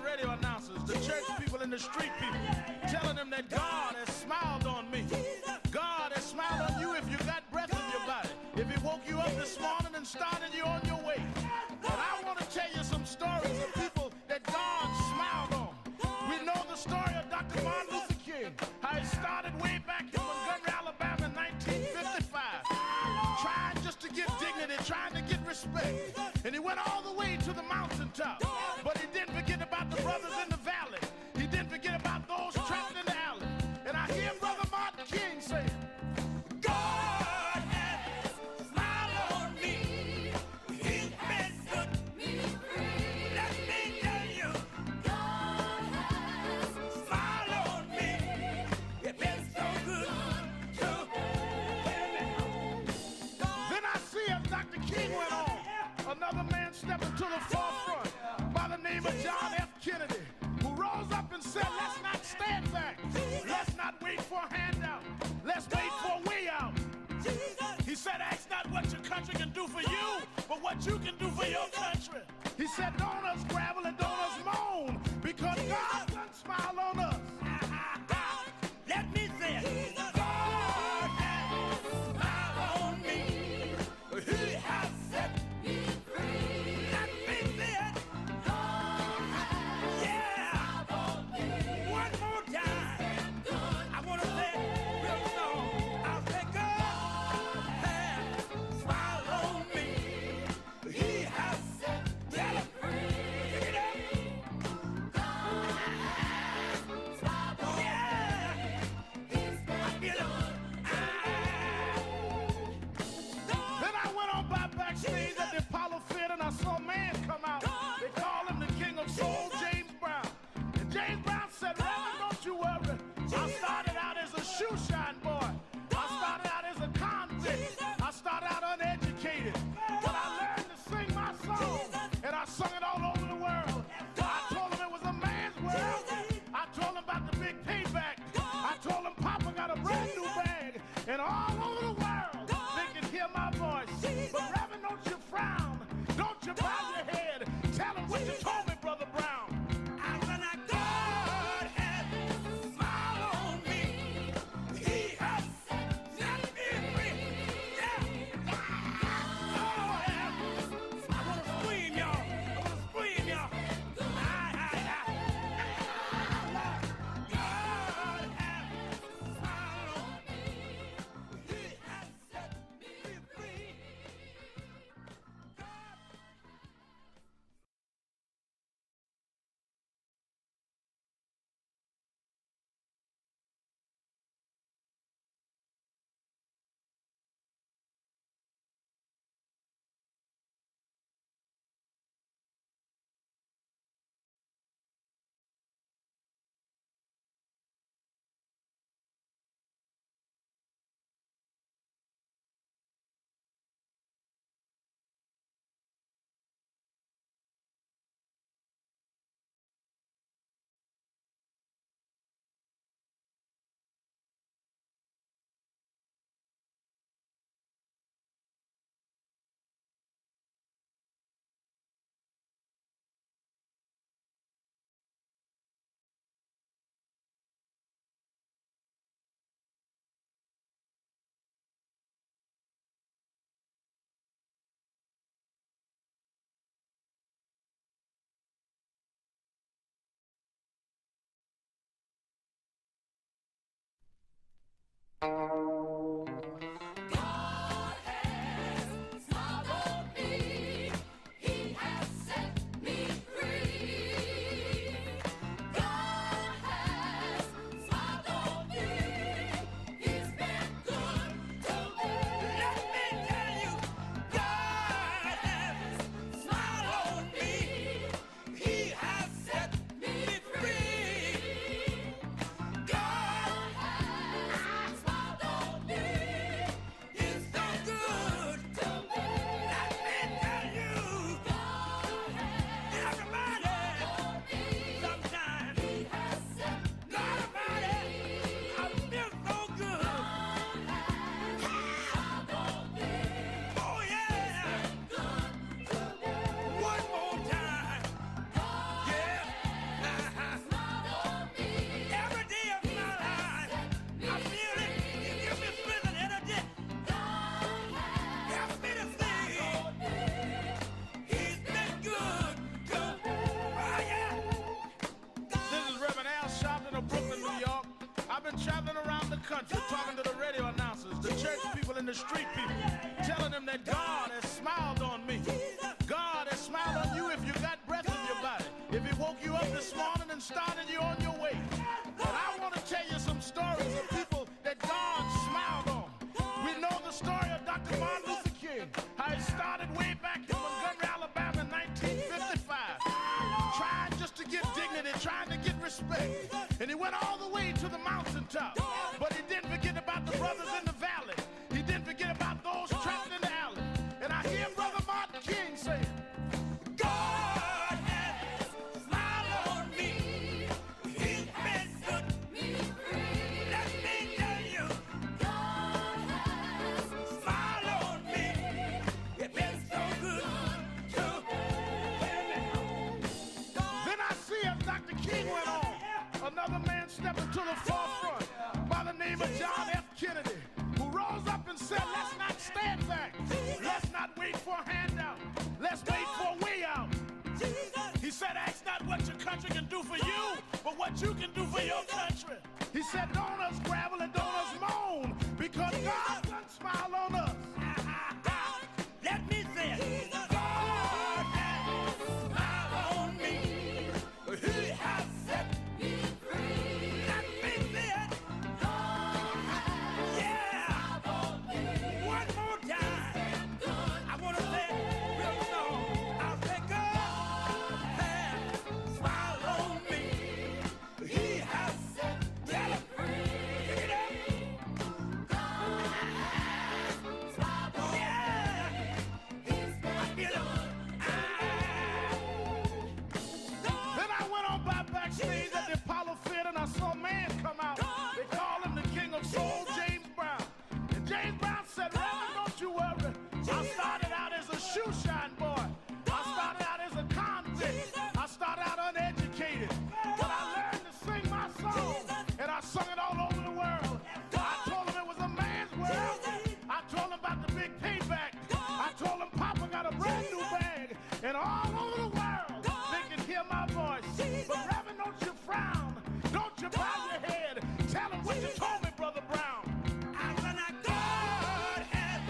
radio announcers, the church people and the street people, telling them that God has smiled on me. God has smiled on you if you got breath in your body. If he woke you up this morning and started you on your way. And I want to tell you some stories of people that God smiled on. We know the story of Dr. Martin Luther King, how he started way back in Montgomery, Alabama in 1955, trying just to get dignity, trying to get respect. And he went all the way to the mountaintop. But he didn't forget about the brothers in the valley. He didn't forget about those trapped in the alley. And I hear Brother Martin King say, God has smiled on me. He's been good to me. Let me tell you, God has smiled on me. It's been so good to me. Then I see as Dr. King went on, another man stepped into the forefront by the name of John F. Kennedy, who rose up and said, let's not stand back. Let's not wait for a handout. Let's wait for a way out. He said, ask not what your country can do for you, but what you can do for your country. He said, don't us gravel and don't us moan, because God done smile on us. Let me say it. God has smiled on me. He has set me free. Let me say it. God has smiled on me. One more time. I want to say it real slow. I'll say God has smiled on me. He has set me free. Pick it up. God has smiled on me. He's been good. Then I went on by backstage at the Apollo Theater and I saw a man come out. They call him the King of Soul, James Brown. And James Brown said, Reverend, don't you worry. I started out as a shoe shine boy. I started out as a convict. I started out uneducated. But I learned to sing my song. And I sung it all over the world. I told him it was a man's world. I told him about the big payback. I told him Papa got a brand new bag. And all over the world, they can hear my voice. But Reverend, don't you frown. Don't you bow your head. Tell him what you told me, Brother Brown. I said, God has smiled on me. He has set me free. Yeah. Oh, yeah. I want to scream, y'all. I want to scream, y'all. God has smiled on me. He has set me free. God has smiled on me. He has set me free. God has smiled on me. He's been good to me. Let me tell you, God has smiled on me. He has set me free. God has smiled on street people, telling them that God has smiled on me. God has smiled on you if you got breath in your body. If he woke you up this morning and started you on your way. But I want to tell you some stories of people that God smiled on. We know the story of Dr. Martin Luther King, how it started way back in Montgomery, Alabama in 1955, trying just to get dignity, trying to get respect. And he went all the way to the mountaintop. But he didn't forget about the brothers in the valley. He didn't forget about those trapped in the alley. And I hear Brother Martin King saying, God has smiled on me. He's been good to me. Let me tell you, God has smiled on me. It's been so good to me. Then I see as Dr. King went on, another man stepping to the forefront by the name of John F. Kennedy, who rose up and said, let's not stand back. Let's not wait for a handout. Let's wait for a way out. He said, ask not what your country can do for you, but what you can do for your country. He said, don't us gravel and don't us moan, because God done smile on us. Let me say it. God has smiled on me. He has set me free. Let me say it. God has smiled on me. One more time. I want to say it real slow. I'll say God has smiled on me. He has set me free. Pick it up. God has smiled on me. He's been good. Then I went on by backstage at the Apollo Theater and I saw a man come out. They call him the King of Soul, James Brown. And James Brown said, Reverend, don't you worry. I started out as a shoe shine boy. I started out as a convict. I started out uneducated. But I learned to sing my song. And I sung it all over the world. I told him it was a man's world. I told him about the big payback. I told him Papa got a brand new bag. And all over the world, they can hear my voice. But Reverend, don't you frown. Don't you bow your head. Tell him what you told me, Brother Brown. I said, now God has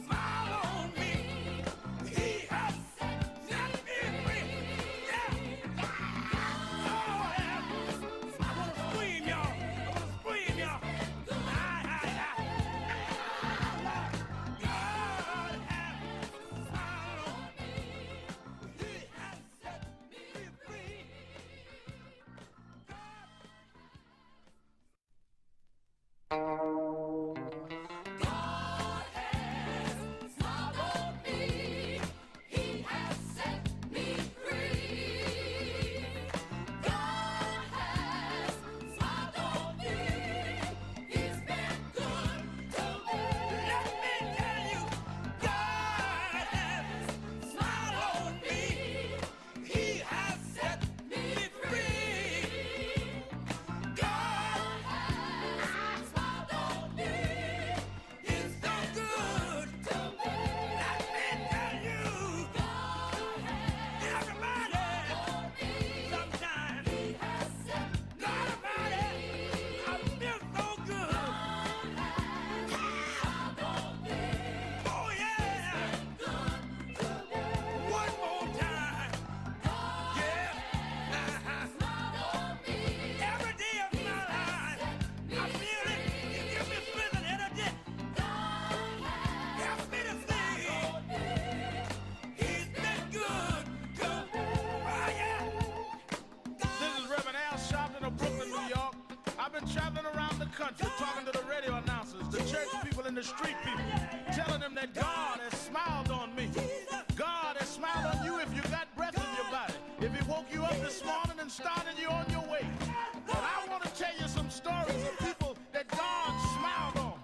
smiled on me. He has set me free. Yeah. Oh, yeah. I want to scream, y'all. I want to scream, y'all. God has smiled on me. He has set me free. God has smiled on me. He has set me free. God has smiled on me. He's been good to me. Let me tell you, God has smiled on me. He has set me free. God has smiled on me. He's so good to me. Let me tell you, God has everybody, sometimes, He has set God about it. I feel so good. Oh yeah. One more time. Yeah. Every day of my life, I feel it. You give me strength and energy. Help me to sing. He's been good to me. Oh yeah. This is Reverend Al Sharpton of Brooklyn, New York. I've been traveling around the country talking to the radio announcers, the church people and the street people, telling them that God has smiled on me. God has smiled on you if you got breath in your body. If he woke you up this morning and started you on your way. But I want to tell you some stories of people that God smiled on.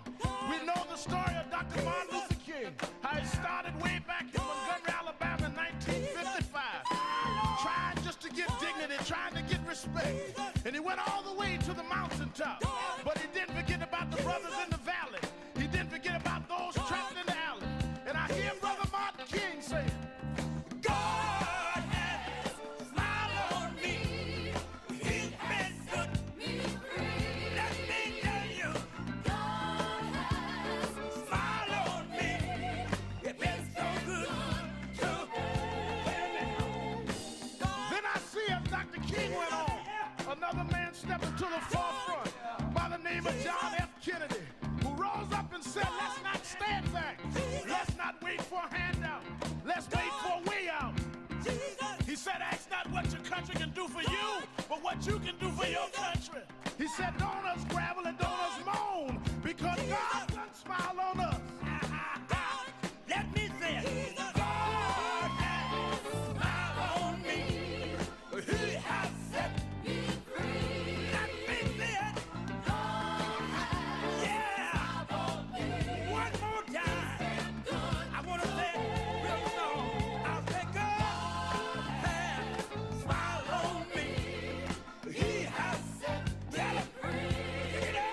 We know the story of Dr. Martin Luther King, how it started way back in Montgomery, Alabama in 1955, trying just to get dignity, trying to get respect. And he went all the way to the mountaintop. But he didn't forget about the brothers in the valley. He didn't forget about those trapped in the alley. And I hear Brother Martin King saying, God has smiled on me. He's been good to me. Let me tell you, God has smiled on stepped into the forefront by the name of John F. Kennedy, who rose up and said, let's not stand back. Let's not wait for a handout. Let's wait for a way out. He said, ask not what your country can do for you, but what you can do for your country. He said, don't us gravel and don't us moan, because God done smile on us. Let me say it. God has smiled on me. He has set me free. Let me say it. God has smiled on me. One more time. I want to say it real slow. I'll say God has smiled on me. He has set me free. Pick it up.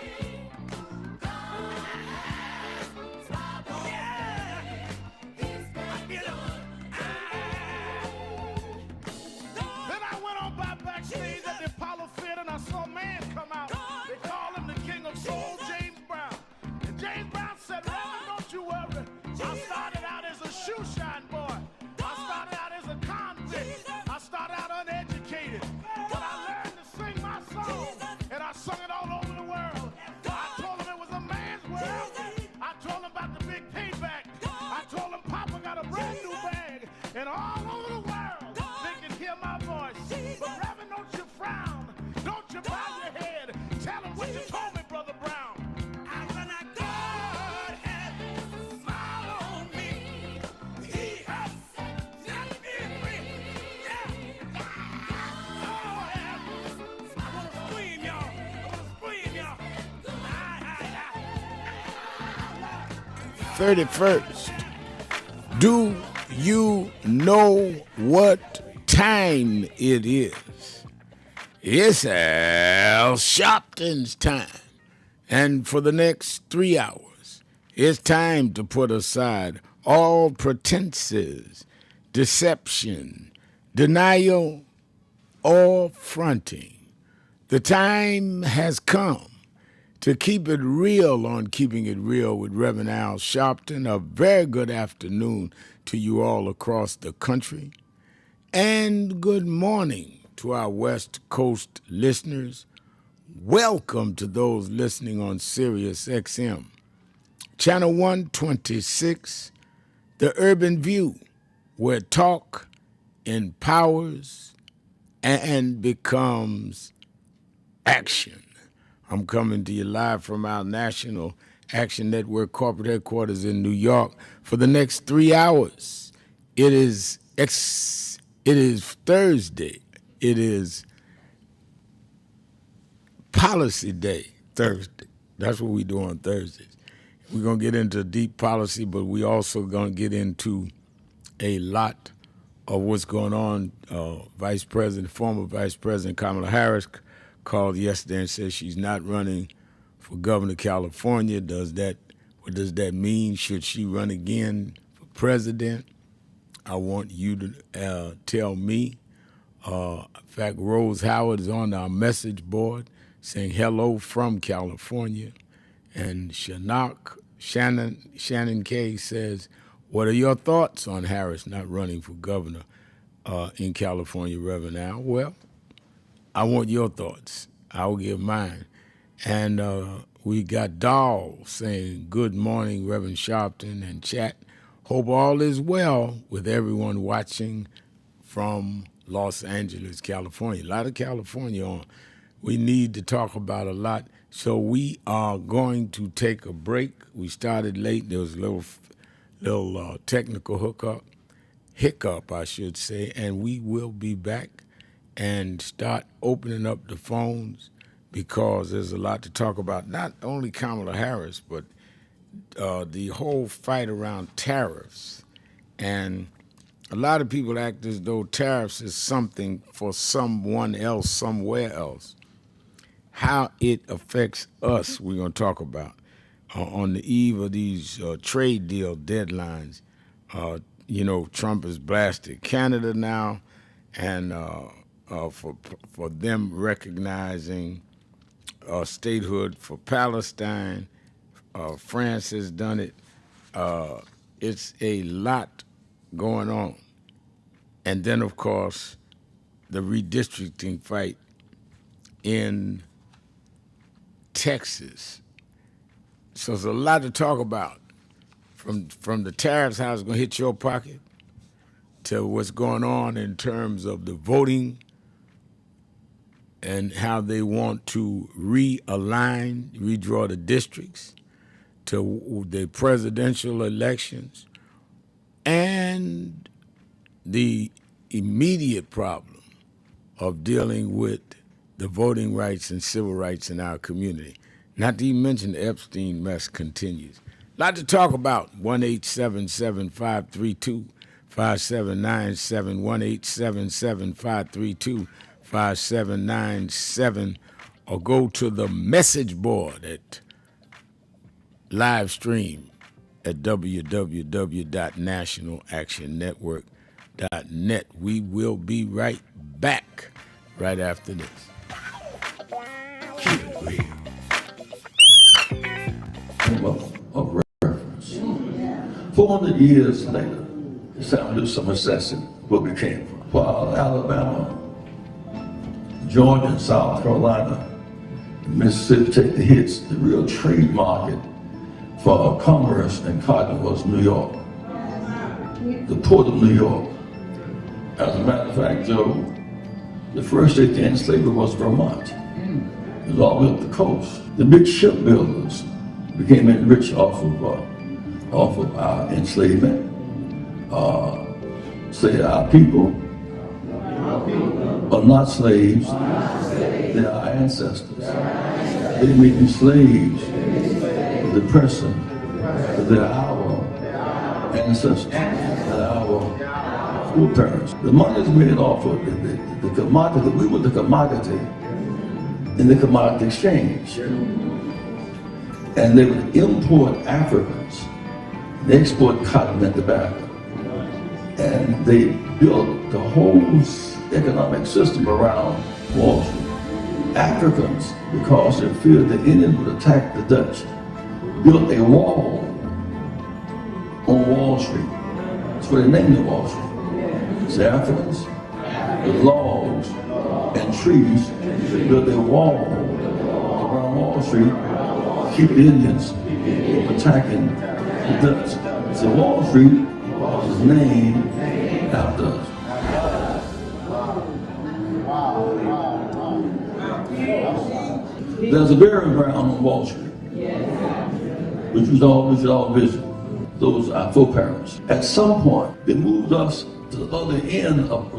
God has smiled on me. Then I went on by backstage at the Apollo Theater and I saw a man come out. They call him the King of Soul, James Brown. And James Brown said, Reverend, don't you worry. I started out as a shoe shine boy. I started out as a convict. I started out uneducated. But I learned to sing my song. And I sung it all over the world. I told him it was a man's world. I told him about the big payback. I told him Papa got a brand new bag. And all over the world, they can hear my voice. But Reverend, don't you frown. Don't you bow your head. Tell him what you told me, Brother Brown. I said, God has smiled on me. He has set me free. Yeah. Oh, yeah. I want to scream, y'all. I want to scream, y'all. 31st. Do you know what time it is? It's Al Sharpton's time. And for the next 3 hours, it's time to put aside all pretenses, deception, denial, or fronting. The time has come to keep it real on Keeping It Real with Reverend Al Sharpton. A very good afternoon to you all across the country. And good morning to our West Coast listeners. Welcome to those listening on Sirius XM. Channel 126, The Urban View, where talk empowers and becomes action. I'm coming to you live from our National Action Network corporate headquarters in New York for the next 3 hours. It is Thursday. It is Policy Day Thursday. That's what we do on Thursdays. We're going to get into deep policy, but we also going to get into a lot of what's going on. Former Vice President Kamala Harris called yesterday and said she's not running for governor of California. What does that mean? Should she run again for president? I want you to tell me. In fact, Rose Howard is on our message board saying hello from California. And Shannon Kay says, what are your thoughts on Harris not running for governor in California, Reverend Al? Well, I want your thoughts. I'll give mine. And we got Dahl saying, good morning, Reverend Sharpton, and chat. Hope all is well with everyone watching from Los Angeles, California. A lot of California on. We need to talk about a lot. So we are going to take a break. We started late. There was a little technical hiccup, I should say, and we will be back and start opening up the phones because there's a lot to talk about. Not only Kamala Harris, but the whole fight around tariffs. And a lot of people act as though tariffs is something for someone else, somewhere else. How it affects us, we're going to talk about. On the eve of these trade deal deadlines, Trump has blasted Canada now, and for them recognizing statehood for Palestine. France has done it. It's a lot going on. And then, of course, the redistricting fight in Texas. So there's a lot to talk about, from the tariffs, how it's going to hit your pocket, to what's going on in terms of the voting and how they want to realign, redraw the districts, to the presidential elections, and the immediate problem of dealing with the voting rights and civil rights in our community. Not to even mention the Epstein mess continues. A lot to talk about. 1-877-532-5797, 1-877-532-5797, or go to the message board at live stream at www.nationalactionnetwork.net. We will be right back right after this. Of reference. 400 years later, it's time to do some assessing where we came from. While Alabama, Georgia, and South Carolina, and Mississippi take the hits, the real trade market for commerce and cotton was New York, the port of New York. As a matter of fact, Joe, the first state to end slavery was Vermont. It was all the way up the coast. The big shipbuilders became rich off of our enslavement. Say our people are not slaves, they are our ancestors. They became slaves to the person, they're our ancestors, they're our foreparents. The money is made off of the commodity. We were the commodity in the commodity exchange. And they would import Africans. They export cotton and tobacco. And they built the whole economic system around Wall Street. Africans, because they feared the Indians would attack the Dutch, built a wall on Wall Street. That's why they named it Wall Street. It's the Africans, with logs and trees, they built a wall around Wall Street, keep the Indians from attacking the Dutch. So Wall Street was named after us. There's a burial ground on Wall Street, which we should all visit. Those are our foreparents. At some point, they moved us to the other end of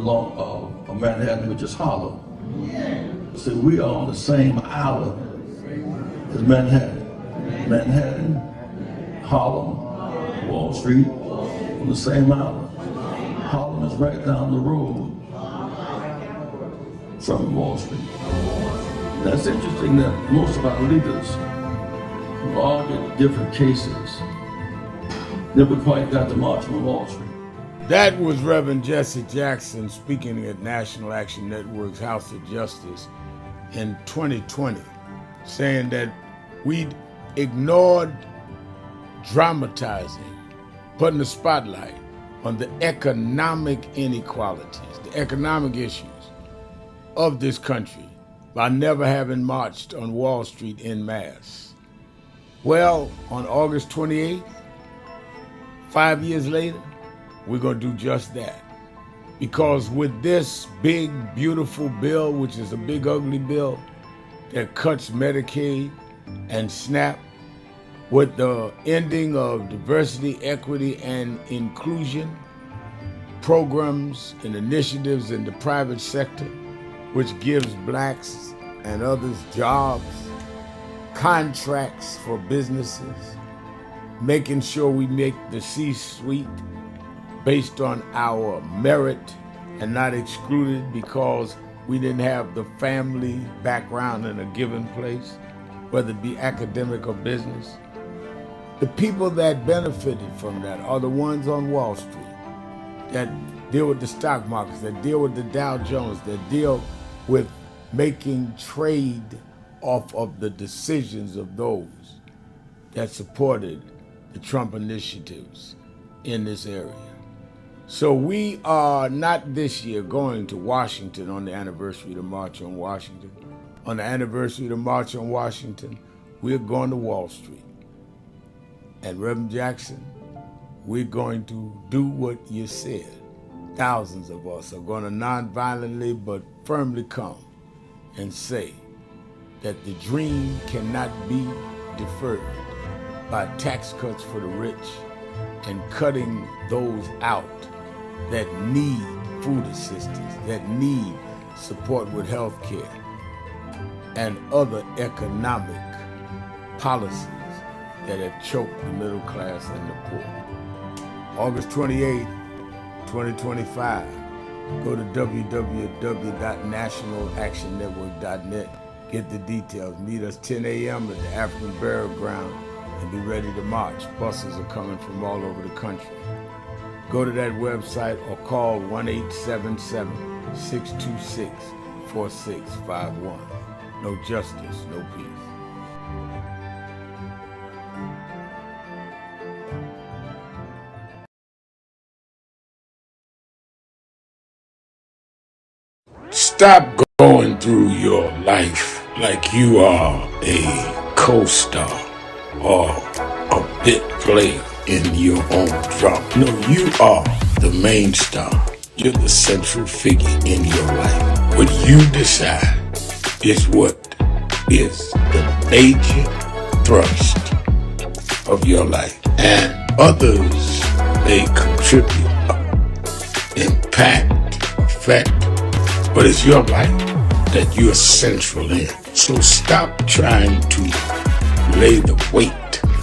Manhattan, which is Harlem. So we are on the same island as Manhattan. Manhattan, Harlem, Wall Street, on the same island. Harlem is right down the road from Wall Street. That's interesting that most of our leaders who argued different cases never quite got to march on Wall Street. That was Reverend Jesse Jackson speaking at National Action Network's House of Justice in 2020, saying that we'd ignored dramatizing, putting the spotlight on the economic inequalities, the economic issues of this country by never having marched on Wall Street en masse. Well, on August 28th, 5 years later, we're going to do just that. Because with this big, beautiful bill, which is a big, ugly bill that cuts Medicaid and SNAP, with the ending of diversity, equity, and inclusion programs and initiatives in the private sector, which gives blacks and others jobs, contracts for businesses, making sure we make the C-suite based on our merit and not excluded because we didn't have the family background in a given place, whether it be academic or business. The people that benefited from that are the ones on Wall Street that deal with the stock markets, that deal with the Dow Jones, that deal with making trade off of the decisions of those that supported the Trump initiatives in this area. So we are not this year going to Washington on the anniversary of the March on Washington. On the anniversary of the March on Washington, we're going to Wall Street. And Reverend Jackson, we're going to do what you said. Thousands of us are going to nonviolently but firmly come and say that the dream cannot be deferred by tax cuts for the rich and cutting those out that need food assistance, that need support with health care and other economic policies that have choked the middle class and the poor. August 28, 2025, go to www.nationalactionnetwork.net, get the details. Meet us 10 a.m. at the African Burial Ground and be ready to march. Buses are coming from all over the country. Go to that website or call 1-877-626-4651. No justice, no peace. Stop going through your life like you are a co-star or a bit player in your own drama. No, you are the main star. You're the central figure in your life. What you decide is what is the major thrust of your life. And others may contribute, impact, affect, but it's your life that you're central in. So stop trying to lay the weight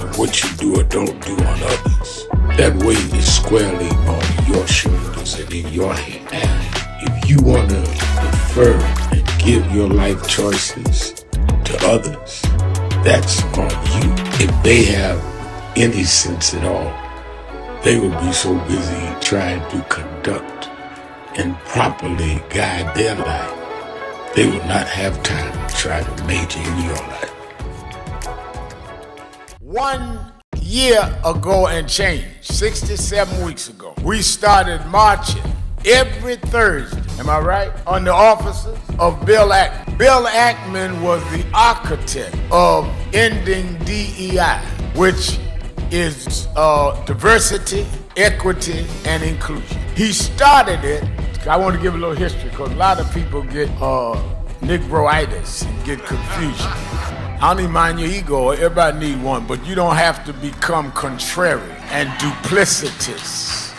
of what you do or don't do on others. That weight is squarely on your shoulders and in your hand. And if you want to defer and give your life choices to others, that's on you. If they have any sense at all, they will be so busy trying to conduct and properly guide their life, they will not have time to try to major in your life. 1 year ago and change, 67 weeks ago, we started marching every Thursday, am I right, on the offices of Bill Ackman. Bill Ackman was the architect of ending DEI, which is diversity, equity, and inclusion. He started it. I want to give a little history because a lot of people get Negroitis and get confusion. I don't even mind your ego. Everybody need one, but you don't have to become contrary and duplicitous.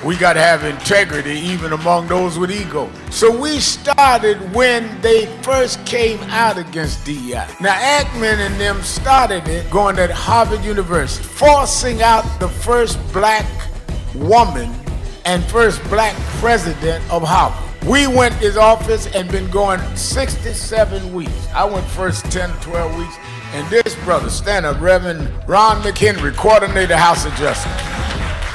We got to have integrity even among those with ego. So we started when they first came out against DEI. Now Ackman and them started it going at Harvard University, forcing out the first black woman and first black president of Harvard. We went to his office and been going 67 weeks. I went first 10, 12 weeks. And this brother, stand up, Reverend Ron McHenry, coordinator House of Justice.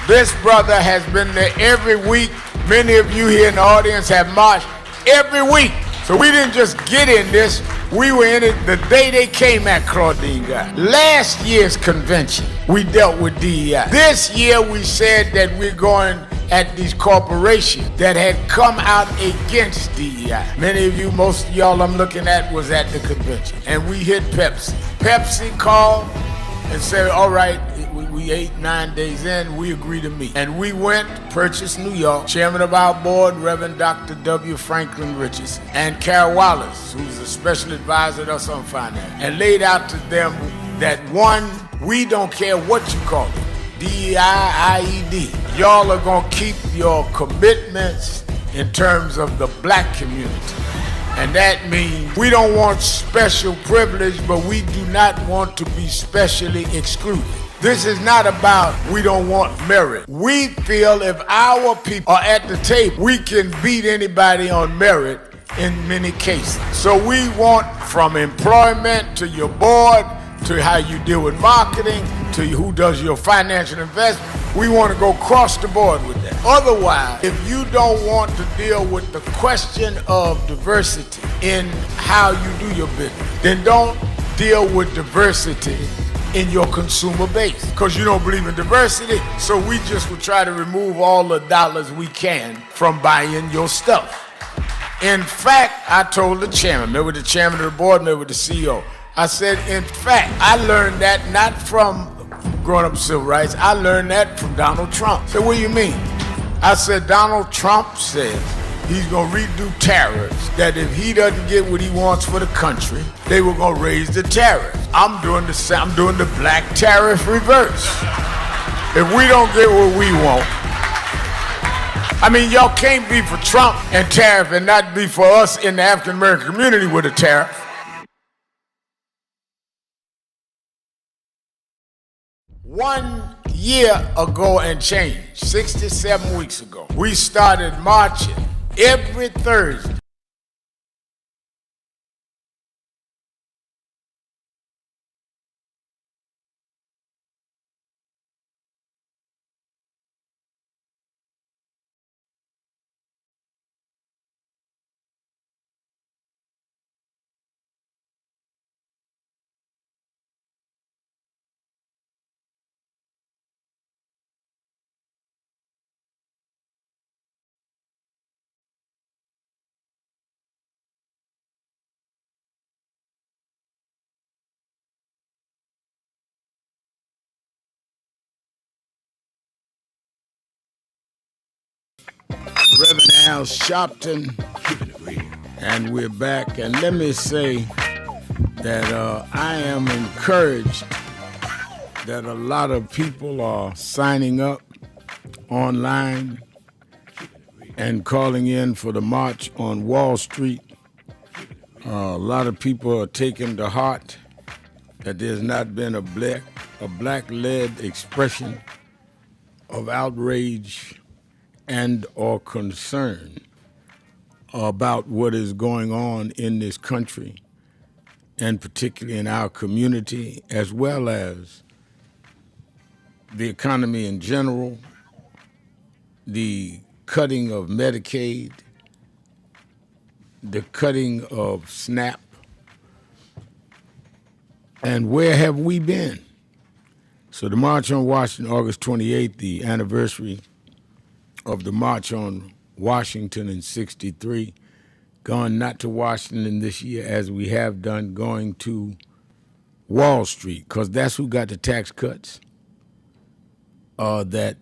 This brother has been there every week. Many of you here in the audience have marched every week. So we didn't just get in this, we were in it the day they came at Claudine Guy. Last year's convention, we dealt with DEI. This year we said that we're going at these corporations that had come out against DEI. Many of you, most of y'all I'm looking at was at the convention. And we hit Pepsi. Pepsi called and said, all right, we 8-9 days in, we agree to meet. And we went, purchased New York, chairman of our board, Reverend Dr. W. Franklin Richardson, and Carol Wallace, who's a special advisor to us on finance, and laid out to them that one, we don't care what you call it, DEI, IED. Y'all are gonna keep your commitments in terms of the black community. And that means we don't want special privilege, but we do not want to be specially excluded. This is not about we don't want merit. We feel if our people are at the table, we can beat anybody on merit in many cases. So we want from employment to your board, to how you deal with marketing, to who does your financial investment. We want to go across the board with that. Otherwise, if you don't want to deal with the question of diversity in how you do your business, then don't deal with diversity in your consumer base because you don't believe in diversity. So we just will try to remove all the dollars we can from buying your stuff. In fact, I told the chairman, met with the chairman of the board, met with the CEO. I said, in fact, I learned that not from growing up civil rights, I learned that from Donald Trump. I said, what do you mean? I said, Donald Trump said he's gonna redo tariffs, that if he doesn't get what he wants for the country, they were gonna raise the tariffs. I'm doing the black tariff reverse. If we don't get what we want, I mean, y'all can't be for Trump and tariff and not be for us in the African American community with a tariff. One year ago and change, 67 weeks ago, we started marching every Thursday. Reverend Al Sharpton, and we're back. And let me say that I am encouraged that a lot of people are signing up online and calling in for the march on Wall Street. A lot of people are taking to heart that there's not been a black-led expression of outrage and or concern about what is going on in this country, and particularly in our community, as well as the economy in general, the cutting of Medicaid, the cutting of SNAP, and where have we been? So the March on Washington, August 28th, the anniversary of the March on Washington in '63, gone not to Washington this year as we have done, going to Wall Street, because that's who got the tax cuts. That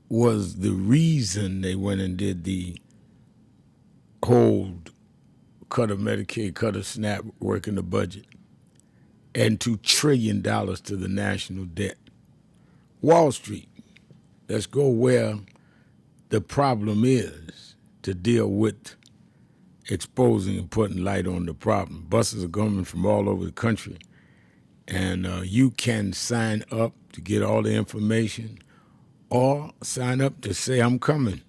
was the reason they went and did the whole cut of Medicaid, cut of SNAP, working the budget, and $2 trillion to the national debt. Wall Street, let's go where the problem is to deal with exposing and putting light on the problem. Buses are coming from all over the country, and you can sign up to get all the information or sign up to say, I'm coming.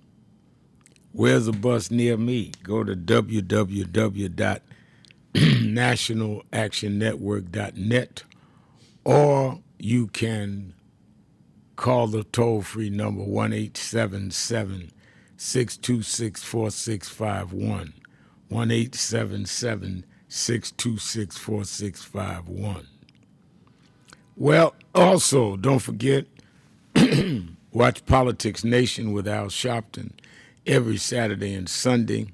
Where's a bus near me? Go to www.nationalactionnetwork.net, or you can call the toll-free number 1-877-626-4651, 1-877-626-4651. Well, also, don't forget, watch Politics Nation with Al Sharpton every Saturday and Sunday,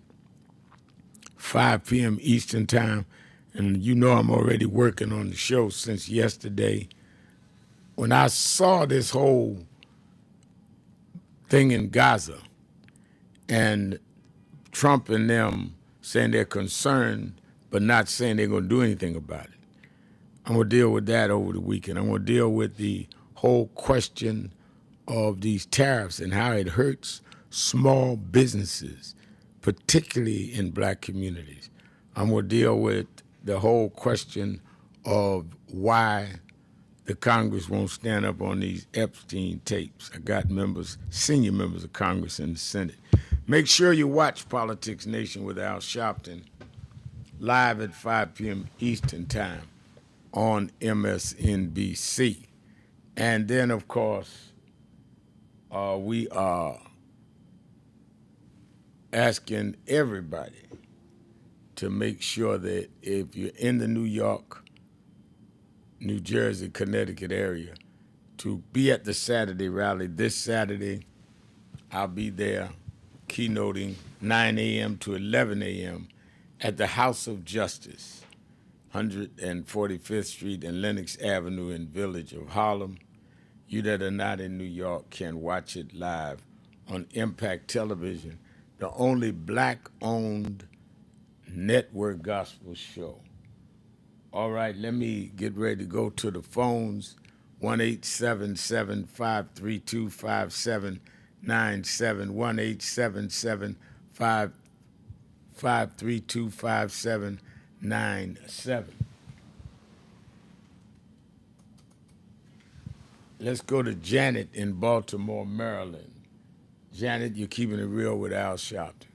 5 p.m. Eastern Time. And you know I'm already working on the show since yesterday. When I saw this whole thing in Gaza and Trump and them saying they're concerned but not saying they're going to do anything about it, I'm going to deal with that over the weekend. I'm going to deal with the whole question of these tariffs and how it hurts small businesses, particularly in black communities. I'm going to deal with the whole question of why the Congress won't stand up on these Epstein tapes. I got senior members of Congress in the Senate. Make sure you watch Politics Nation with Al Sharpton live at 5 p.m. Eastern Time on MSNBC. And then, of course, we are asking everybody to make sure that if you're in the New York New Jersey, Connecticut area to be at the Saturday rally. This Saturday, I'll be there keynoting 9 a.m. to 11 a.m. at the House of Justice, 145th Street and Lenox Avenue in Village of Harlem. You that are not in New York can watch it live on Impact Television, the only black-owned network gospel show. All right, let me get ready to go to the phones. 1-877-532-5797, 1-877-532-5797. Let's go to Janet in Baltimore, Maryland. Janet, you're keeping it real with Al Sharpton.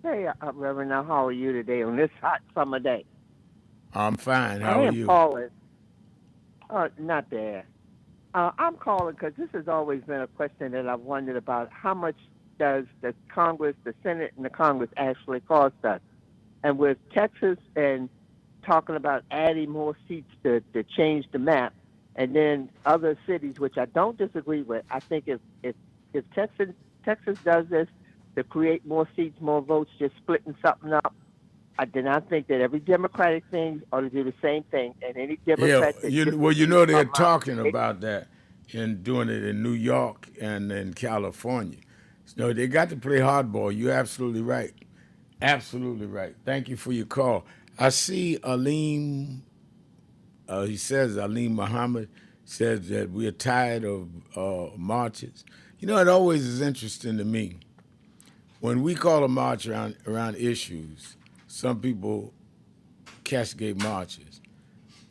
Hey, Reverend, now how are you today on this hot summer day? I'm fine. How are you? Calling. Not bad. I'm calling because this has always been a question that I've wondered about. How much does the Congress, the Senate, and the Congress actually cost us? And with Texas and talking about adding more seats to change the map, and then other cities, which I don't disagree with, I think if Texas does this to create more seats, more votes, just splitting something up, then I think that every Democratic thing ought to do the same thing. And any Democrat they're talking about that and doing it in New York and in California. So they got to play hardball. You're absolutely right. Absolutely right. Thank you for your call. I see Aleem, Aleem Muhammad says that we're tired of marches. You know, it always is interesting to me. When we call a march around issues, some people castigate marches.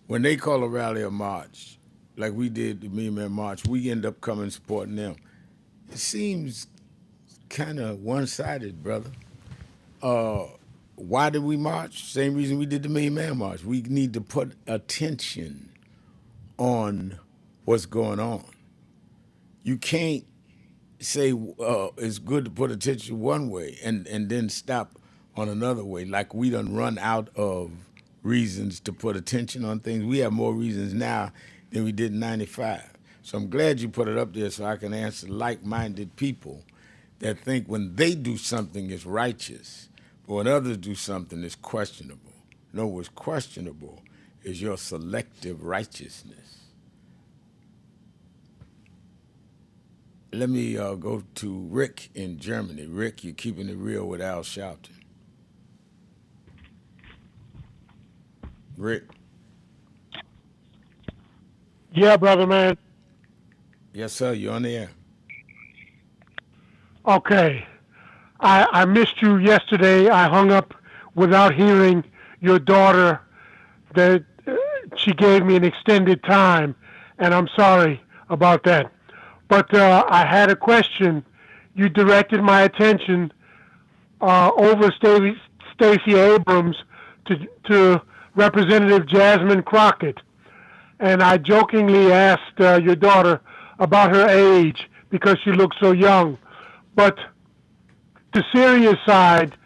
When they call a rally a march, like we did the Million Man March, we end up coming supporting them. It seems kind of one-sided, brother. Why did we march? Same reason we did the Million Man March. We need to put attention on what's going on. You can't say it's good to put attention one way and then stop on another way. Like we done run out of reasons to put attention on things. We have more reasons now than we did in 95. So I'm glad you put it up there so I can answer like-minded people that think when they do something it's righteous, but when others do something it's questionable. No, what's questionable is your selective righteousness. Let me go to Rick in Germany. Rick, you're keeping it real with Al Sharpton. Rick. Yeah, brother man. Yes, sir. You're on the air. Okay. I missed you yesterday. I hung up without hearing your daughter that she gave me an extended time, and I'm sorry about that. But I had a question. You directed my attention over Stacey Abrams to Representative Jasmine Crockett. And I jokingly asked your daughter about her age because she looks so young. But the serious side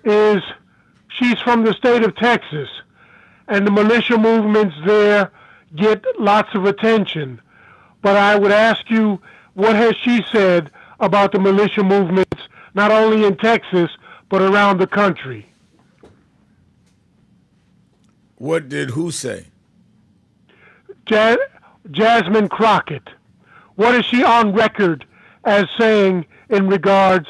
is she's from the state of Texas, and the militia movements there get lots of attention. But I would ask you, what has she said about the militia movements, not only in Texas, but around the country? What did who say? Jasmine Crockett. What is she on record as saying in regards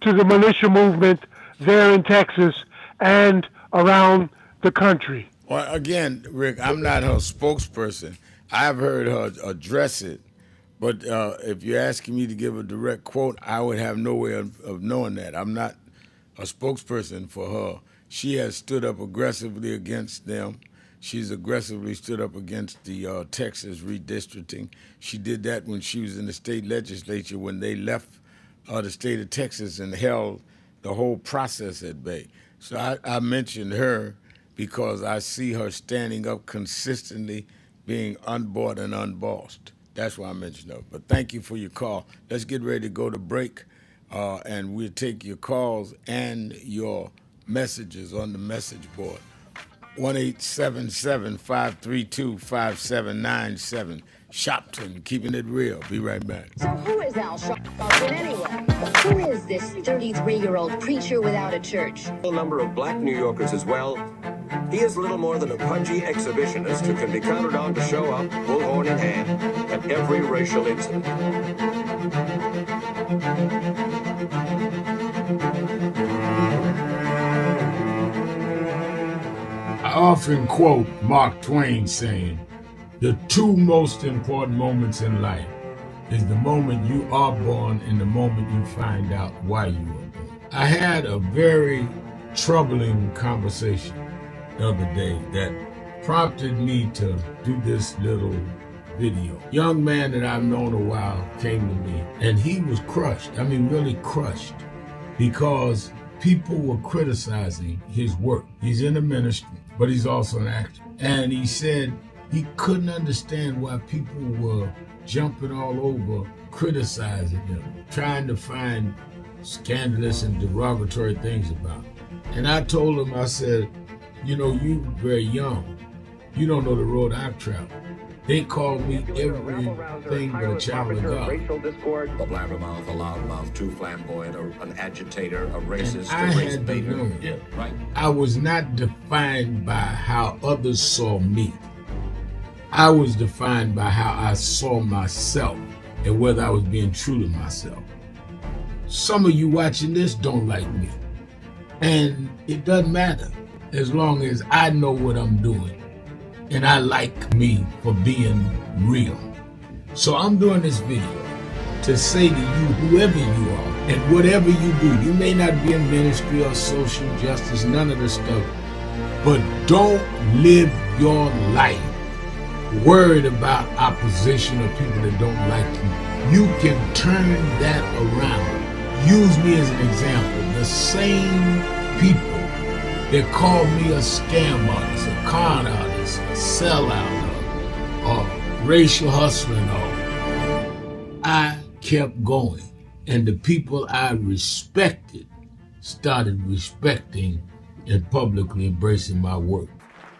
to the militia movement there in Texas and around the country? Well, again, Rick, I'm not her spokesperson. I've heard her address it, but if you're asking me to give a direct quote, I would have no way of knowing that. I'm not a spokesperson for her. She has stood up aggressively against them. She's aggressively stood up against the Texas redistricting. She did that when she was in the state legislature when they left the state of Texas and held the whole process at bay. So I mentioned her because I see her standing up consistently, being unbought and unbossed. That's why I mentioned her. But thank you for your call. Let's get ready to go to break, and we'll take your calls and your messages on the message board. 1-877-532-5797. Sharpton, keeping it real. Be right back. So who is Al Sharpton anyway? Who is this 33-year-old preacher without a church? A number of black New Yorkers as well. He is little more than a pudgy exhibitionist who can be counted on to show up, bullhorn in hand, at every racial incident. I often quote Mark Twain saying, the two most important moments in life is the moment you are born and the moment you find out why you were born. I had a very troubling conversation the other day that prompted me to do this little video. Young man that I've known a while came to me and he was crushed. I mean, really crushed, because people were criticizing his work. He's in the ministry, but he's also an actor. And he said he couldn't understand why people were jumping all over, criticizing him, trying to find scandalous and derogatory things about him. And I told him, I said, you know, you very young. You don't know the road I've traveled. They call me everything but a child of God. A blabbermouth, a loudmouth, too flamboyant, an agitator, a racist, I a race had to baiter. learn. Yeah, right. I was not defined by how others saw me. I was defined by how I saw myself and whether I was being true to myself. Some of you watching this don't like me. And it doesn't matter as long as I know what I'm doing. And I like me for being real. So I'm doing this video to say to you, whoever you are, and whatever you do, you may not be in ministry or social justice, none of this stuff, but don't live your life worried about opposition or people that don't like you. You can turn that around. Use me as an example. The same people that call me a scam artist, a con artist, a sellout, or racial hustling, I kept going. And the people I respected started respecting and publicly embracing my work.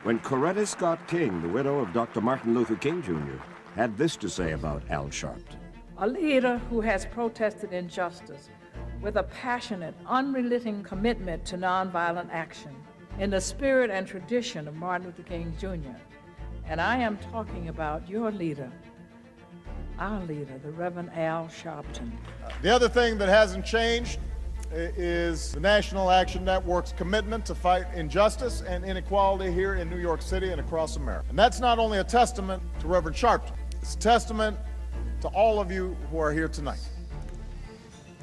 When Coretta Scott King, the widow of Dr. Martin Luther King Jr., had this to say about Al Sharpton. A leader who has protested injustice with a passionate, unrelenting commitment to nonviolent action in the spirit and tradition of Martin Luther King Jr. And I am talking about your leader, our leader, the Reverend Al Sharpton. The other thing that hasn't changed is the National Action Network's commitment to fight injustice and inequality here in New York City and across America. And that's not only a testament to Reverend Sharpton, it's a testament to all of you who are here tonight.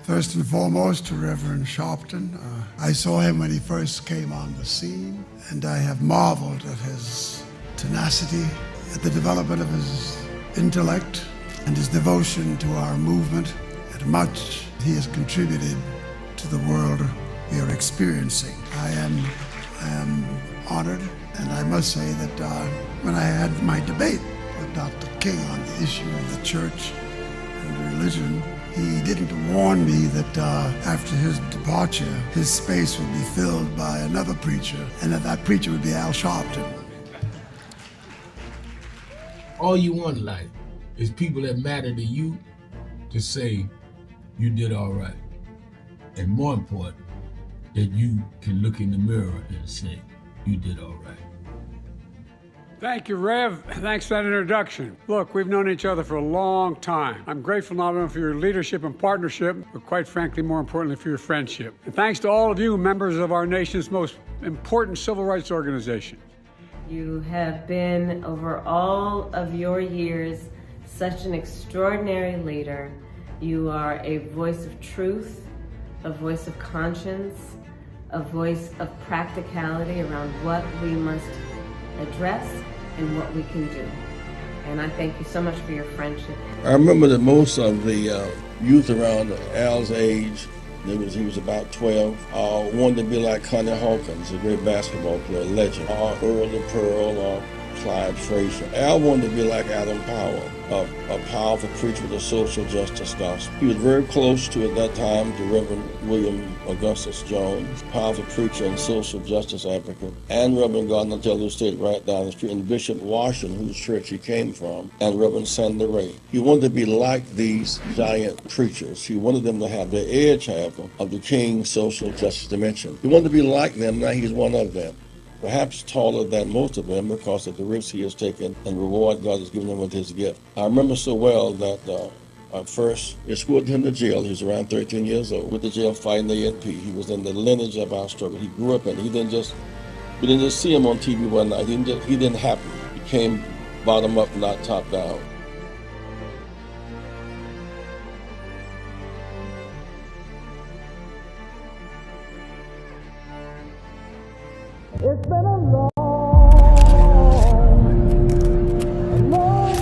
First and foremost, to Reverend Sharpton. I saw him when he first came on the scene, and I have marveled at his tenacity, at the development of his intellect, and his devotion to our movement, and much he has contributed to the world we are experiencing. I am honored, and I must say that when I had my debate with Dr. King on the issue of the church and religion, he didn't warn me that after his departure, his space would be filled by another preacher, and that preacher would be Al Sharpton. All you want in life is people that matter to you to say you did all right. And more important, that you can look in the mirror and say you did all right. Thank you, Rev. Thanks for that introduction. Look, we've known each other for a long time. I'm grateful not only for your leadership and partnership, but quite frankly, more importantly, for your friendship. And thanks to all of you, members of our nation's most important civil rights organization. You have been, over all of your years, such an extraordinary leader. You are a voice of truth, a voice of conscience, a voice of practicality around what we must address and what we can do. And I thank you so much for your friendship. I remember that most of the youth around Al's age, he was about 12, wanted to be like Connie Hawkins, a great basketball player, legend, or Earl the Pearl, or Clyde Frazier. Al wanted to be like Adam Powell, a powerful preacher with a social justice gospel. He was very close to, at that time, to Reverend William Augustus Jones, powerful preacher and social justice advocate, and Reverend Gardner Taylor stayed right down the street, and Bishop Washington, whose church he came from, and Reverend Sandy Ray. He wanted to be like these giant preachers. He wanted them to have the edge, however, of the King's social justice dimension. He wanted to be like them. Now he's one of them. Perhaps taller than most of them because of the risks he has taken and the reward God has given him with his gift. I remember so well that first escorted him to jail. He was around 13 years old with the jail fighting the ANP. He was in the lineage of our struggle. He grew up in it. We didn't just see him on TV one night. He didn't happen. He came bottom up, not top down. It's been a long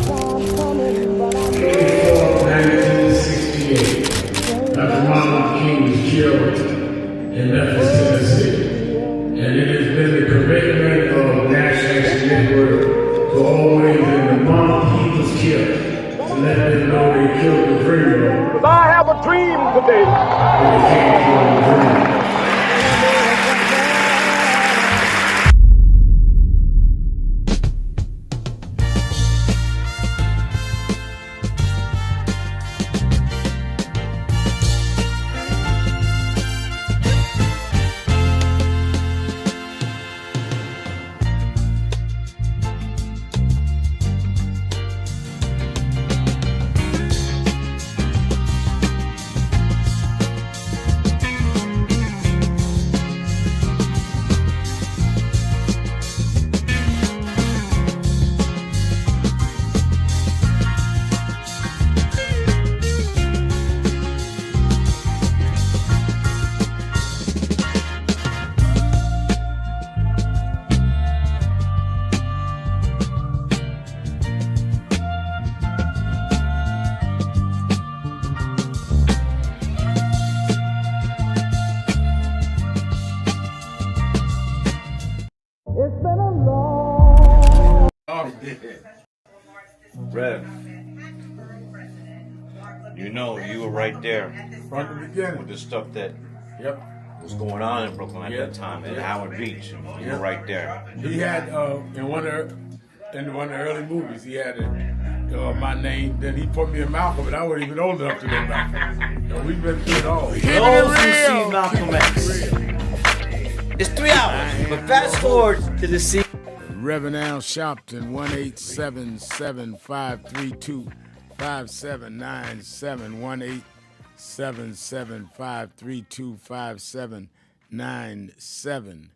time coming, but I know 1968, Dr. Martin Luther King was killed in Memphis, Tennessee. And it has been the commitment of National Action Network to always, in the month he was killed, to let them know they killed the dreamer. I have a dream today. When they came for the dream. Rev, you know, you were right there From the beginning. with the stuff that Yep. was going on in Brooklyn at that time, at Howard Beach. You were right there. He had in one of the early movies, he had my name. Then he put me in Malcolm, and I wasn't even old enough to know Malcolm. So we've been through it all. Those who see Malcolm X. It's 3 hours, but fast forward to the scene. Reverend Al Sharpton, 1-877-532-5797, 1-877-532-5797.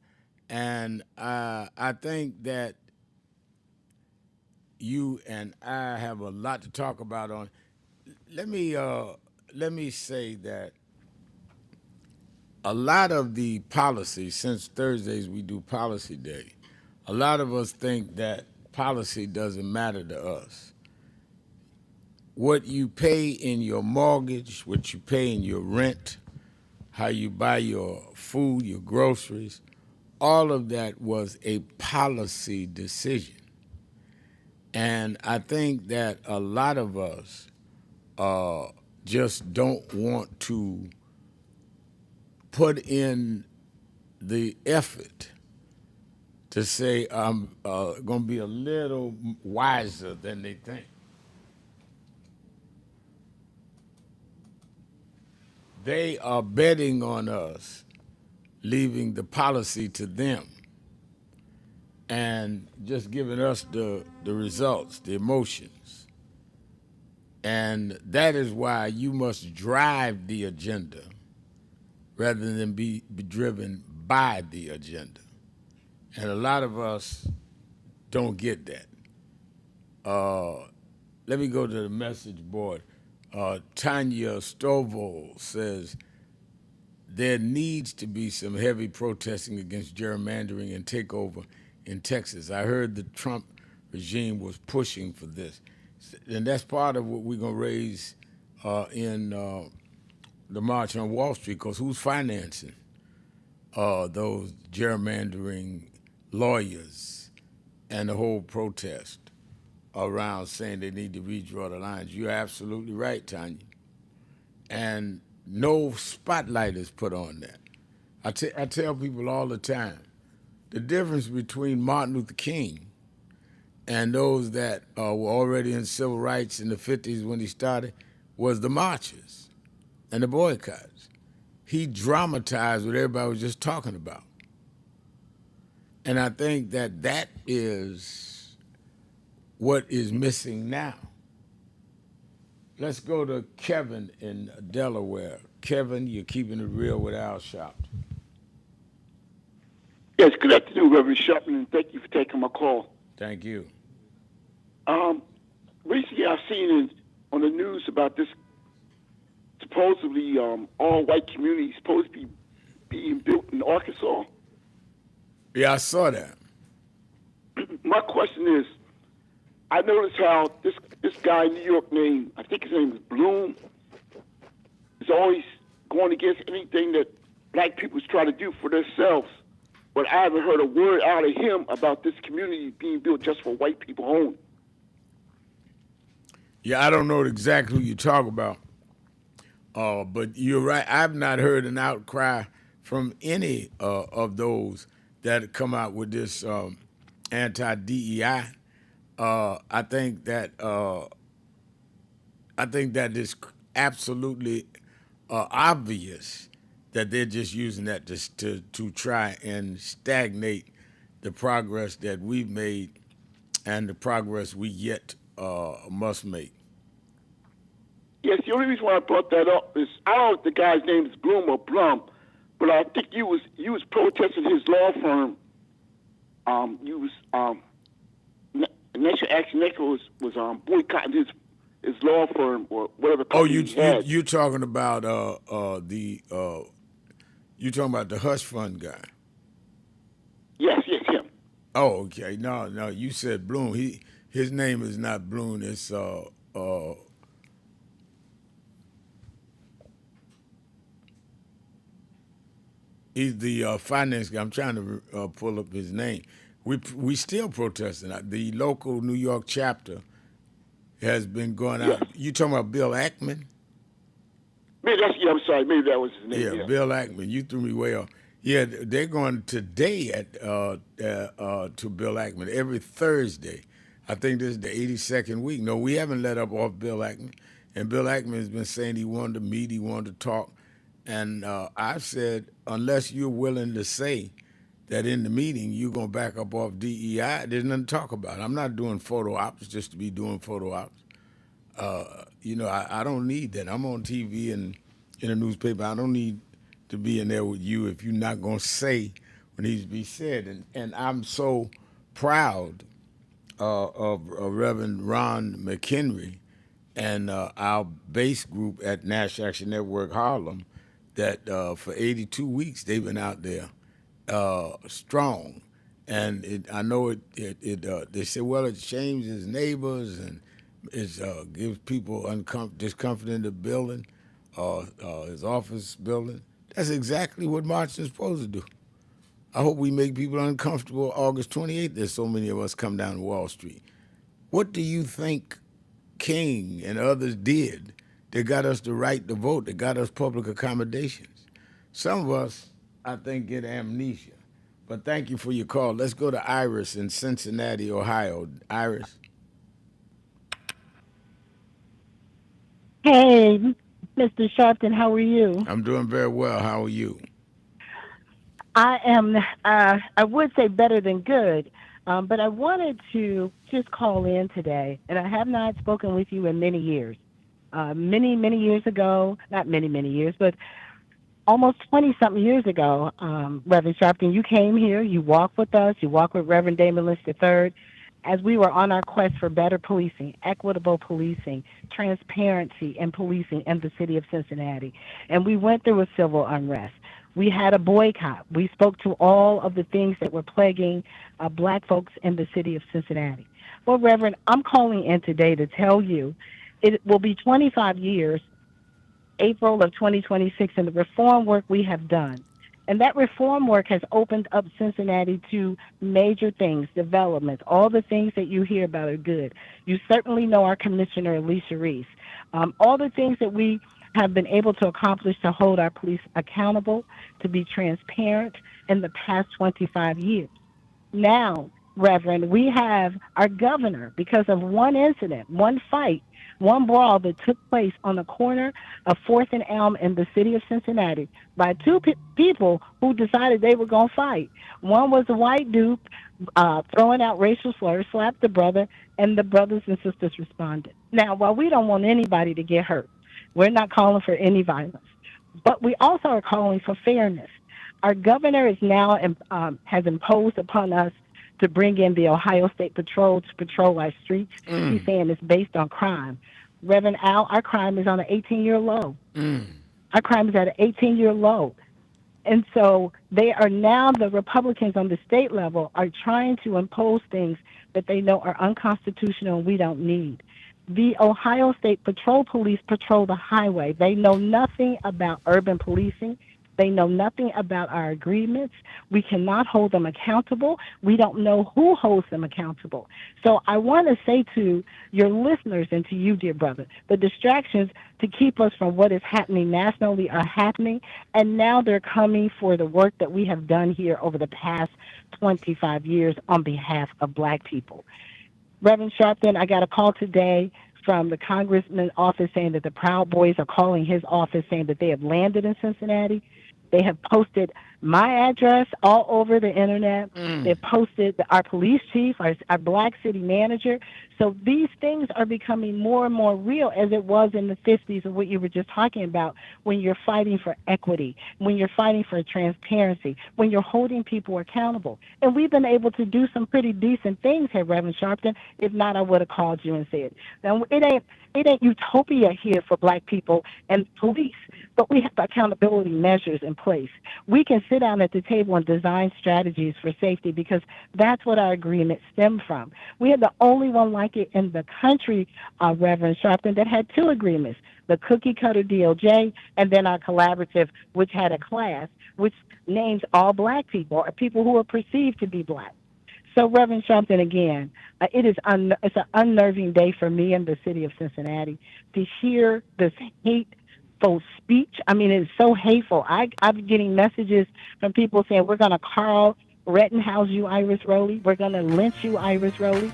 And I think that you and I have a lot to talk about on. Let me say that a lot of the policy, since Thursdays we do policy day, a lot of us think that policy doesn't matter to us. What you pay in your mortgage, what you pay in your rent, how you buy your food, your groceries, all of that was a policy decision. And I think that a lot of us just don't want to put in the effort to say I'm going to be a little wiser than they think. They are betting on us, leaving the policy to them, and just giving us the results, the emotions. And that is why you must drive the agenda rather than be driven by the agenda. And a lot of us don't get that. Let me go to the message board. Tanya Stovall says, there needs to be some heavy protesting against gerrymandering and takeover in Texas. I heard the Trump regime was pushing for this. And that's part of what we're going to raise in the March on Wall Street, because who's financing those gerrymandering lawyers and the whole protest around saying they need to redraw the lines. You're absolutely right, Tanya. And no spotlight is put on that. I tell people all the time, the difference between Martin Luther King and those that were already in civil rights in the 50s when he started was the marches and the boycotts. He dramatized what everybody was just talking about. And I think that is what is missing now. Let's go to Kevin in Delaware. Kevin, you're keeping it real with Al Sharpton. Yes, good afternoon, Reverend Sharpton, and thank you for taking my call. Thank you. Recently I've seen on the news about this supposedly all-white community supposed to be being built in Arkansas. Yeah, I saw that. My question is, I noticed how this guy in New York named, I think his name is Bloom, is always going against anything that black people try to do for themselves. But I haven't heard a word out of him about this community being built just for white people only. Yeah, I don't know exactly who you talk about, but you're right. I've not heard an outcry from any of those that come out with this anti-DEI. I think that it's absolutely obvious that they're just using that to try and stagnate the progress that we've made and the progress we yet must make. Yes, the only reason why I brought that up is I don't know if the guy's name is Bloom or Blum, but I think you was protesting his law firm. National Action Network was boycotting his law firm or whatever. Oh, you talking about you talking about the hush fund guy? Yes, him. Oh, okay. No, you said Bloom. His name is not Bloom. It's he's the finance guy. I'm trying to pull up his name. We still protesting. The local New York chapter has been going out. You talking about Bill Ackman? I'm sorry. Maybe that was his name. Yeah, Bill Ackman. You threw me way off. Yeah, they're going today to Bill Ackman every Thursday. I think this is the 82nd week. No, we haven't let up off Bill Ackman. And Bill Ackman has been saying he wanted to meet, he wanted to talk. And I've said, unless you're willing to say that in the meeting you're going to back up off DEI, there's nothing to talk about. I'm not doing photo ops just to be doing photo ops. I don't need that. I'm on TV and in a newspaper. I don't need to be in there with you if you're not going to say what needs to be said. And I'm so proud of Reverend Ron McHenry and our base group at National Action Network Harlem that for 82 weeks they've been out there strong. And I know they say, well, it shames his neighbors and it gives people discomfort in the building, his office building. That's exactly what marching is supposed to do. I hope we make people uncomfortable August 28th. There's so many of us come down to Wall Street. What do you think King and others did that got us the right to vote, that got us public accommodations? Some of us, I think, get amnesia. But thank you for your call. Let's go to Iris in Cincinnati, Ohio. Iris. Hey, Mr. Sharpton, how are you? I'm doing very well. How are you? I am, I would say better than good, but I wanted to just call in today, and I have not spoken with you in many years. Many years ago, not many years, but almost 20-something years ago, Reverend Sharpton, you came here, you walked with us, you walked with Reverend Damon Lynch III, as we were on our quest for better policing, equitable policing, transparency in policing in the city of Cincinnati. And we went through a civil unrest. We had a boycott. We spoke to all of the things that were plaguing black folks in the city of Cincinnati. Well, Reverend, I'm calling in today to tell you it will be 25 years, April of 2026, and the reform work we have done. And that reform work has opened up Cincinnati to major things, developments. All the things that you hear about are good. You certainly know our Commissioner, Alicia Reese. All the things that we have been able to accomplish to hold our police accountable, to be transparent in the past 25 years. Now, Reverend, we have our governor, because of one incident, one fight, one brawl that took place on the corner of 4th and Elm in the city of Cincinnati by two people who decided they were going to fight. One was a white dude throwing out racial slurs, slapped the brother, and the brothers and sisters responded. Now, while we don't want anybody to get hurt, we're not calling for any violence, but we also are calling for fairness. Our governor is now has imposed upon us to bring in the Ohio State Patrol to patrol our streets. He's saying it's based on crime. Reverend Al, our crime is on an 18-year low. Our crime is at an 18-year low. And so they are now, the Republicans on the state level are trying to impose things that they know are unconstitutional and we don't need. The Ohio State Patrol Police patrol the highway. They know nothing about urban policing. They know nothing about our agreements. We cannot hold them accountable. We don't know who holds them accountable. So I want to say to your listeners and to you, dear brother, the distractions to keep us from what is happening nationally are happening, and now they're coming for the work that we have done here over the past 25 years on behalf of Black people. Reverend Sharpton, I got a call today from the congressman's office saying that the Proud Boys are calling his office saying that they have landed in Cincinnati. They have posted my address all over the internet. They've posted our police chief, our Black city manager. So these things are becoming more and more real, as it was in the 50s of what you were just talking about, when you're fighting for equity, when you're fighting for transparency, when you're holding people accountable. And we've been able to do some pretty decent things here, Reverend Sharpton. If not, I would have called you and said, now, it ain't utopia here for Black people and police, but we have accountability measures in place. We can sit down at the table and design strategies for safety because that's what our agreement stemmed from. We had the only one like it in the country, Reverend Sharpton, that had two agreements, the cookie cutter DOJ and then our collaborative, which had a class which names all Black people or people who are perceived to be Black. So, Reverend Sharpton, again, it's an unnerving day for me in the city of Cincinnati to hear this hateful speech. I mean, it's so hateful. I'm getting messages from people saying, we're going to Carl Rittenhouse you, Iris Rowley. We're going to lynch you, Iris Rowley.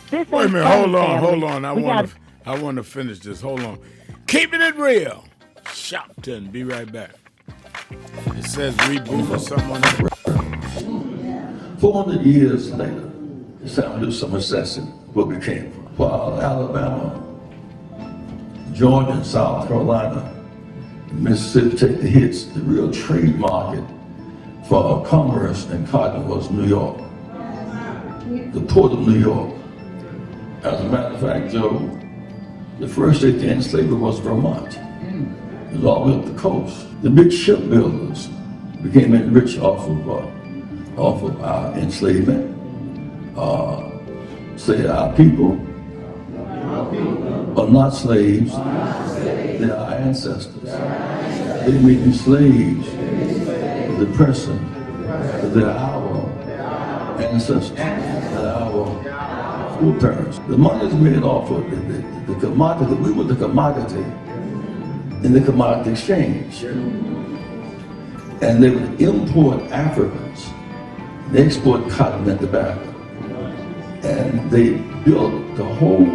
This Wait a minute, hold on. I want to finish this. Hold on. Keeping it real. Sharpton. Be right back. It says reboot or someone. 400 years later, it's time to do some assessing where we came from. While Alabama, Georgia, and South Carolina, and Mississippi take the hits, the real trade market for commerce and cotton was New York, the port of New York. As a matter of fact, Joe, the first state to end slavery was Vermont. It was all the way up the coast. The big shipbuilders became rich off of our enslavement. Say our people are not slaves, they are our ancestors. They may be slaves of the present, but they're our ancestors, they're our foreparents. The money is made off of the commodity. We were the commodity in the commodity exchange. And they would import Africans. They export cotton and tobacco. And they built the whole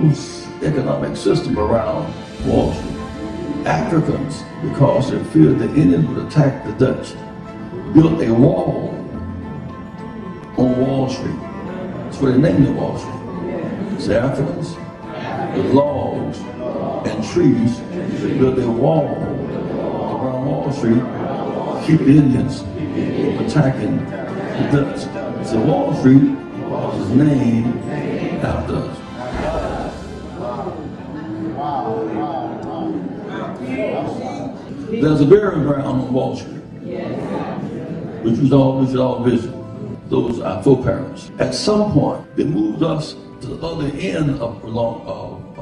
economic system around Wall Street. Africans, because they feared the Indians would attack the Dutch, built a wall on Wall Street. That's why they named it Wall Street. It's the Africans, with logs and trees, they built a wall around Wall Street to keep the Indians from attacking the Dutch. So Wall Street was named after us. There's a burial ground on Wall Street, which we should all visit. Those are our foreparents. At some point, they moved us to the other end of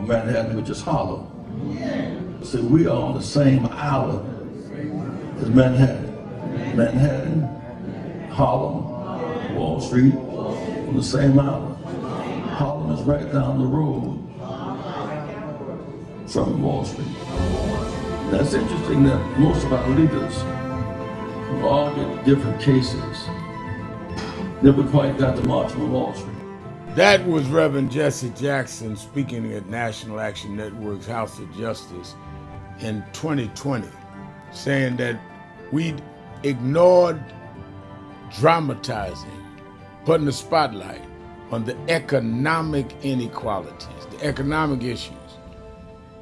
Manhattan, which is Harlem. So we are on the same island as Manhattan. Manhattan, Harlem, Wall Street, on the same island. Harlem is right down the road from Wall Street. That's interesting that most of our leaders who argued different cases never quite got to march on Wall Street. That was Reverend Jesse Jackson speaking at National Action Network's House of Justice in 2020, saying that we'd ignored dramatizing, putting the spotlight on the economic inequalities, the economic issues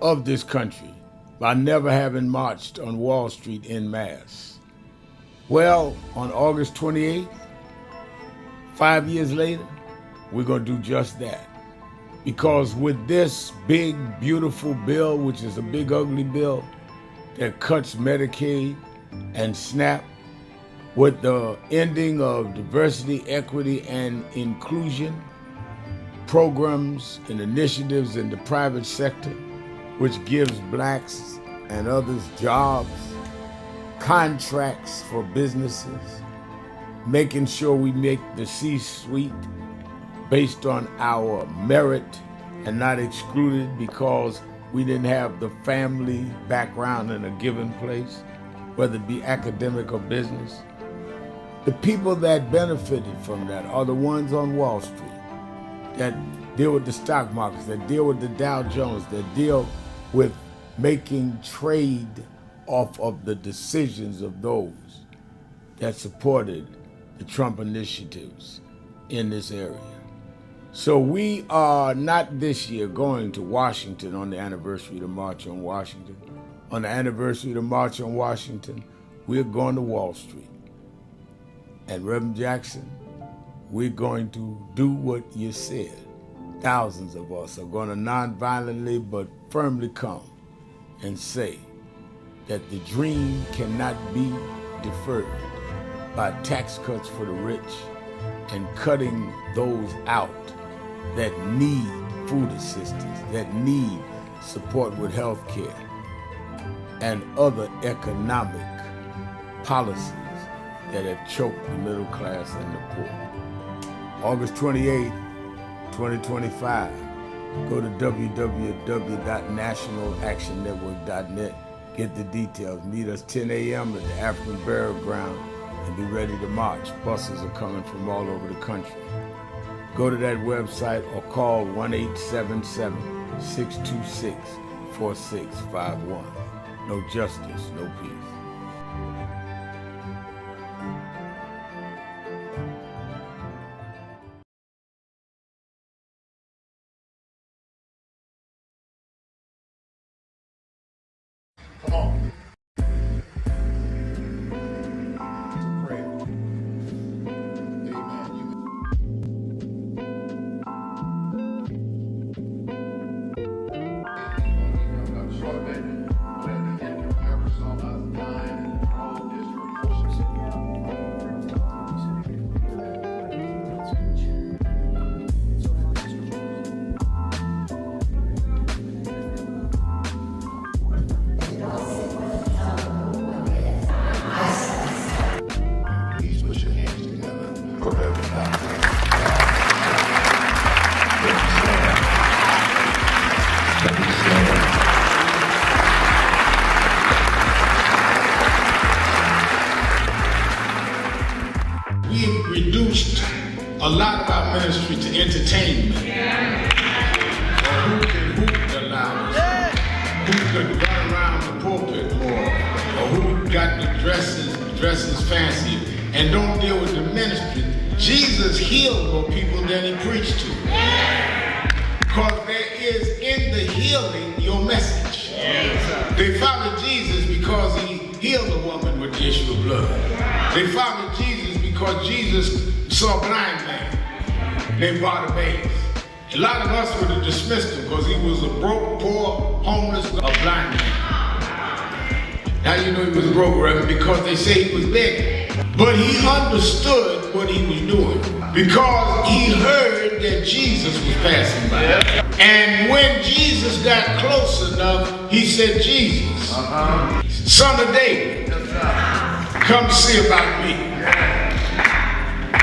of this country by never having marched on Wall Street en masse. Well, on August 28th, 5 years later, we're going to do just that. Because with this big, beautiful bill, which is a big, ugly bill that cuts Medicaid and SNAP, with the ending of diversity, equity, and inclusion programs and initiatives in the private sector, which gives blacks and others jobs, contracts for businesses, making sure we make the C-suite based on our merit and not excluded because we didn't have the family background in a given place, whether it be academic or business. The people that benefited from that are the ones on Wall Street that deal with the stock markets, that deal with the Dow Jones, that deal with making trade off of the decisions of those that supported the Trump initiatives in this area. So we are not this year going to Washington on the anniversary of the March on Washington. On the anniversary of the March on Washington, we're going to Wall Street. And Reverend Jackson, we're going to do what you said. Thousands of us are going to nonviolently but firmly come and say that the dream cannot be deferred by tax cuts for the rich and cutting those out that need food assistance, that need support with health care and other economic policies that have choked the middle class and the poor. August 28, 2025, go to www.nationalactionnetwork.net, get the details. Meet us 10 a.m. at the African Burial Ground and be ready to march. Buses are coming from all over the country. Go to that website or call 1-877-626-4651. No justice, no peace. Come on. We've reduced a lot of our ministry to entertainment. Or who can hoop the loudest, who can run around the pulpit more, or who got the dresses fancy, and don't deal with the ministry. Jesus healed more people than he preached to. Because there is in the healing your message. They followed Jesus because he healed a woman with the issue of blood. They followed Jesus because Jesus saw a blind man named Bartimaeus. A lot of us would have dismissed him because he was a broke, poor, homeless, a blind man. How you know he was broke, Reverend? Because they say he was begging. But he understood what he was doing because he heard that Jesus was passing by. And when Jesus got close enough, he said, Jesus, son of David, come see about me.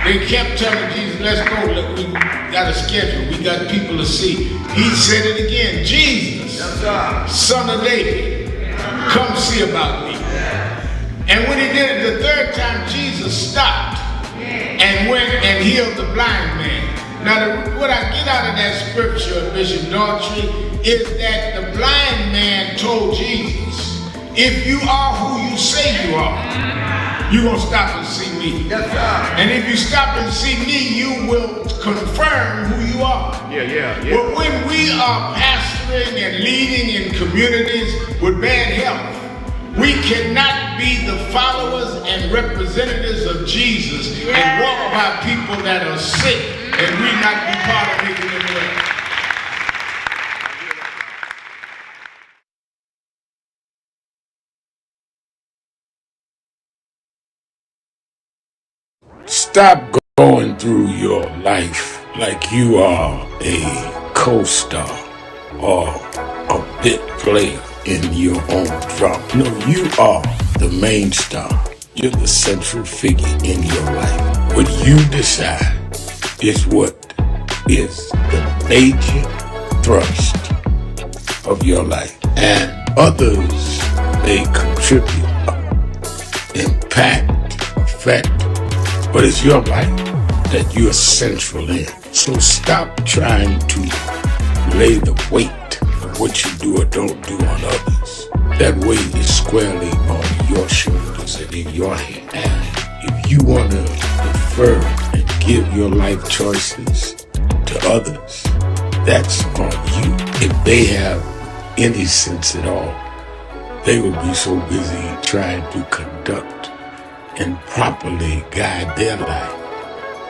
They kept telling Jesus, let's go, look, we got a schedule, we got people to see. He said it again, Jesus, son of David, come see about me. And when he did it the third time, Jesus stopped and went and healed the blind man. Now, what I get out of that scripture, Bishop Daughtry, is that the blind man told Jesus, if you are who you say you are, you're going to stop and see me. And if you stop and see me, you will confirm who you are. But when we are pastoring and leading in communities with bad health, we cannot be the followers and representatives of Jesus and walk by people that are sick and we not be part of making them well. Stop going through your life like you are a co-star or a bit player in your own drama. No, you are the main star. You're the central figure in your life. What you decide is what is the major thrust of your life. And others may contribute, impact, affect, but it's your life that you're central in. So stop trying to lay the weight of what you do or don't do on others. That weight is squarely on your shoulders and in your hand. And if you want to defer and give your life choices to others, that's on you. If they have any sense at all, they will be so busy trying to conduct and properly guide their life,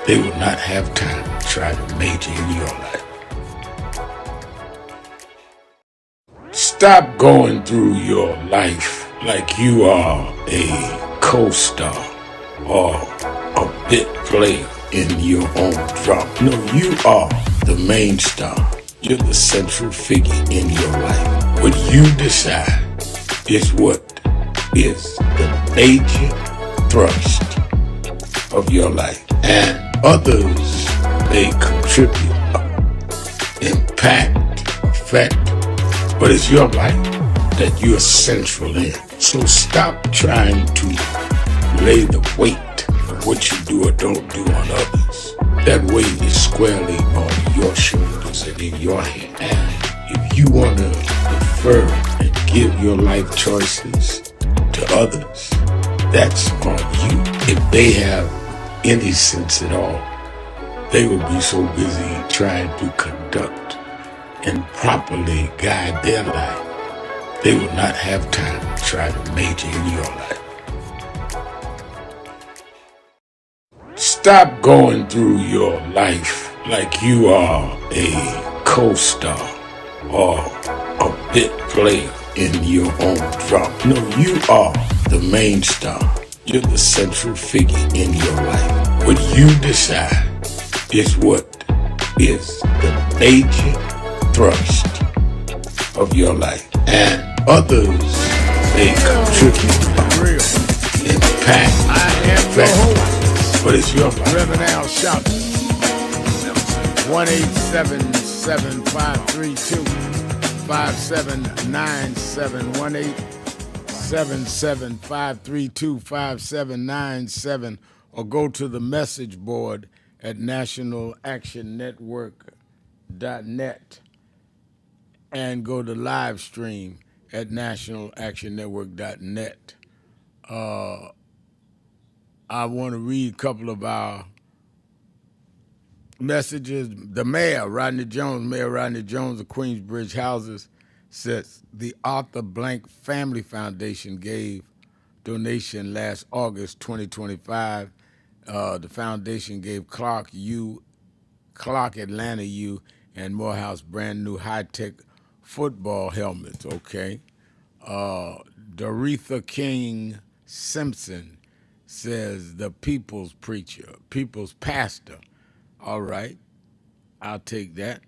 they will not have time to try to major in your life. Stop going through your life like you are a co-star or a bit player in your own drama. No, you are the main star. You're the central figure in your life. What you decide is what is the major thrust of your life. And others may contribute, impact, affect, but it's your life that you're central in. So stop trying to lay the weight of what you do or don't do on others. That weight is squarely on your shoulders and in your hand. And if you want to defer and give your life choices to others, that's on you. If they have any sense at all, they will be so busy trying to conduct and properly guide their life, they will not have time to try to major in your life. Stop going through your life like you are a co-star or a bit player in your own drama. No, you are the main star. You're the central figure in your life. What you decide is what is the major thrust of your life. And others may contribute, impact, affect, but it's your life. Reverend Al Sharpton. 1-877-532-5797. 1-877-532-5797. Or go to the message board at nationalactionnetwork.net and go to live stream at nationalactionnetwork.net. I want to read a couple of our messages. The Mayor Rodney Jones of Queensbridge Houses says the Arthur Blank Family Foundation gave donation last August 2025. The foundation gave Clark Atlanta U, and Morehouse brand new high-tech football helmets, okay? Doretha King Simpson says the people's preacher, people's pastor. All right, I'll take that.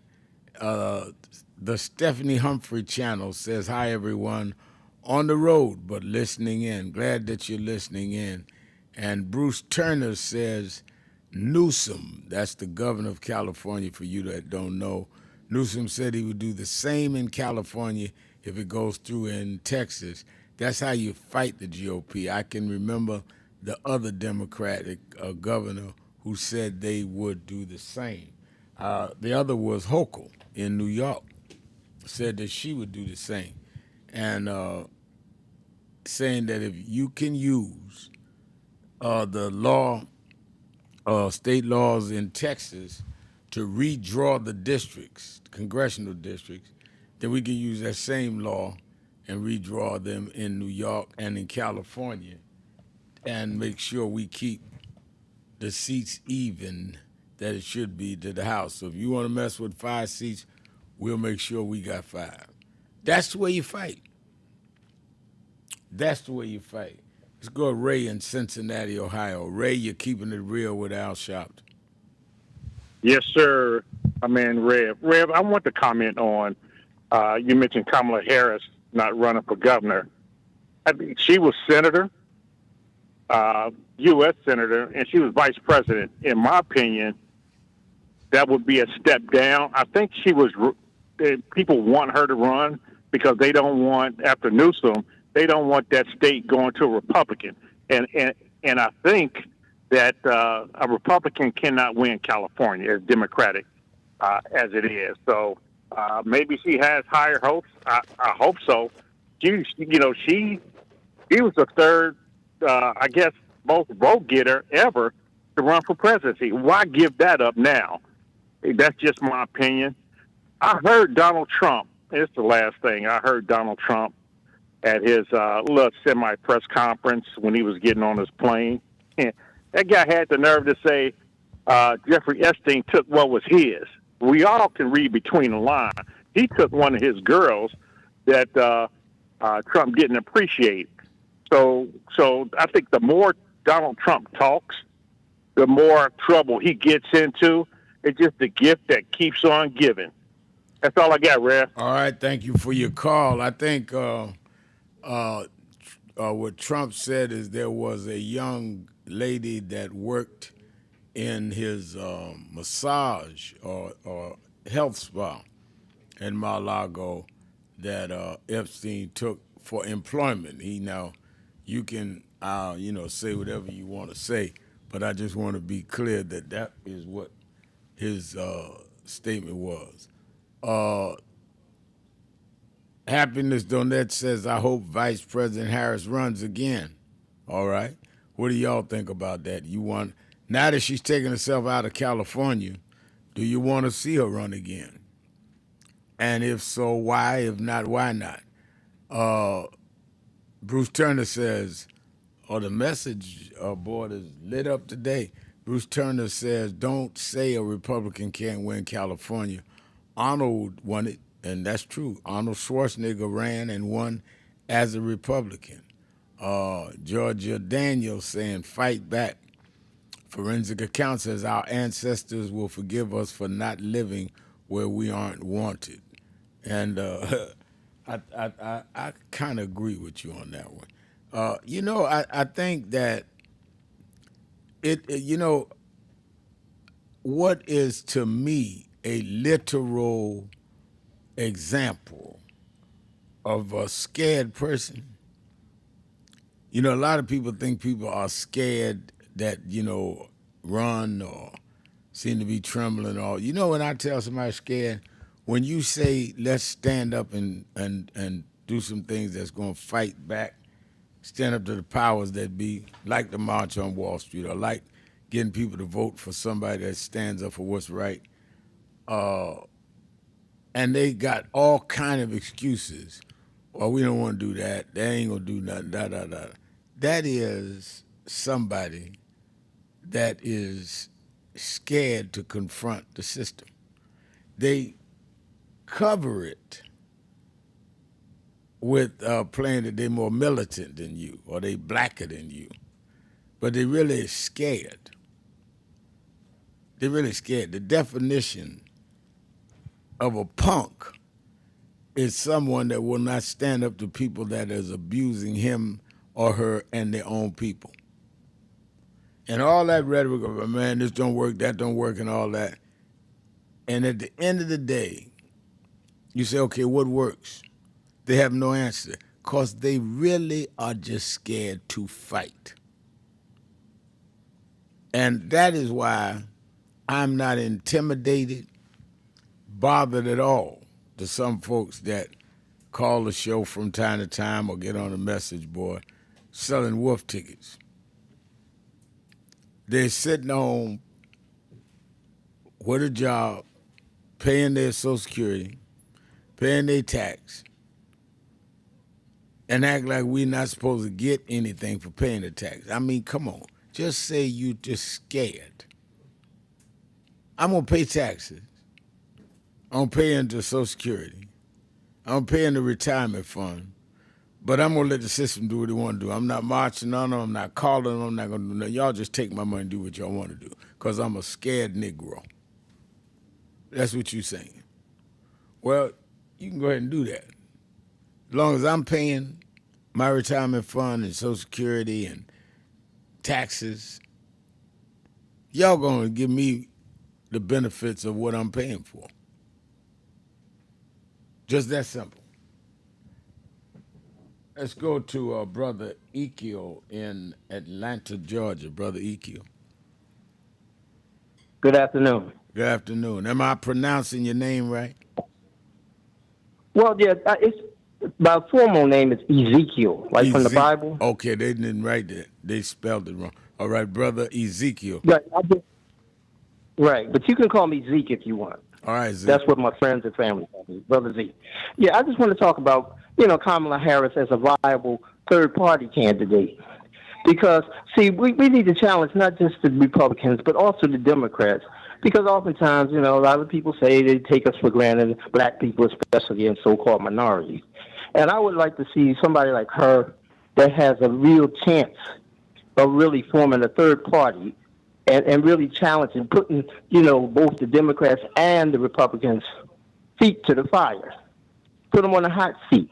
The Stephanie Humphrey channel says, hi, everyone. On the road, but listening in. Glad that you're listening in. And Bruce Turner says Newsom, that's the governor of California for you that don't know, Newsom said he would do the same in California if it goes through in Texas. That's how you fight the GOP. I can remember the other Democratic governor who said they would do the same. The other was Hochul in New York, said that she would do the same. And saying that if you can use the law, state laws in Texas to redraw the districts, congressional districts, then we can use that same law and redraw them in New York and in California and make sure we keep the seats even that it should be to the House. So if you want to mess with 5 seats, we'll make sure we got 5. That's the way you fight. That's the way you fight. Let's go to Ray in Cincinnati, Ohio. Ray, you're keeping it real with Al Sharpton. Yes, sir. Rev. Rev, I want to comment on, you mentioned Kamala Harris not running for governor. I think she was senator, U.S. senator, and she was vice president. In my opinion, that would be a step down. I think people want her to run because they don't want, after Newsom, they don't want that state going to a Republican. And I think that a Republican cannot win California as Democratic as it is. So maybe she has higher hopes. I hope so. She was the third, I guess, most vote getter ever to run for presidency. Why give that up now? That's just my opinion. I heard Donald Trump. It's the last thing. I heard Donald Trump at his little semi-press conference when he was getting on his plane. And that guy had the nerve to say Jeffrey Epstein took what was his. We all can read between the lines. He took one of his girls that Trump didn't appreciate. So I think the more Donald Trump talks, the more trouble he gets into. It's just the gift that keeps on giving. That's all I got, Rev. All right, thank you for your call. I think what Trump said is there was a young lady that worked in his massage or health spa in Mar-a-Lago that Epstein took for employment. You can say whatever you want to say, but I just want to be clear that that is what his statement was. Happiness Donette says, I hope Vice President Harris runs again. All right. What do y'all think about that? Now that she's taken herself out of California, do you want to see her run again? And if so, why? If not, why not? Bruce Turner says, the message board is lit up today. Bruce Turner says, don't say a Republican can't win California. Arnold won it, and that's true. Arnold Schwarzenegger ran and won as a Republican. Georgia Daniels saying, fight back. Forensic Account says, our ancestors will forgive us for not living where we aren't wanted. And I kind of agree with you on that one. I think that what is to me a literal example of a scared person. A lot of people think people are scared that, run or seem to be trembling or, when I tell somebody scared, when you say, let's stand up and do some things that's going to fight back, stand up to the powers that be, like the March on Wall Street or like getting people to vote for somebody that stands up for what's right. And they got all kind of excuses. Well, we don't want to do that. They ain't going to do nothing, da. That is somebody that is scared to confront the system. They cover it with playing that they're more militant than you or they blacker than you. But they really scared. They're really scared. The definition of a punk is someone that will not stand up to people that is abusing him or her and their own people. And all that rhetoric of, man, this don't work, that don't work, and all that. And at the end of the day, you say, okay, what works? They have no answer because they really are just scared to fight. And that is why I'm not intimidated, bothered at all to some folks that call the show from time to time or get on a message board selling wolf tickets. They're sitting home with a job, paying their Social Security, paying their tax, and act like we're not supposed to get anything for paying the tax. I mean, come on. Just say you just scared. I'm going to pay taxes. I'm paying the Social Security. I'm paying the retirement fund. But I'm going to let the system do what it want to do. I'm not marching on them. I'm not calling them. I'm not going to do nothing. Y'all just take my money and do what y'all want to do because I'm a scared Negro. That's what you're saying. Well, you can go ahead and do that. As long as I'm paying my retirement fund and Social Security and taxes, y'all going to give me the benefits of what I'm paying for. Just that simple. Let's go to Brother Ekiel in Atlanta, Georgia. Brother Ekiel. Good afternoon. Good afternoon. Am I pronouncing your name right? Well, yeah, it's my formal name is Ezekiel, like from the Bible. Okay, they didn't write that. They spelled it wrong. All right, Brother Ezekiel. Right, but you can call me Zeke if you want. All right, Zeke. That's what my friends and family call me, Brother Zeke. Yeah, I just want to talk about, Kamala Harris as a viable third-party candidate. Because, see, we need to challenge not just the Republicans, but also the Democrats. Because oftentimes, a lot of people say they take us for granted, black people especially, and so-called minorities. And I would like to see somebody like her that has a real chance of really forming a third party and really challenging, putting, both the Democrats and the Republicans' feet to the fire. Put them on a hot seat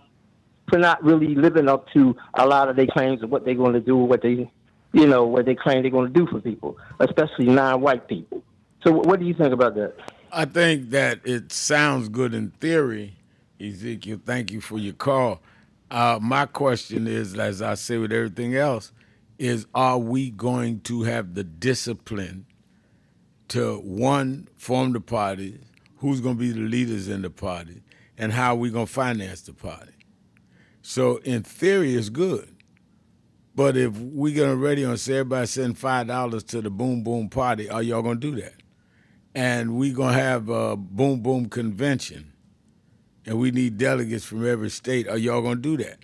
for not really living up to a lot of their claims of what they're going to do, what they claim they're going to do for people, especially non-white people. So what do you think about that? I think that it sounds good in theory, Ezekiel. Thank you for your call. My question is, as I say with everything else, is are we going to have the discipline to, one, form the party, who's going to be the leaders in the party, and how are we going to finance the party? So in theory, it's good. But if we get on radio and say everybody send $5 to the Boom Boom Party, are y'all going to do that? And we going to have a Boom Boom Convention, and we need delegates from every state, are y'all going to do that?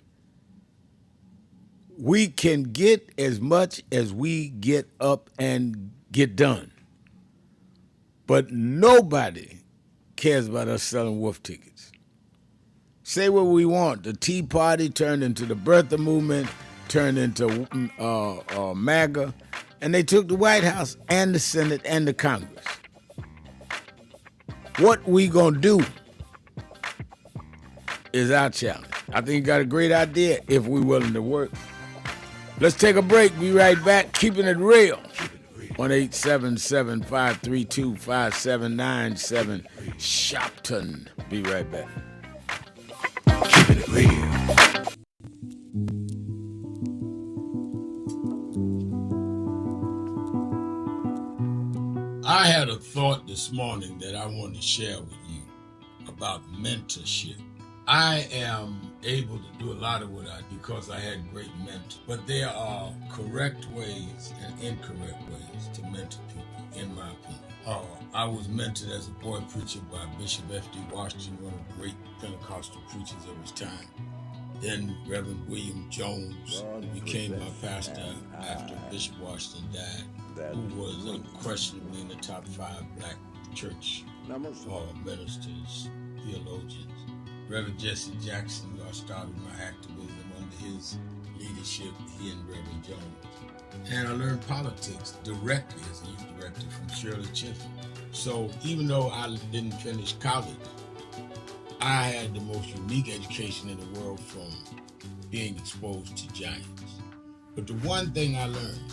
We can get as much as we get up and get done. But nobody cares about us selling wolf tickets. Say what we want. The Tea Party turned into the birther movement, turned into MAGA, and they took the White House and the Senate and the Congress. What we gonna do is our challenge. I think you got a great idea if we're willing to work. Let's take a break. Be right back. Keeping it real. 1-877-532-5797. Sharpton. Be right back. Keeping it real. I had a thought this morning that I want to share with you about mentorship. I am able to do a lot of what I do because I had great mentors. But there are correct ways and incorrect ways to mentor people, in my opinion. I was mentored as a boy preacher by Bishop F.D. Washington, one of the great Pentecostal preachers of his time. Then Reverend William Jones became my pastor after Bishop Washington died, who was unquestionably in the top 5 black church ministers, theologians. Reverend Jesse Jackson, who I started my activism under his leadership, he and Reverend Jones. And I learned politics directly as a youth director from Shirley Chisholm. So even though I didn't finish college, I had the most unique education in the world from being exposed to giants. But the one thing I learned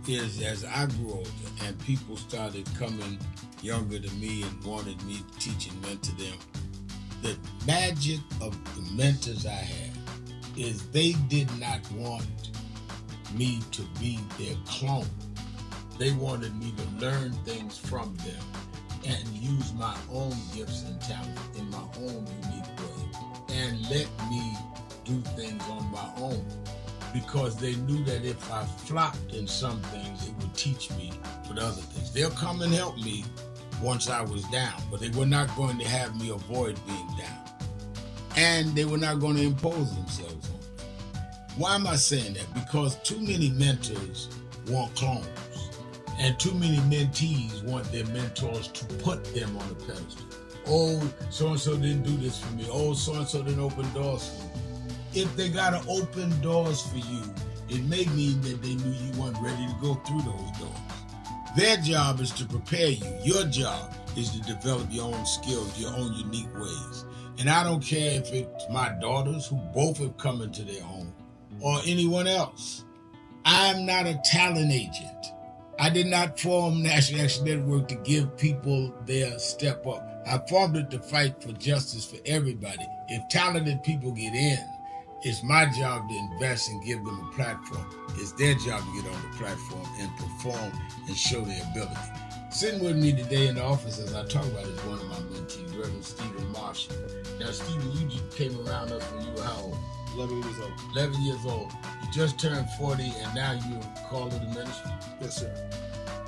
is as I grew older and people started coming younger than me and wanted me to teach and mentor them, the magic of the mentors I had is they did not want me to be their clone. They wanted me to learn things from them and use my own gifts and talents in my own unique way and let me do things on my own, because they knew that if I flopped in some things, it would teach me with other things. They'll come and help me once I was down, but they were not going to have me avoid being down. And they were not going to impose themselves on me. Why am I saying that? Because too many mentors want clones, and too many mentees want their mentors to put them on a pedestal. Oh, so-and-so didn't do this for me. Oh, so-and-so didn't open doors for me. If they got to open doors for you, it may mean that they knew you weren't ready to go through those doors. Their job is to prepare you. Your job is to develop your own skills, your own unique ways. And I don't care if it's my daughters, who both have come into their own, or anyone else. I'm not a talent agent. I did not form National Action Network to give people their step up. I formed it to fight for justice for everybody. If talented people get in, it's my job to invest and give them a platform. It's their job to get on the platform and perform and show their ability. Sitting with me today in the office as I talk about is one of my mentees, Reverend Stephen Marshall. Now, Stephen, you just came around us when you were how old? 11 years old. 11 years old. You just turned 40 and now you're called to the ministry? Yes, sir.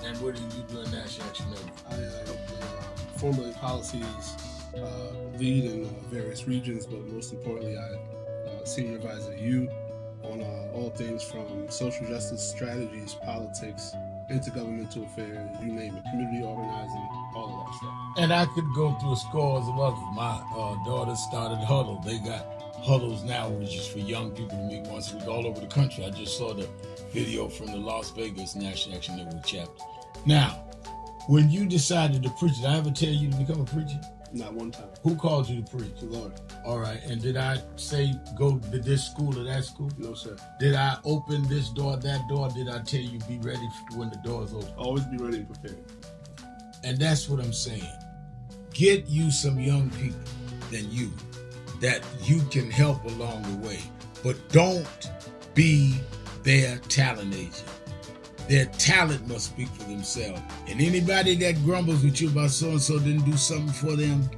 And what do you do in National Action Network? I help formulate policies, lead in various regions, but most importantly, I senior advisor to you on all things from social justice strategies, politics, intergovernmental affairs, you name it, community organizing, all of that stuff. And I could go through scores of others. My daughters started Huddle. They got Huddles now, which is for young people to meet once a week all over the country. I just saw the video from the Las Vegas National Action Network chapter. Now, when you decided to preach, did I ever tell you to become a preacher? Not one time. Who called you to preach? The Lord. All right. And did I say go to this school or that school? No, sir. Did I open this door, that door? Did I tell you be ready when the doors open? Always be ready and prepared. And that's what I'm saying. Get you some young people than you that you can help along the way. But don't be their talent agent. Their talent must speak for themselves. And anybody that grumbles with you about so-and-so didn't do something for them,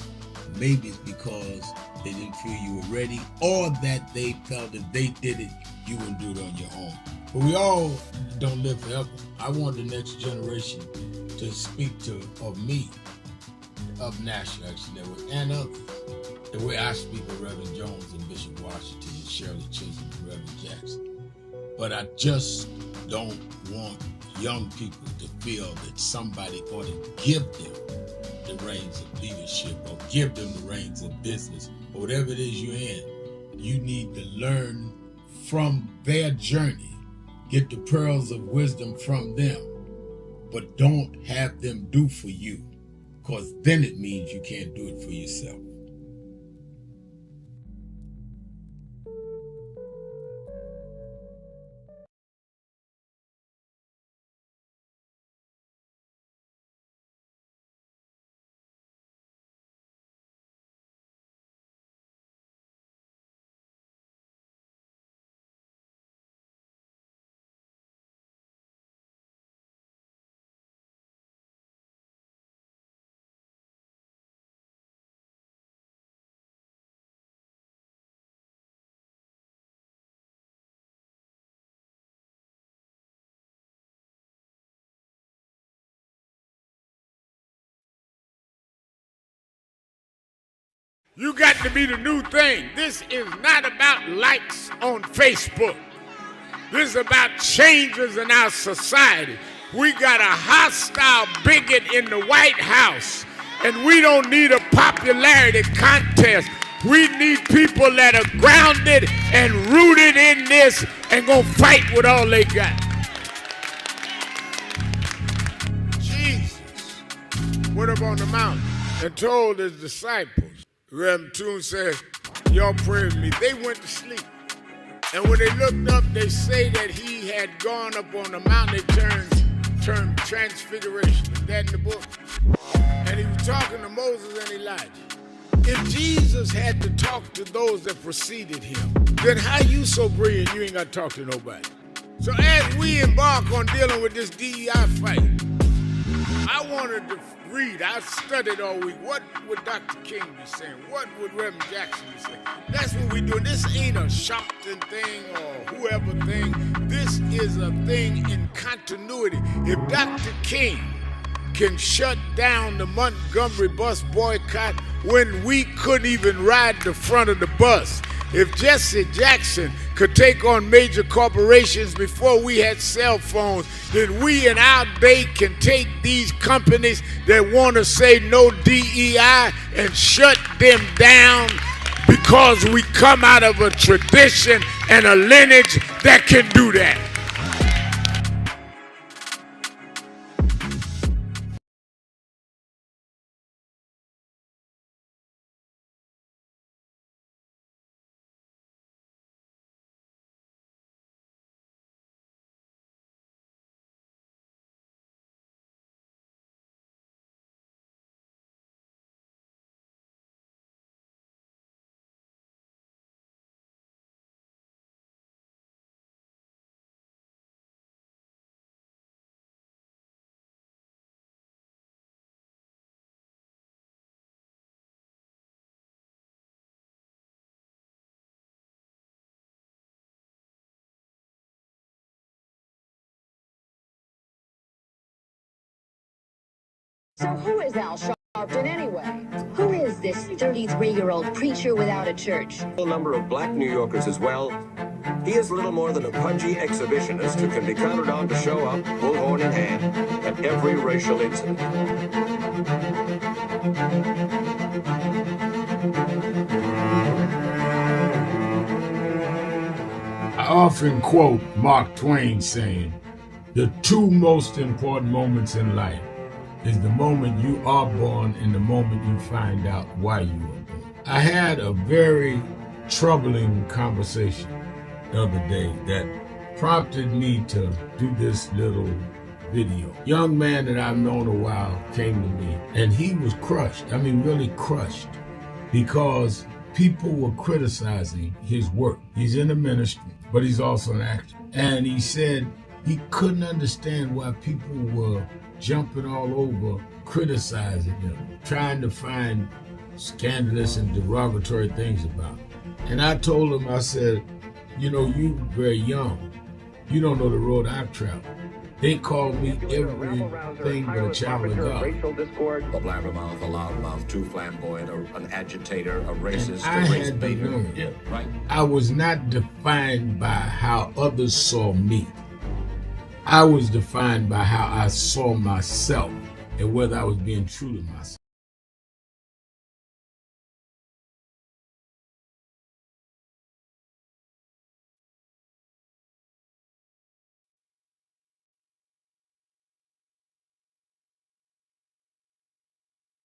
maybe it's because they didn't feel you were ready, or that they felt if they did it, you wouldn't do it on your own. But we all don't live forever. I want the next generation to speak of me, of National Action Network, and others. The way I speak of Reverend Jones and Bishop Washington and Shirley Chisholm and Reverend Jackson. But I just don't want young people to feel that somebody ought to give them the reins of leadership or give them the reins of business or whatever it is you're in. You need to learn from their journey, get the pearls of wisdom from them, but don't have them do for you, because then it means you can't do it for yourself. You got to be the new thing. This is not about likes on Facebook. This is about changes in our society. We got a hostile bigot in the White House, and we don't need a popularity contest. We need people that are grounded and rooted in this and gonna fight with all they got. Jesus went up on the mountain and told his disciples. Reverend Toon said, y'all pray with me. They went to sleep. And when they looked up, they say that he had gone up on the mountain they termed transfiguration. Is that in the book? And he was talking to Moses and Elijah. If Jesus had to talk to those that preceded him, then how you so brilliant you ain't got to talk to nobody? So as we embark on dealing with this DEI fight, I wanted to read, I studied all week, what would Dr. King be saying? What would Reverend Jackson be saying? That's what we do. This ain't a Sharpton thing or whoever thing. This is a thing in continuity. If Dr. King can shut down the Montgomery bus boycott when we couldn't even ride the front of the bus, if Jesse Jackson could take on major corporations before we had cell phones, then we in our day can take these companies that want to say no DEI and shut them down because we come out of a tradition and a lineage that can do that. So who is Al Sharpton anyway? Who is this 33-year-old preacher without a church? A number of black New Yorkers as well. He is little more than a pudgy exhibitionist who can be counted on to show up, bullhorn in hand, at every racial incident. I often quote Mark Twain saying, the two most important moments in life is the moment you are born and the moment you find out why you were born. I had a very troubling conversation the other day that prompted me to do this little video. Young man that I've known a while came to me and he was crushed. I mean, really crushed, because people were criticizing his work. He's in the ministry, but he's also an actor. And he said he couldn't understand why people were jumping all over, criticizing him, trying to find scandalous and derogatory things about him. And I told him, I said, you know, you very young. You don't know the road I've traveled. They call me everything but a child of God. A blabbermouth, a loudmouth, too flamboyant, an agitator, a racist, I had to learn. Yeah, right. I was not defined by how others saw me. I was defined by how I saw myself and whether I was being true to myself.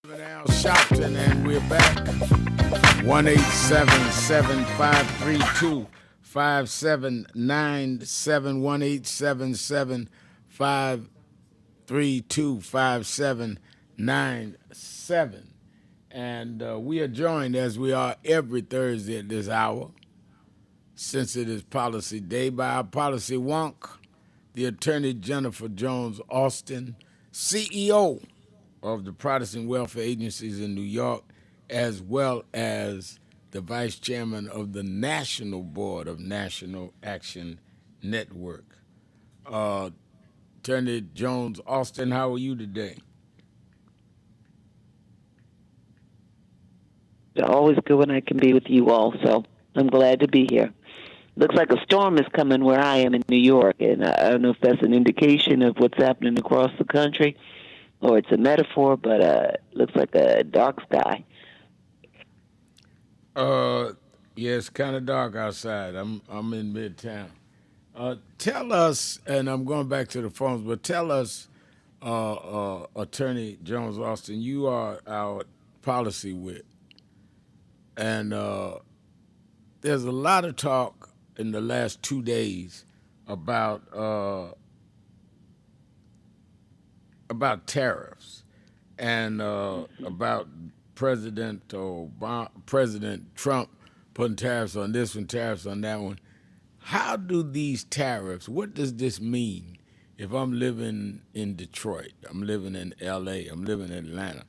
Now Sharpton, and we're back. 1-877-532-5797. 1-877-532-5797. And we are joined, as we are every Thursday at this hour, since it is Policy Day, by our policy wonk, the attorney Jennifer Jones Austin, CEO of the Protestant Welfare Agencies in New York, as well as the vice chairman of the National Board of National Action Network. Attorney Jones Austin, how are you today? It's always good when I can be with you all, so I'm glad to be here. Looks like a storm is coming where I am in New York, and I don't know if that's an indication of what's happening across the country, or it's a metaphor, but it looks like a dark sky. Yeah, it's kind of dark outside. I'm in Midtown. Tell us, and I'm going back to the phones, but tell us, Attorney Jones Austin, you are our policy wit, and there's a lot of talk in the last 2 days about tariffs and about President Trump putting tariffs on this one, tariffs on that one. How do these tariffs, what does this mean if I'm living in Detroit, I'm living in LA, I'm living in Atlanta?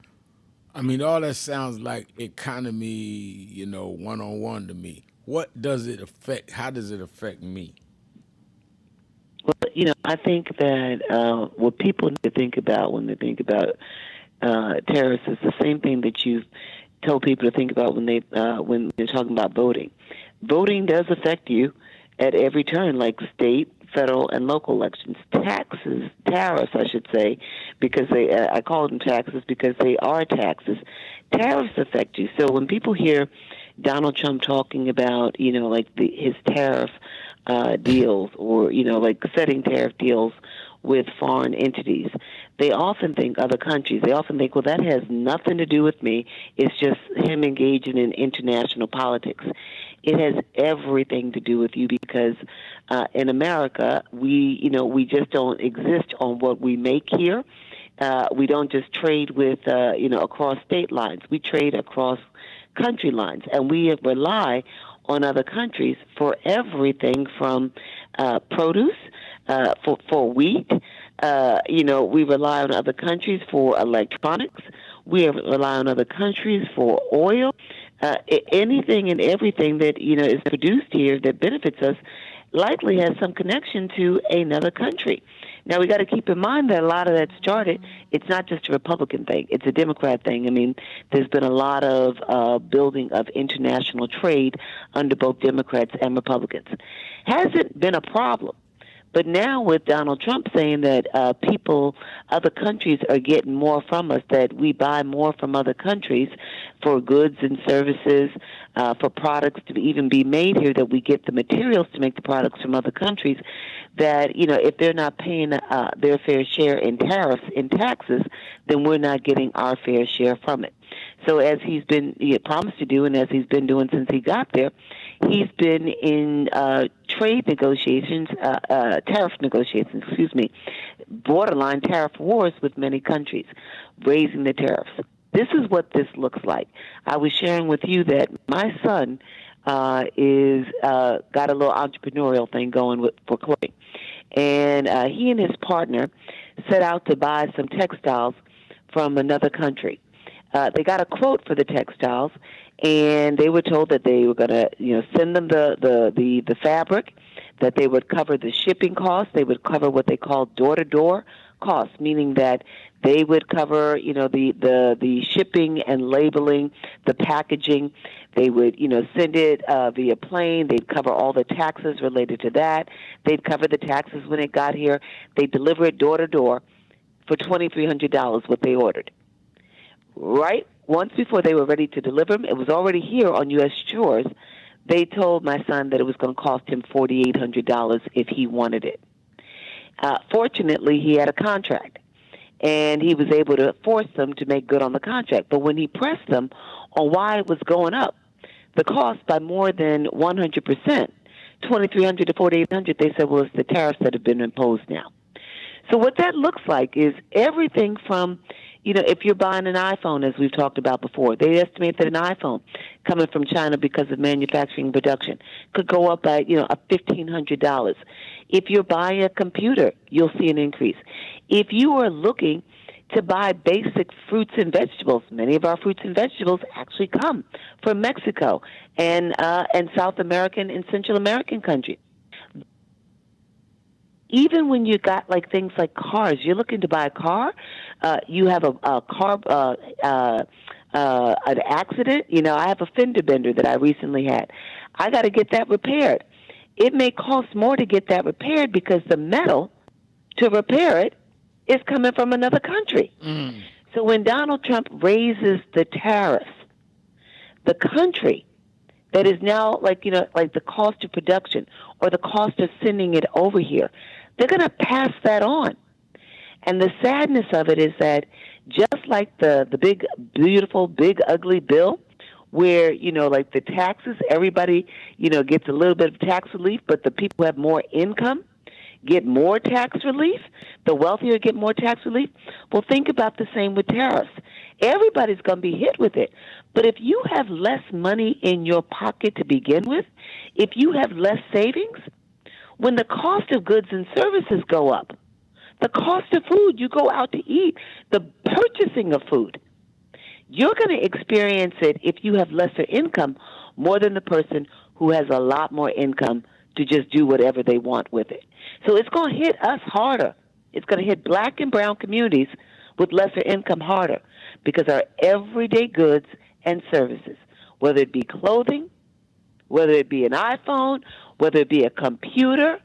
I mean, all that sounds like economy, one-on-one to me. What does it affect? How does it affect me? Well, I think that what people need to think about when they think about terrorists is the same thing that you've told people to think about when they're talking about voting. Voting does affect you at every turn, like state, federal, and local elections. Tariffs, I should say, because I call them taxes because they are taxes. Tariffs affect you. So when people hear Donald Trump talking about, his tariff deals or, like setting tariff deals with foreign entities, they often think other countries. They often think, well, that has nothing to do with me. It's just him engaging in international politics. It has everything to do with you because in America, we just don't exist on what we make here. We don't just trade with, across state lines. We trade across country lines, and we rely on other countries for everything from produce, for wheat. We rely on other countries for electronics. We rely on other countries for oil. Anything and everything that is produced here that benefits us likely has some connection to another country. Now, we got to keep in mind that a lot of that started, it's not just a Republican thing. It's a Democrat thing. I mean, there's been a lot of building of international trade under both Democrats and Republicans. Hasn't been a problem. But now with Donald Trump saying that other countries are getting more from us, that we buy more from other countries for goods and services, for products to even be made here, that we get the materials to make the products from other countries, that, if they're not paying their fair share in tariffs, in taxes, then we're not getting our fair share from it. So as he promised to do, and as he's been doing since he got there, he's been in trade negotiations, tariff negotiations, borderline tariff wars with many countries, raising the tariffs. This is what this looks like. I was sharing with you that my son got a little entrepreneurial thing going for clothing, and he and his partner set out to buy some textiles from another country. They got a quote for the textiles, and they were told that they were going to, send them the fabric, that they would cover the shipping costs, they would cover what they call door-to-door costs, meaning that they would cover, the shipping and labeling, the packaging. They would, send it via plane. They'd cover all the taxes related to that. They'd cover the taxes when it got here. They'd deliver it door-to-door for $2,300, what they ordered. Right? Once before they were ready to deliver them, it was already here on U.S. shores. They told my son that it was going to cost him $4,800 if he wanted it. Fortunately, he had a contract, and he was able to force them to make good on the contract. But when he pressed them on why it was going up, the cost by more than 100%, $2,300 to $4,800, they said, well, it's the tariffs that have been imposed now. So what that looks like is everything from, if you're buying an iPhone, as we've talked about before, they estimate that an iPhone coming from China because of manufacturing production could go up by, $1,500. If you're buying a computer, you'll see an increase. If you are looking to buy basic fruits and vegetables, many of our fruits and vegetables actually come from Mexico and South American and Central American countries. Even when you got things like cars, you're looking to buy a car, you have a car, an accident. I have a fender bender that I recently had. I got to get that repaired. It may cost more to get that repaired because the metal to repair it is coming from another country. So when Donald Trump raises the tariffs, the country that is now like the cost of production or the cost of sending it over here, they're going to pass that on. And the sadness of it is that just like the big, beautiful, big, ugly bill where, you know, like the taxes, everybody, you know, gets a little bit of tax relief, but the people who have more income get more tax relief, the wealthier get more tax relief. Well, think about the same with tariffs. Everybody's going to be hit with it. But if you have less money in your pocket to begin with, if you have less savings, when the cost of goods and services go up, the cost of food, you go out to eat, the purchasing of food, you're going to experience it if you have lesser income more than the person who has a lot more income to just do whatever they want with it. So it's going to hit us harder. It's going to hit black and brown communities with lesser income harder because our everyday goods and services, whether it be clothing, whether it be an iPhone, whether it be a computer,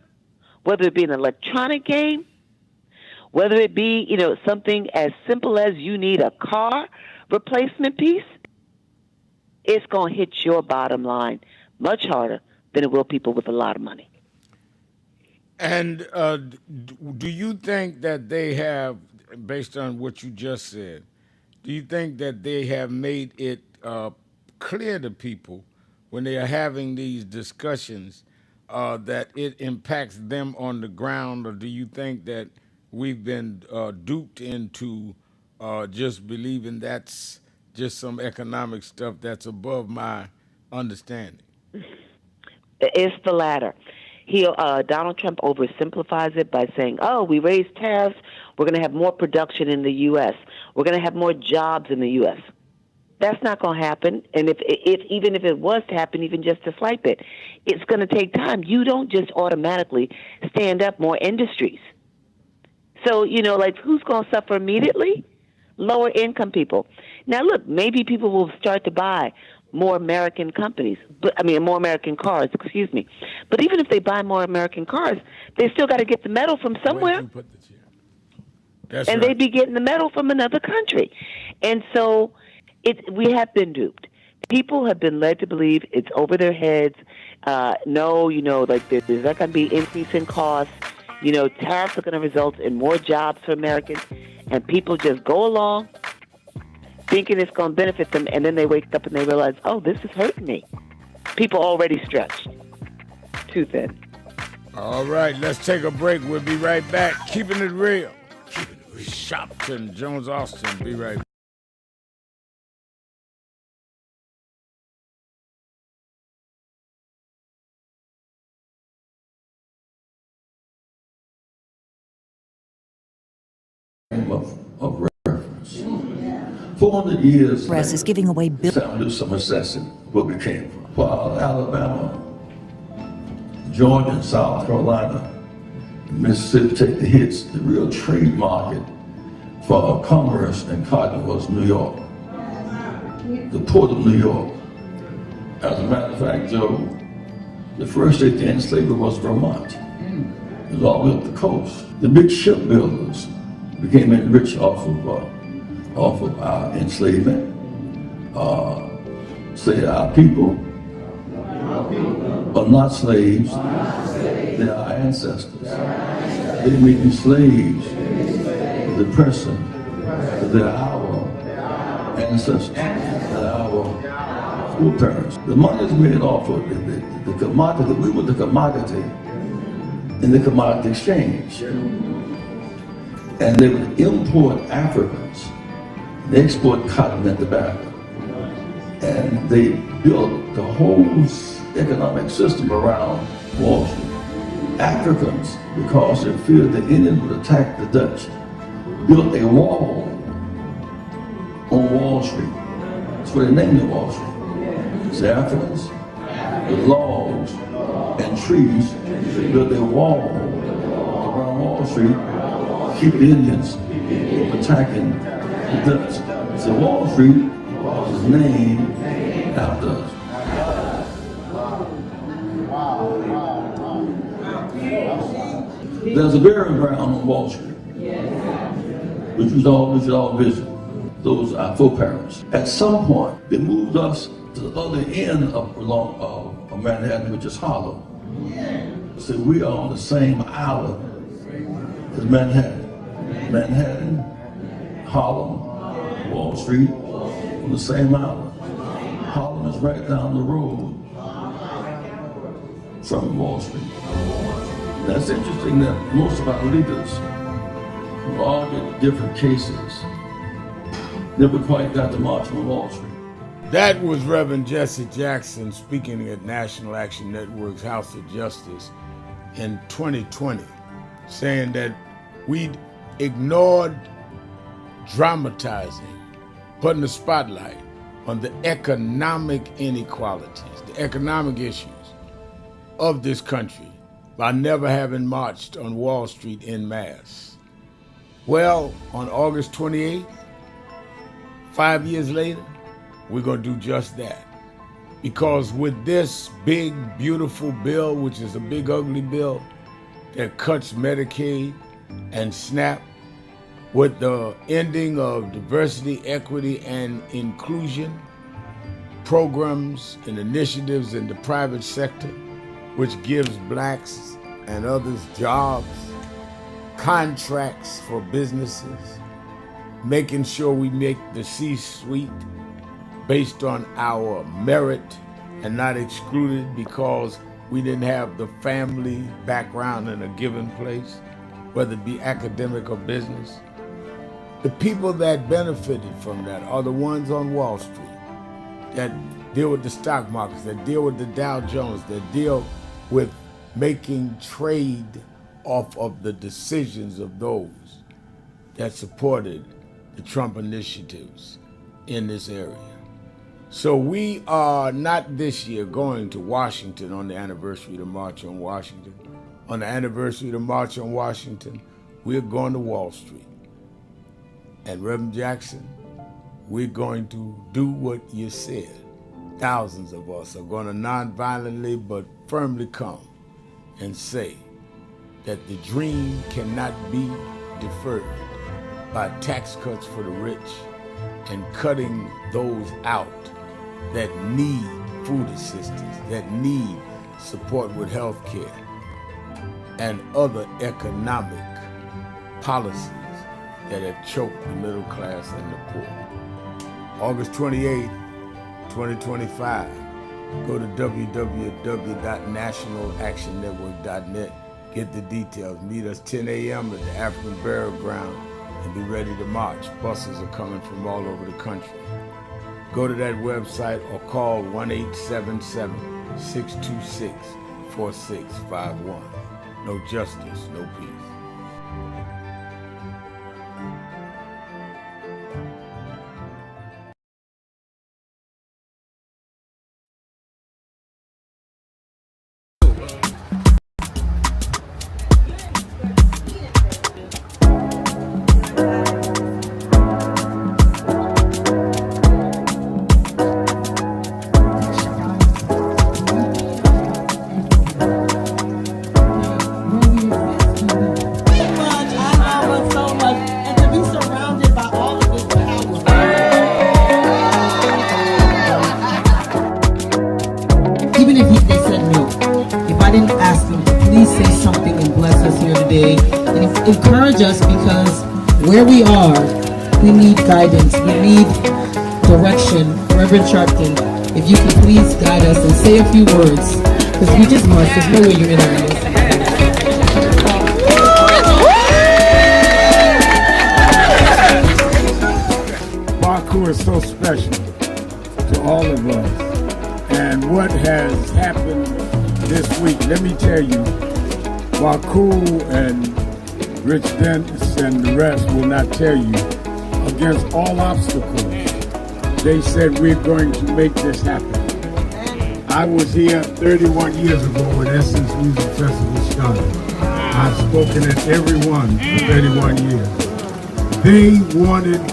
whether it be an electronic game, whether it be, you know, something as simple as you need a car replacement piece, it's going to hit your bottom line much harder than it will people with a lot of money. And do you think that they have, based on what you just said, do you think that they have made it clear to people when they are having these discussions that it impacts them on the ground, or do you think that we've been duped into just believing that's just some economic stuff that's above my understanding? It's the latter. Donald Trump oversimplifies it by saying, oh, we raised tariffs, we're going to have more production in the U.S., we're going to have more jobs in the U.S. That's not going to happen. And even if it was to happen, even just a slight bit, it's going to take time. You don't just automatically stand up more industries. So, you know, like who's going to suffer immediately? Lower income people. Now, look, maybe people will start to buy more American companies, more American cars, excuse me. But even if they buy more American cars, they still got to get the metal from somewhere. That's and right. they'd be getting the metal from another country. And so we have been duped. People have been led to believe it's over their heads. No, you know, like there's not going to be increase in costs. You know, tariffs are going to result in more jobs for Americans. And people just go along thinking it's going to benefit them, and then they wake up and they realize, oh, this is hurting me. People already stretched too thin. All right, let's take a break. We'll be right back. Keeping it real. Keeping it real. Sharpton, Jones, Austin. Be right back. Of reference. 400 years. Press is giving away billions. Time to do some assessing where we came from. While Alabama, Georgia, and South Carolina, and Mississippi take the hits, the real trade market for commerce and cotton was New York, the port of New York. As a matter of fact, Joe, the first state to end slavery was Vermont. It was all the way up the coast. The big shipbuilders became rich off of our enslavement. Say our people are not slaves, they are our ancestors. They may be slaves to the person, but they're our ancestors, they're our foreparents. The money is made off of the commodity. We were the commodity in the commodity exchange. And they would import Africans, they export cotton and tobacco. And they built the whole economic system around Wall Street. Africans, because they feared the Indians would attack the Dutch, built a wall on Wall Street. That's why they named it Wall Street. It's the Africans, with logs and trees, they built a wall around Wall Street, keep the Indians from attacking the Dutch. So Wall Street was named after us. There's a burial ground on Wall Street, which we should all visit. Those are our foreparents. At some point, they moved us to the other end of Manhattan, which is Harlem. So we are on the same island as Manhattan. Manhattan, Harlem, Wall Street, on the same island. Harlem is right down the road from Wall Street. That's interesting that most of our leaders who argued different cases never quite got to march on Wall Street. That was Reverend Jesse Jackson speaking at National Action Network's House of Justice in 2020, saying that we'd ignored dramatizing, putting the spotlight on the economic inequalities, the economic issues of this country by never having marched on Wall Street en masse. Well, on August 28th, 5 years later, we're going to do just that. Because with this big, beautiful bill, which is a big, ugly bill that cuts Medicaid and SNAP, with the ending of diversity, equity, and inclusion programs and initiatives in the private sector, which gives blacks and others jobs, contracts for businesses, making sure we make the C-suite based on our merit and not excluded because we didn't have the family background in a given place, whether it be academic or business. The people that benefited from that are the ones on Wall Street that deal with the stock markets, that deal with the Dow Jones, that deal with making trade off of the decisions of those that supported the Trump initiatives in this area. So we are not this year going to Washington on the anniversary of the March on Washington. On the anniversary of the March on Washington, we're going to Wall Street. And Reverend Jackson, we're going to do what you said. Thousands of us are going to nonviolently but firmly come and say that the dream cannot be deferred by tax cuts for the rich and cutting those out that need food assistance, that need support with health care, and other economic policies that have choked the middle class and the poor. August 28, 2025, go to www.nationalactionnetwork.net, get the details. Meet us 10 a.m. at the African Burial Ground and be ready to march. Buses are coming from all over the country. Go to that website or call 1-877-626-4651. No justice, no peace. Encourage us because where we are, we need guidance, we need direction. Reverend Sharpton, if you could please guide us and say a few words, because we just must, there's no way you're interviewing us. Baku is so special to all of us. And what has happened this week, let me tell you, Baku and Rich Dennis and the rest will not tell you, against all obstacles, they said we're going to make this happen. I was here 31 years ago when Essence Music Festival started. I've spoken at every one for 31 years. They wanted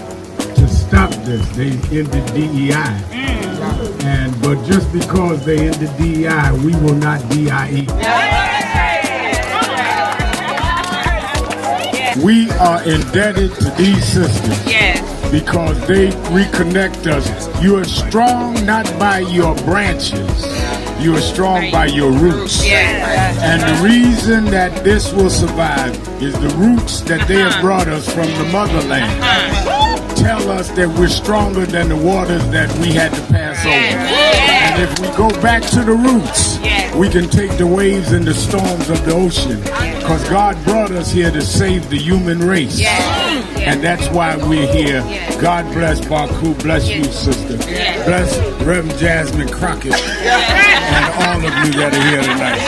to stop this. They ended DEI. But just because they ended DEI, we will not DIE. We are indebted to these sisters because they reconnect us. You are strong not by your branches, you are strong by your roots. And the reason that this will survive is the roots that they have brought us from the motherland. tell us that we're stronger than the waters that we had to pass over. And if we go back to the roots, we can take the waves and the storms of the ocean. Because God brought us here to save the human race. And that's why we're here. God bless Baku. Bless you, sister. Bless Reverend Jasmine Crockett. And all of you that are here tonight.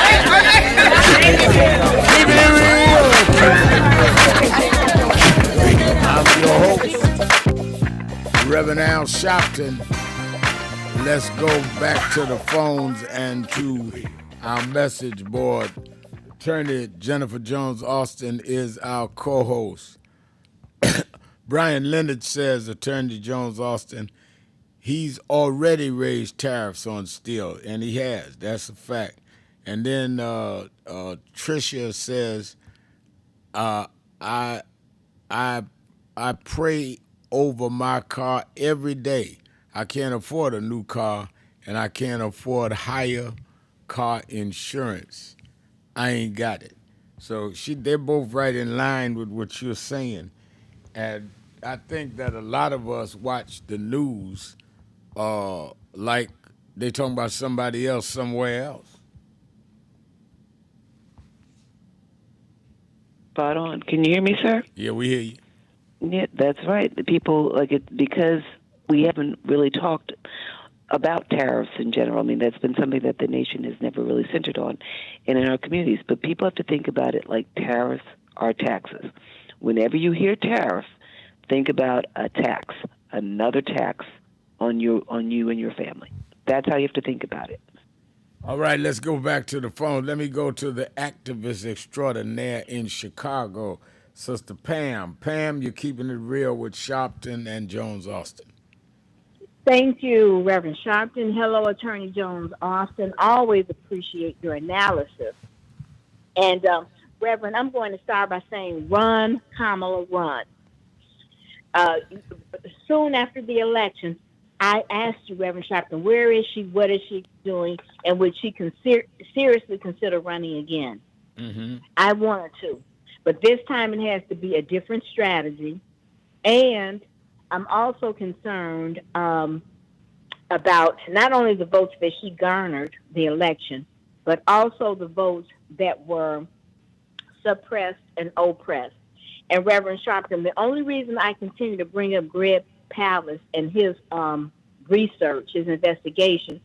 I'm your host, Reverend Al Sharpton. Let's go back to the phones and to our message board. Attorney Jennifer Jones Austin is our co-host. Brian Leonard says, Attorney Jones Austin, he's already raised tariffs on steel, and he has. That's a fact. And then Tricia says, I pray over my car every day. I can't afford a new car, and I can't afford higher car insurance. I ain't got it. So they're both right in line with what you're saying. And I think that a lot of us watch the news like they talking about somebody else somewhere else. Spot on. Can you hear me, sir? Yeah, we hear you. Yeah, that's right. The people like it because we haven't really talked about tariffs in general. I mean, that's been something that the nation has never really centered on and in our communities. But people have to think about it like tariffs are taxes. Whenever you hear tariff, think about a tax, another tax on you and your family. That's how you have to think about it. All right, let's go back to the phone. Let me go to the activist extraordinaire in Chicago, Sister Pam. Pam, you're keeping it real with Sharpton and Jones Austin. Thank you, Reverend Sharpton. Hello, Attorney Jones Austin. Always appreciate your analysis. And, Reverend, I'm going to start by saying, run, Kamala, run. Soon after the election, I asked you, Reverend Sharpton, where is she, what is she doing, and would she seriously consider running again? Mm-hmm. I wanted to. But this time it has to be a different strategy. And I'm also concerned about not only the votes that she garnered, the election, but also the votes that were suppressed and oppressed. And Reverend Sharpton, the only reason I continue to bring up Greg Palast and his research, his investigation,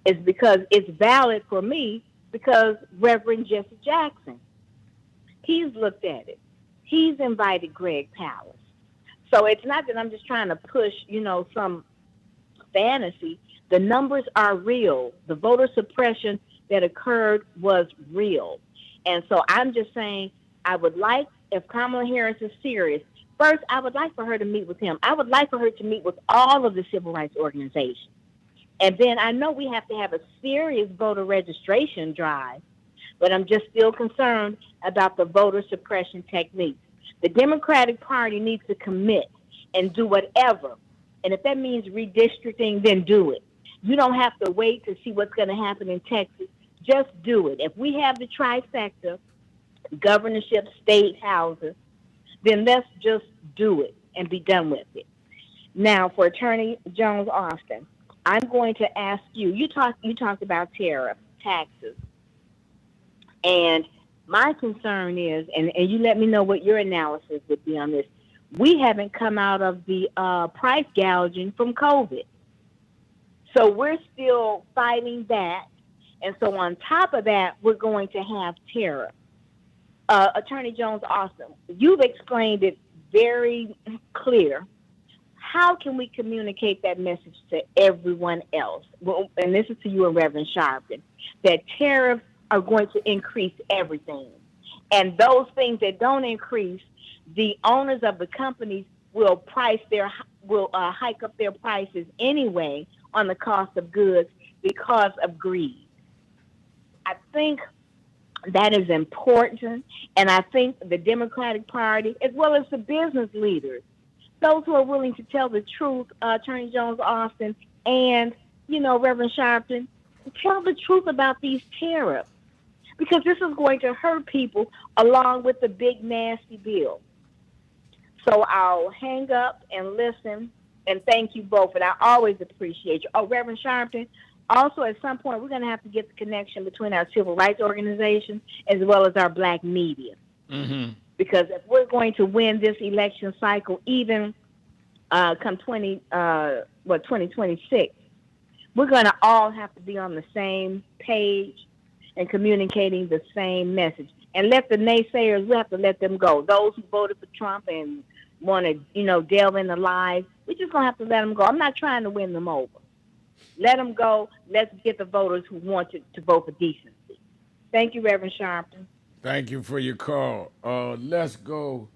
is because it's valid for me because Reverend Jesse Jackson, he's looked at it. He's invited Greg Palast. So it's not that I'm just trying to push, some fantasy. The numbers are real. The voter suppression that occurred was real. And so I'm just saying I would like, if Kamala Harris is serious, first, I would like for her to meet with him. I would like for her to meet with all of the civil rights organizations. And then I know we have to have a serious voter registration drive, but I'm just still concerned about the voter suppression techniques. The Democratic Party needs to commit and do whatever. And if that means redistricting, then do it. You don't have to wait to see what's going to happen in Texas. Just do it. If we have the trifecta, governorship, state houses, then let's just do it and be done with it. Now, for Attorney Jones Austin, I'm going to ask you, you talked about tariff, taxes. And my concern is, and you let me know what your analysis would be on this, we haven't come out of the price gouging from COVID. So we're still fighting that. And so on top of that, we're going to have tariff. Attorney Jones Austin, you've explained it very clear. How can we communicate that message to everyone else? Well, and this is to you and Reverend Sharpton, that tariffs are going to increase everything. And those things that don't increase, the owners of the companies will hike up their prices anyway on the cost of goods because of greed. I think that is important, and I think the Democratic Party, as well as the business leaders, those who are willing to tell the truth, Attorney Jones Austin and, Reverend Sharpton, tell the truth about these tariffs, because this is going to hurt people along with the big nasty bill. So I'll hang up and listen. And thank you both. And I always appreciate you. Oh, Reverend Sharpton, also at some point we're going to have to get the connection between our civil rights organizations as well as our black media. Mm-hmm. Because if we're going to win this election cycle, even come 2026, we're going to all have to be on the same page and communicating the same message. And let the naysayers, we have to let them go. Those who voted for Trump and want to, delve into lies, we're just going to have to let them go. I'm not trying to win them over. Let them go. Let's get the voters who want to vote for decency. Thank you, Reverend Sharpton. Thank you for your call. Let's go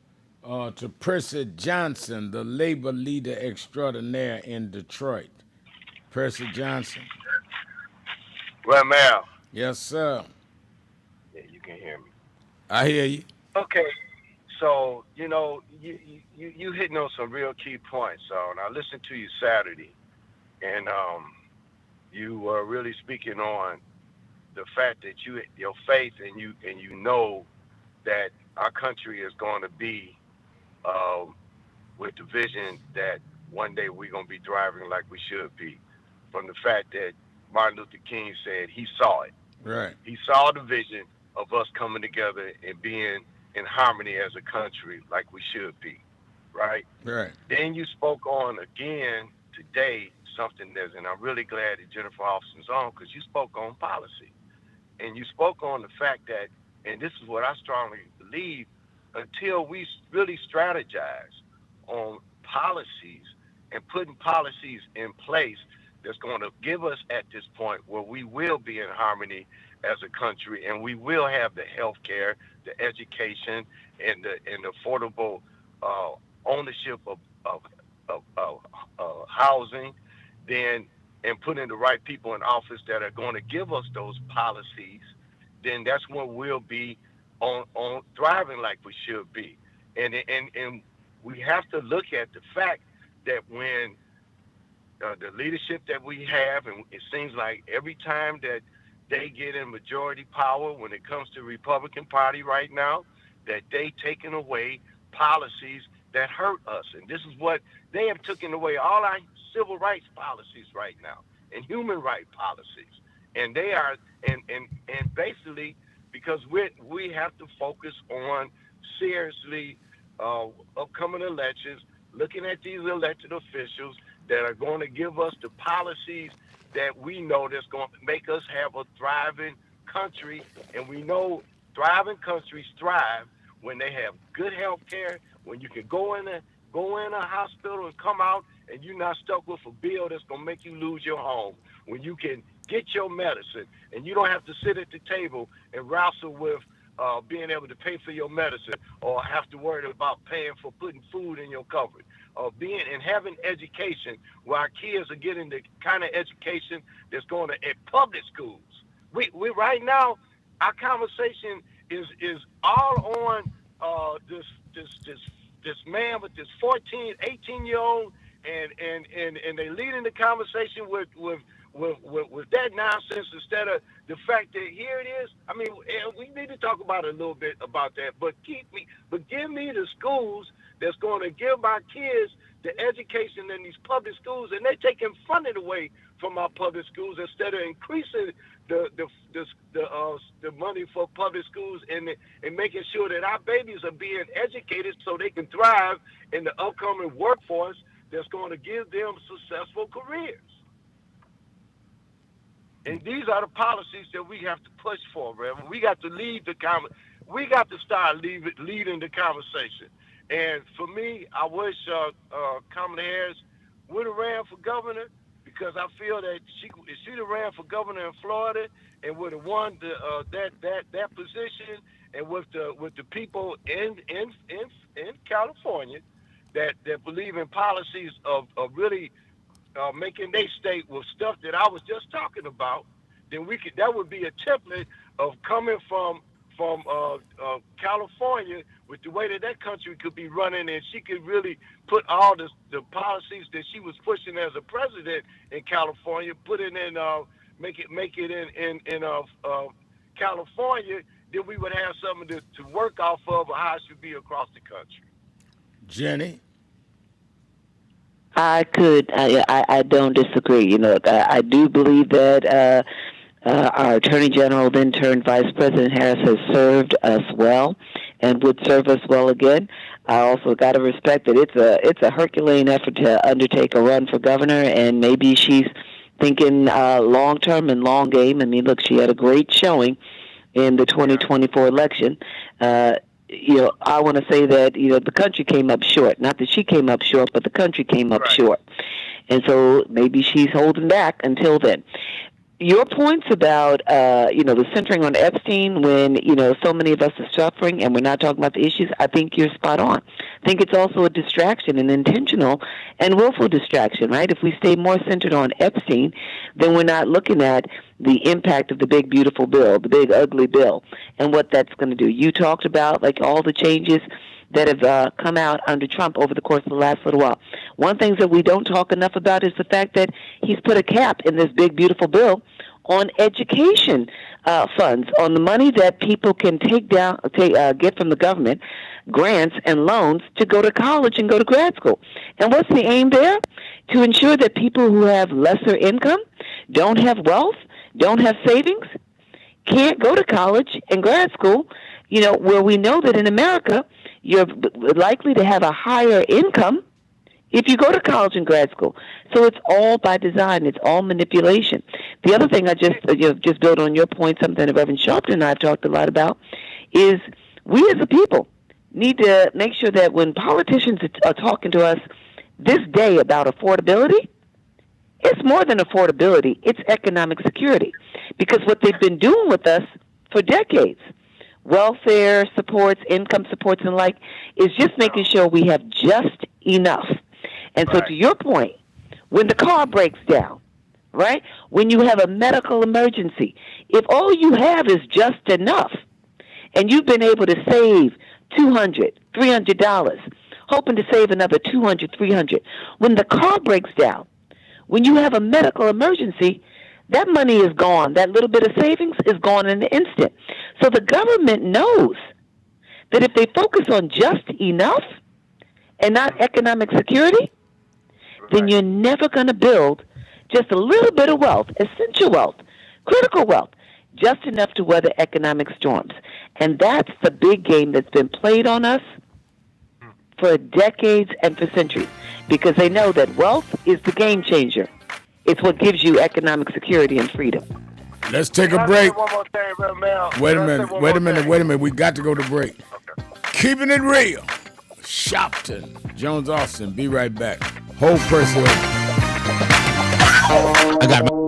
to Percy Johnson, the labor leader extraordinaire in Detroit. Percy Johnson. Well, ma'am. Yes, sir. Yeah, you can hear me. I hear you. Okay. So, you hitting on some real key points. So, and I listened to you Saturday, and you were really speaking on the fact that your faith and you know that our country is going to be with the vision that one day we're going to be thriving like we should be, from the fact that Martin Luther King said he saw it. Right. He saw the vision of us coming together and being in harmony as a country like we should be, right? Right. Then you spoke on again today something and I'm really glad that Jennifer Hobson's on, because you spoke on policy. And you spoke on the fact that, and this is what I strongly believe, until we really strategize on policies and putting policies in place that's going to give us at this point where we will be in harmony as a country, and we will have the health care, the education, and the affordable ownership of housing, and putting the right people in office that are going to give us those policies, then that's when we'll be on thriving like we should be. And we have to look at the fact that when the leadership that we have, and it seems like every time that they get in majority power when it comes to Republican Party right now, that they taken away policies that hurt us. And this is what they have taken away, all our civil rights policies right now and human rights policies. And they are, and basically, because we have to focus on seriously upcoming elections, looking at these elected officials that are going to give us the policies that we know that's going to make us have a thriving country. And we know thriving countries thrive when they have good health care, when you can go in a hospital and come out and you're not stuck with a bill that's going to make you lose your home, when you can get your medicine and you don't have to sit at the table and wrestle with being able to pay for your medicine, or have to worry about paying for putting food in your cupboard, or being and having education where our kids are getting the kind of education that's going to at public schools. We right now, our conversation is all on this man with this 14, 18-year-old, and they leading the conversation with that nonsense instead of the fact that here it is. I mean, we need to talk about a little bit about that, but give me the schools that's going to give our kids the education in these public schools, and they're taking funding away from our public schools instead of increasing the money for public schools and making sure that our babies are being educated so they can thrive in the upcoming workforce that's going to give them successful careers. And these are the policies that we have to push for, Reverend. We got to lead we got to start leading the conversation. And for me, I wish Kamala Harris would have ran for governor, because I feel that if she'd have ran for governor in Florida and would have won that position, and with the people in California that believe in policies of really making their state with stuff that I was just talking about, then that would be a template of coming from California with the way that country could be running, and she could really put all the policies that she was pushing as a president in California, put it in, make it in California. Then we would have something to work off of how it should be across the country. Jenny? I don't disagree. I do believe that our Attorney General, then turned Vice President Harris, has served us well and would serve us well again. I also got to respect that it's a Herculean effort to undertake a run for governor, and maybe she's thinking long term and long game. I mean, look, she had a great showing in the 2024 election. I want to say that the country came up short. Not that she came up short, but the country came up short, and so maybe she's holding back until then. Your points about, the centering on Epstein when, so many of us are suffering and we're not talking about the issues, I think you're spot on. I think it's also a distraction, an intentional and willful distraction, right? If we stay more centered on Epstein, then we're not looking at the impact of the big, beautiful bill, the big, ugly bill, and what that's going to do. You talked about, all the changes that have come out under Trump over the course of the last little while. One thing that we don't talk enough about is the fact that he's put a cap in this big, beautiful bill on education funds, on the money that people can get from the government, grants and loans to go to college and go to grad school. And what's the aim there? To ensure that people who have lesser income, don't have wealth, don't have savings, can't go to college and grad school, where we know that in America, you're likely to have a higher income if you go to college and grad school. So it's all by design. It's all manipulation. The other thing I just build on your point, something that Reverend Sharpton and I have talked a lot about, is we as a people need to make sure that when politicians are talking to us this day about affordability, it's more than affordability. It's economic security. Because what they've been doing with us for decades, welfare supports, income supports, and is just making sure we have just enough. And so to your point, when the car breaks down, right, when you have a medical emergency, if all you have is just enough, and you've been able to save $200, $300, hoping to save another $200, $300, when the car breaks down, when you have a medical emergency, that money is gone. That little bit of savings is gone in an instant. So the government knows that if they focus on just enough and not economic security, then you're never going to build just a little bit of wealth, essential wealth, critical wealth, just enough to weather economic storms. And that's the big game that's been played on us for decades and for centuries, because they know that wealth is the game changer. It's what gives you economic security and freedom. Let's take a break. One more thing, Mel. Wait a minute. We got to go to break. Okay. Keeping it real. Sharpton, Jones Austin. Be right back. Whole person. I got it.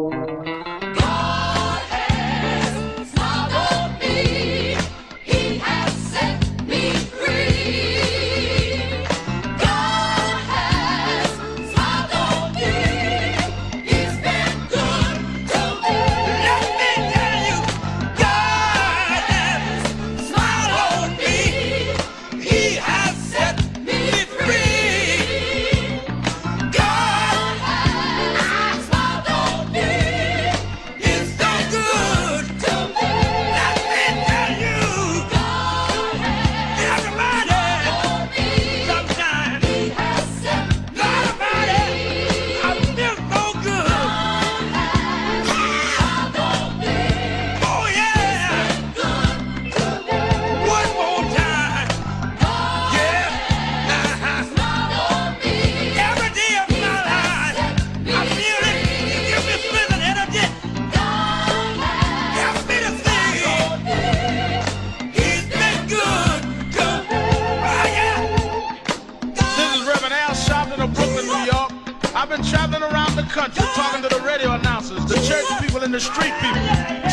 Country, talking to the radio announcers, the church people and the street people,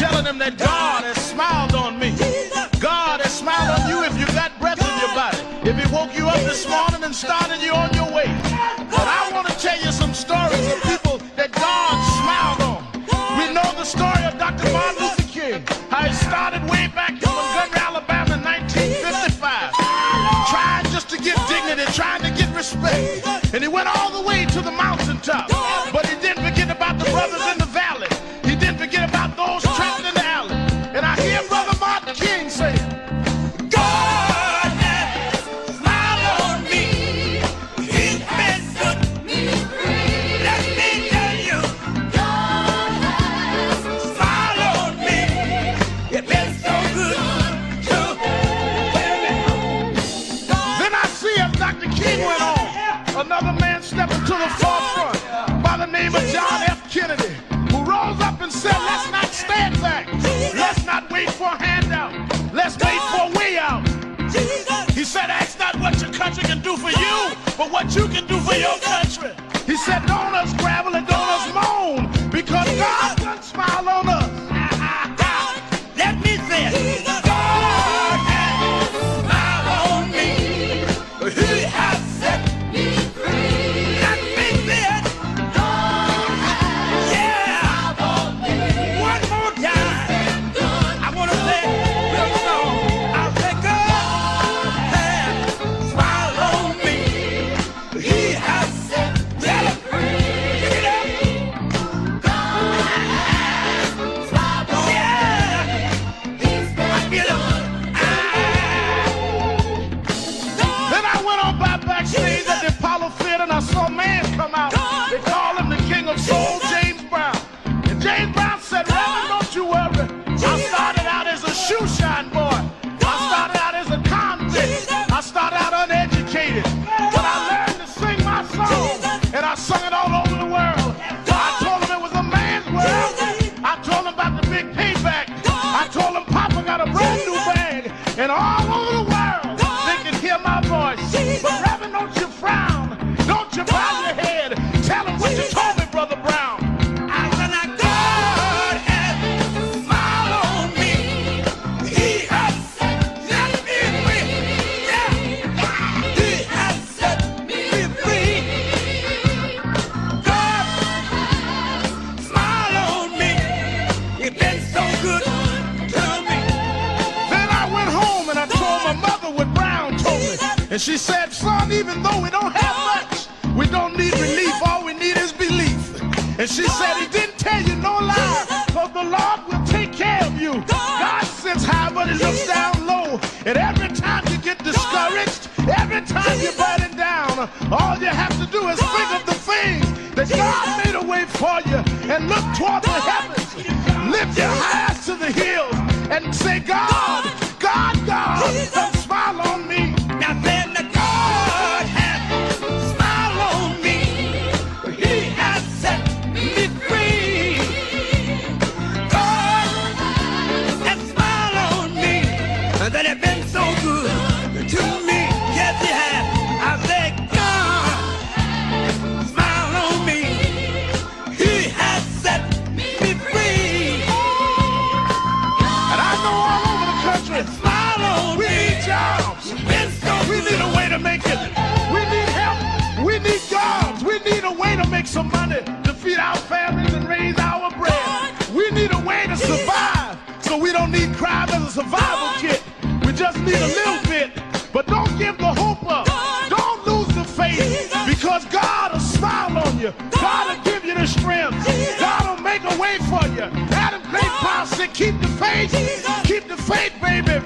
telling them that God has smiled on me. God has smiled on you if you got breath in your body, if He woke you up this morning and started you on your way. But I want to tell you some stories of people that God smiled on. We know the story of Dr. Martin Luther King, how he started way back in Montgomery, Alabama in 1955, trying just to get dignity, trying to get respect. And he went all the way to the mountaintop. But he didn't forget about the brothers in the valley. He didn't forget about those trapped in the alley. And I hear Brother Martin King say, God has smiled on me. to the forefront by the name of John F. Kennedy, who rose up and said, let's not stand back. Let's not wait for a handout. Let's wait for a way out. He said, ask not what your country can do for you, but what you can do for your country. He said, don't us gravel and don't us moan, because God doesn't smile on us. Let me say it. God has smiled on me. He has set me free. Let me say it. God has smiled on me. One more time. I want to say this song. I'll say God has smiled on me. He has set me free. Get up. God has smiled on me. Then I went on by backstage at the Apollo Theater and I saw a man come out. They call him the King of Soul, James Brown. And James Brown said, Reverend, don't you worry. I started out as a shoe shine boy. I started out as a convict. I started out uneducated. But I learned to sing my song. And I sung it all over the world. I told him it was a man's world. I told him about the big payback. I told him Papa got a brand new bag. And all over the world, they can hear my voice. But Reverend, don't you frown. Don't you bow your head. Tell him what you told me, Brother Brown. I said, now God has smiled on me. He has set me free. Yeah. He has set me free. God smiled on me. You've been so good to me. Then I went home and I told my mother what Brown told me. And she said, son, even though we don't have much, we don't need relief. All we need is belief. And she said, he didn't tell you no lie, because the Lord will take care of you. God sits high, but he looks down low. And every time you get discouraged, every time you're burning down, all you have to do is think of the things that God made a way for you and look toward the heavens. Lift your eyes to the hills and say, God, God, God, don't smile on me. Now then, the God has smiled on me. He has set me free. God has smiled on me. That has been so good to me. Yes, he has. I say, God smiled on me. He has set me free. And I know all over the country, smile on me. We need jobs. We need a way to make it. We need help. We need jobs. We need a way to make some money to feed our families and raise our bread. We need a way to survive, so we don't need crime as a survival kit. We just need a little bit. But don't give the hope up. Don't lose the faith, because God will smile on you. God will give you the strength. God will make a way for you. Adam Clayton Powell said, keep the faith. Keep the faith, baby.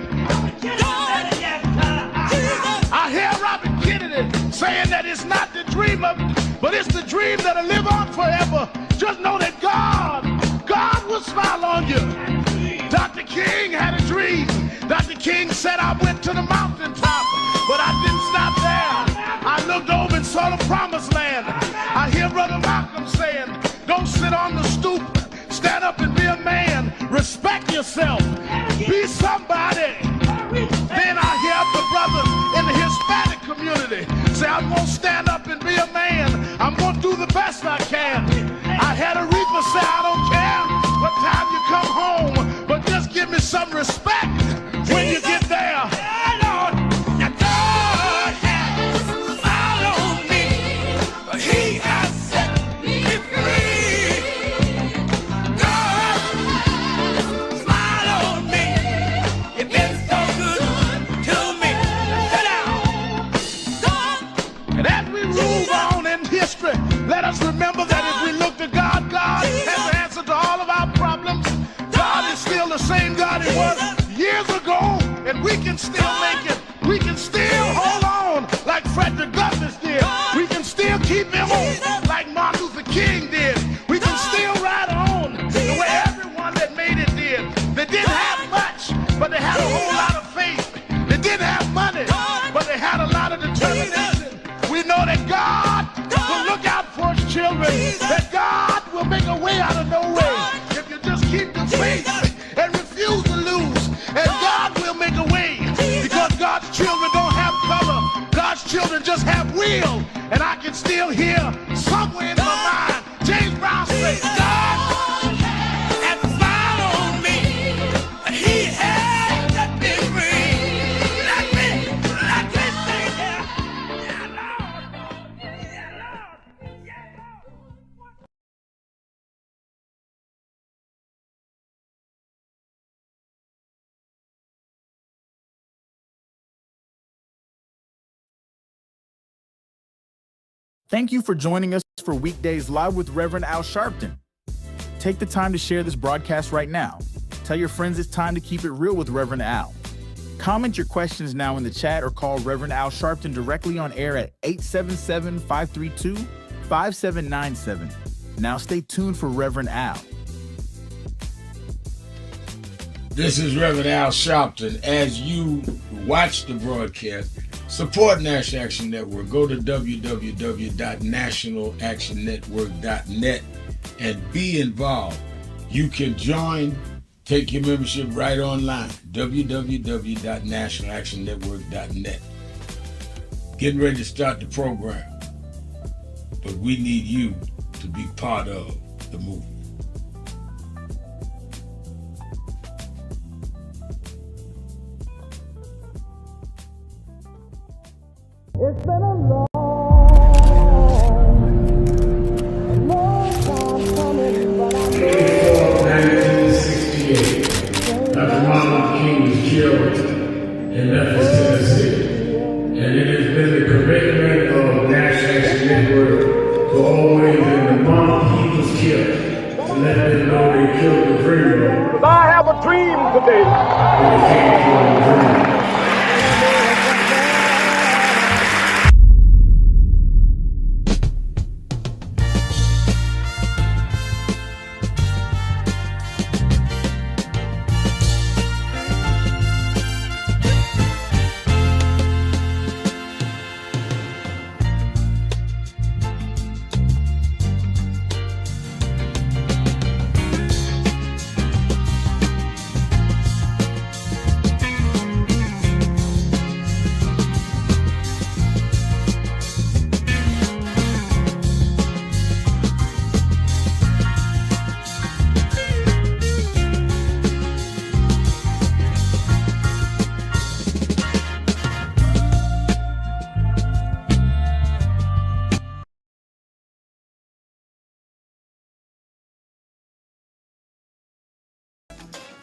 I hear Robert Kennedy saying that it's not the dream of, but it's the dream that'll live on forever. Just know that God will smile on you. Dr. King had a dream. Dr. King said, I went to the mountaintop, but I didn't stop there. I looked over and saw the promised land. I hear Brother Malcolm saying, don't sit on the stoop. Stand up and be a man. Respect yourself. Be somebody. Then I hear the brothers in the Hispanic community say, I'm going to stand up and be a man. I'm going to do the best I can. I had a reaper say, I don't care what time you come home, but just give me some respect when you get there. God has smiled on me. He has set me free. God smiled on me. You've been so good to me. Sit down. And as we move on in history, let us remember that if we look to God, God has an answer to all of our problems. God is still the same God he was years ago, and we can still make it. We can still hold on like Frederick Douglass did. We can still keep him on like Martin Luther King did. We can still ride on the way everyone that made it did. They didn't have much, but they had a whole lot of faith. They didn't have money, but they had a lot of determination. We know that God will look out hoping that God will make a way out of no way. If you just keep the faith and refuse to lose, and God will make a way, because God's children don't have color. God's children just have will. And I can still hear somewhere in my mind James Brown say, God had smiled on me. He had let me free. Let me sing here. Yeah, Lord. Yeah, Lord. Yeah, Lord. Thank you for joining us for Weekdays Live with Reverend Al Sharpton. Take the time to share this broadcast right now. Tell your friends it's time to keep it real with Reverend Al. Comment your questions now in the chat or call Reverend Al Sharpton directly on air at 877-532-5797. Now stay tuned for Reverend Al. This is Reverend Al Sharpton. As you watch the broadcast, support National Action Network. Go to www.nationalactionnetwork.net and be involved. You can join, take your membership right online, www.nationalactionnetwork.net. Getting ready to start the program, but we need you to be part of the movement. It's been a long time coming, but I know 1968, Dr. Martin King was killed in Memphis, Tennessee. And it has been the commitment of National Action Network to always, in the month he was killed, to let them know they killed the dreamer. I have a dream today. When they came for the dream.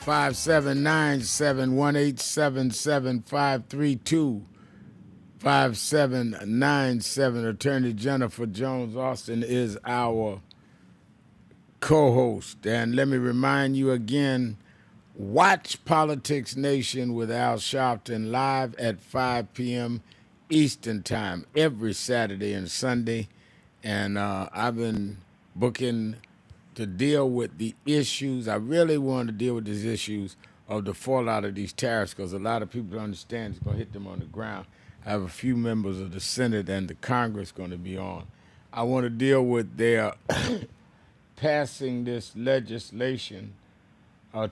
5797-1877532-5797. Attorney Jennifer Jones Austin is our co-host. And let me remind you again, watch Politics Nation with Al Sharpton live at 5 p.m. Eastern Time every Saturday and Sunday. And I've been booking to deal with the issues. I really want to deal with these issues of the fallout of these tariffs, because a lot of people don't understand it's going to hit them on the ground. I have a few members of the Senate and the Congress going to be on. I want to deal with their passing this legislation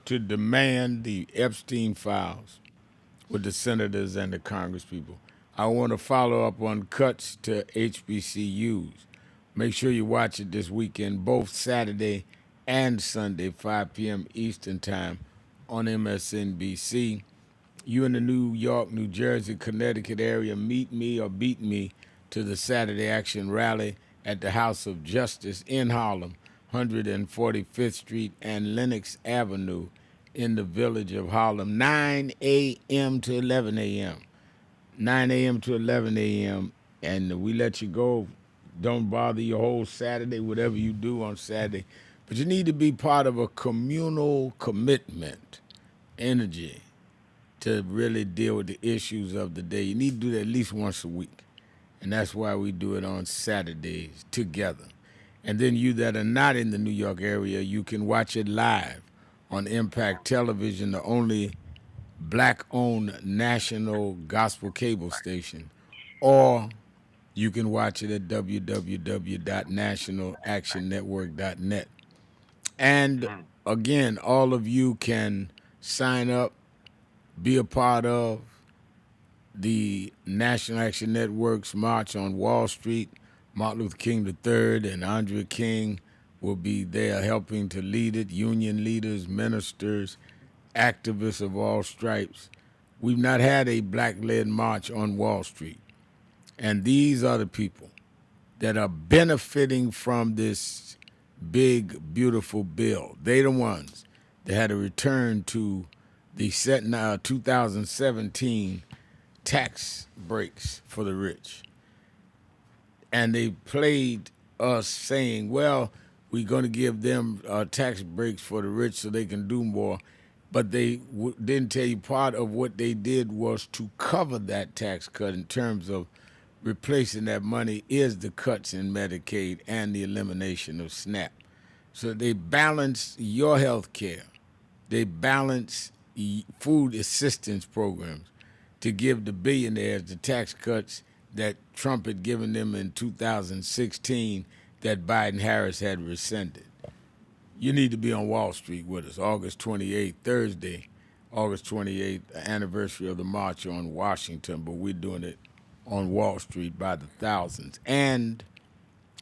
to demand the Epstein files with the senators and the Congress people. I want to follow up on cuts to HBCUs. Make sure you watch it this weekend, both Saturday and Sunday, 5 p.m. Eastern Time on MSNBC. You in the New York, New Jersey, Connecticut area, meet me or beat me to the Saturday Action Rally at the House of Justice in Harlem, 145th Street and Lenox Avenue in the village of Harlem, 9 a.m. to 11 a.m. 9 a.m. to 11 a.m. And we let you go. Don't bother your whole Saturday, whatever you do on Saturday. But you need to be part of a communal commitment, energy, to really deal with the issues of the day. You need to do that at least once a week. And that's why we do it on Saturdays together. And then you that are not in the New York area, you can watch it live on Impact Television, the only black-owned national gospel cable station, or You can watch it at www.nationalactionnetwork.net. And again, all of you can sign up, be a part of the National Action Network's March on Wall Street. Martin Luther King III and Andrea King will be there helping to lead it. Union leaders, ministers, activists of all stripes. We've not had a black-led march on Wall Street. And these are the people that are benefiting from this big, beautiful bill. They the ones that had to return to the 2017 tax breaks for the rich. And they played us saying, well, we're going to give them tax breaks for the rich so they can do more. But they didn't tell you part of what they did was to cover that tax cut in terms of replacing that money is the cuts in Medicaid and the elimination of SNAP. So they balance your health care. They balance food assistance programs to give the billionaires the tax cuts that Trump had given them in 2016 that Biden-Harris had rescinded. You need to be on Wall Street with us, August 28th, Thursday, August 28th, the anniversary of the March on Washington, but we're doing it on Wall Street by the thousands. And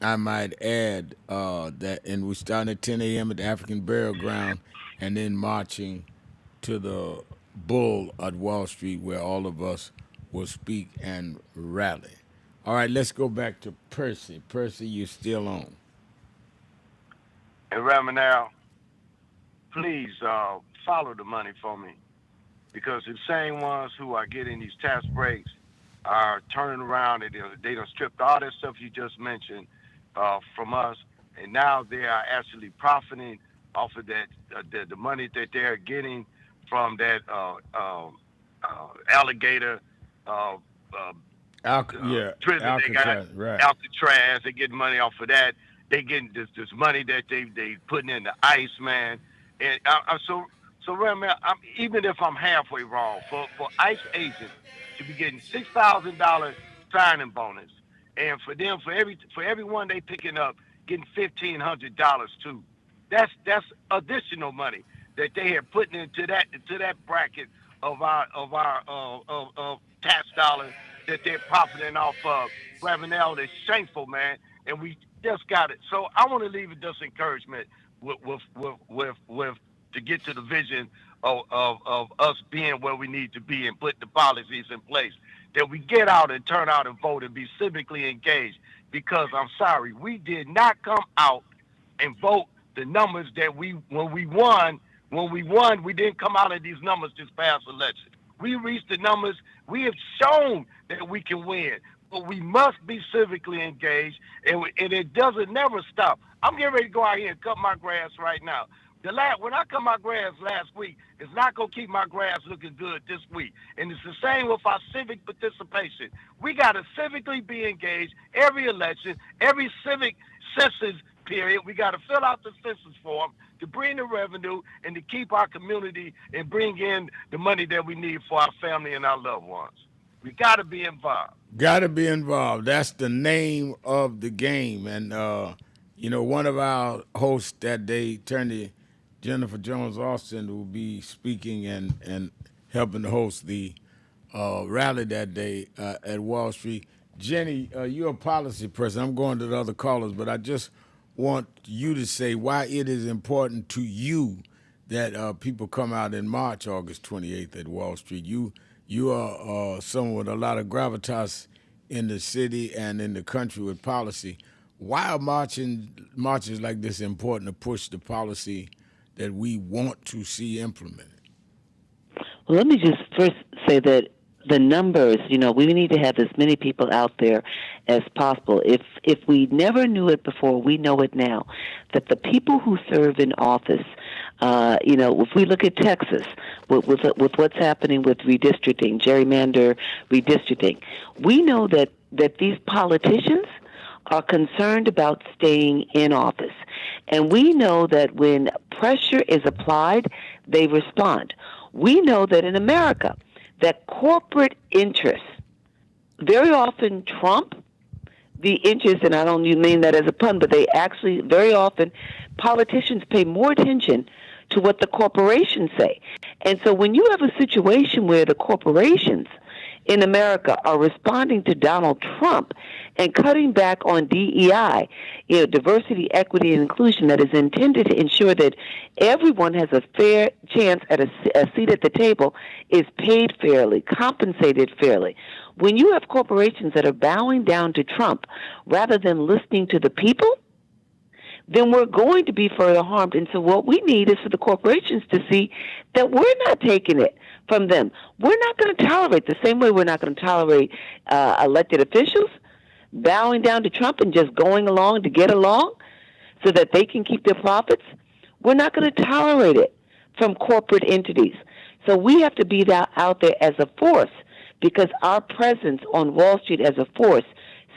I might add that, and we're starting at 10 a.m. at the African Burial Ground and then marching to the Bull at Wall Street where all of us will speak and rally. All right, let's go back to Percy. Percy, you're still on. And Ramanel, please follow the money for me, because the same ones who are getting these tax breaks are turning around and they done stripped all that stuff you just mentioned from us, and now they are actually profiting off of that the money that they're getting from that alligator prison they got, right. Alcatraz. They get money off of that. They getting this money that they putting in the ice, man. And so Ramanel, even if I'm halfway wrong, for ICE agents to be getting $6,000 signing bonus, and for them for everyone they picking up getting $1,500 too. That's additional money that they have put into that bracket of our tax dollars that they're profiting off of. Ramanel, it's shameful, man, and we just got it. So I want to leave with this encouragement with to get to the vision of us being where we need to be and put the policies in place, that we get out and turn out and vote and be civically engaged. Because I'm sorry, we did not come out and vote the numbers that when we won, we didn't come out of these numbers this past election. We reached the numbers. We have shown that we can win, but we must be civically engaged, and it doesn't never stop. I'm getting ready to go out here and cut my grass right now. When I cut my grass last week, it's not going to keep my grass looking good this week. And it's the same with our civic participation. We got to civically be engaged every election, every civic census period. We got to fill out the census form to bring the revenue and to keep our community and bring in the money that we need for our family and our loved ones. We got to be involved. Got to be involved. That's the name of the game. And, one of our hosts that day, Attorney Jennifer Jones-Austin, will be speaking and helping to host the rally that day at Wall Street. Jenny, you're a policy person. I'm going to the other callers, but I just want you to say why it is important to you that people come out in March, August 28th at Wall Street. You are someone with a lot of gravitas in the city and in the country with policy. Why are marches like this important to push the policy that we want to see implemented? Well, let me just first say that the numbers, we need to have as many people out there as possible. If we never knew it before, we know it now, that the people who serve in office, if we look at Texas, with what's happening with redistricting, gerrymander redistricting, we know that these politicians are concerned about staying in office. And we know that when pressure is applied, they respond. We know that in America, that corporate interests very often trump the interest, and I don't mean that as a pun, but they actually, very often, politicians pay more attention to what the corporations say. And so when you have a situation where the corporations in America are responding to Donald Trump and cutting back on DEI, diversity, equity, and inclusion, that is intended to ensure that everyone has a fair chance at a seat at the table, is paid fairly, compensated fairly. When you have corporations that are bowing down to Trump rather than listening to the people, then we're going to be further harmed. And so what we need is for the corporations to see that we're not taking it from them. We're not going to tolerate, the same way we're not going to tolerate elected officials bowing down to Trump and just going along to get along so that they can keep their profits. We're not going to tolerate it from corporate entities. So we have to be out there as a force, because our presence on Wall Street as a force,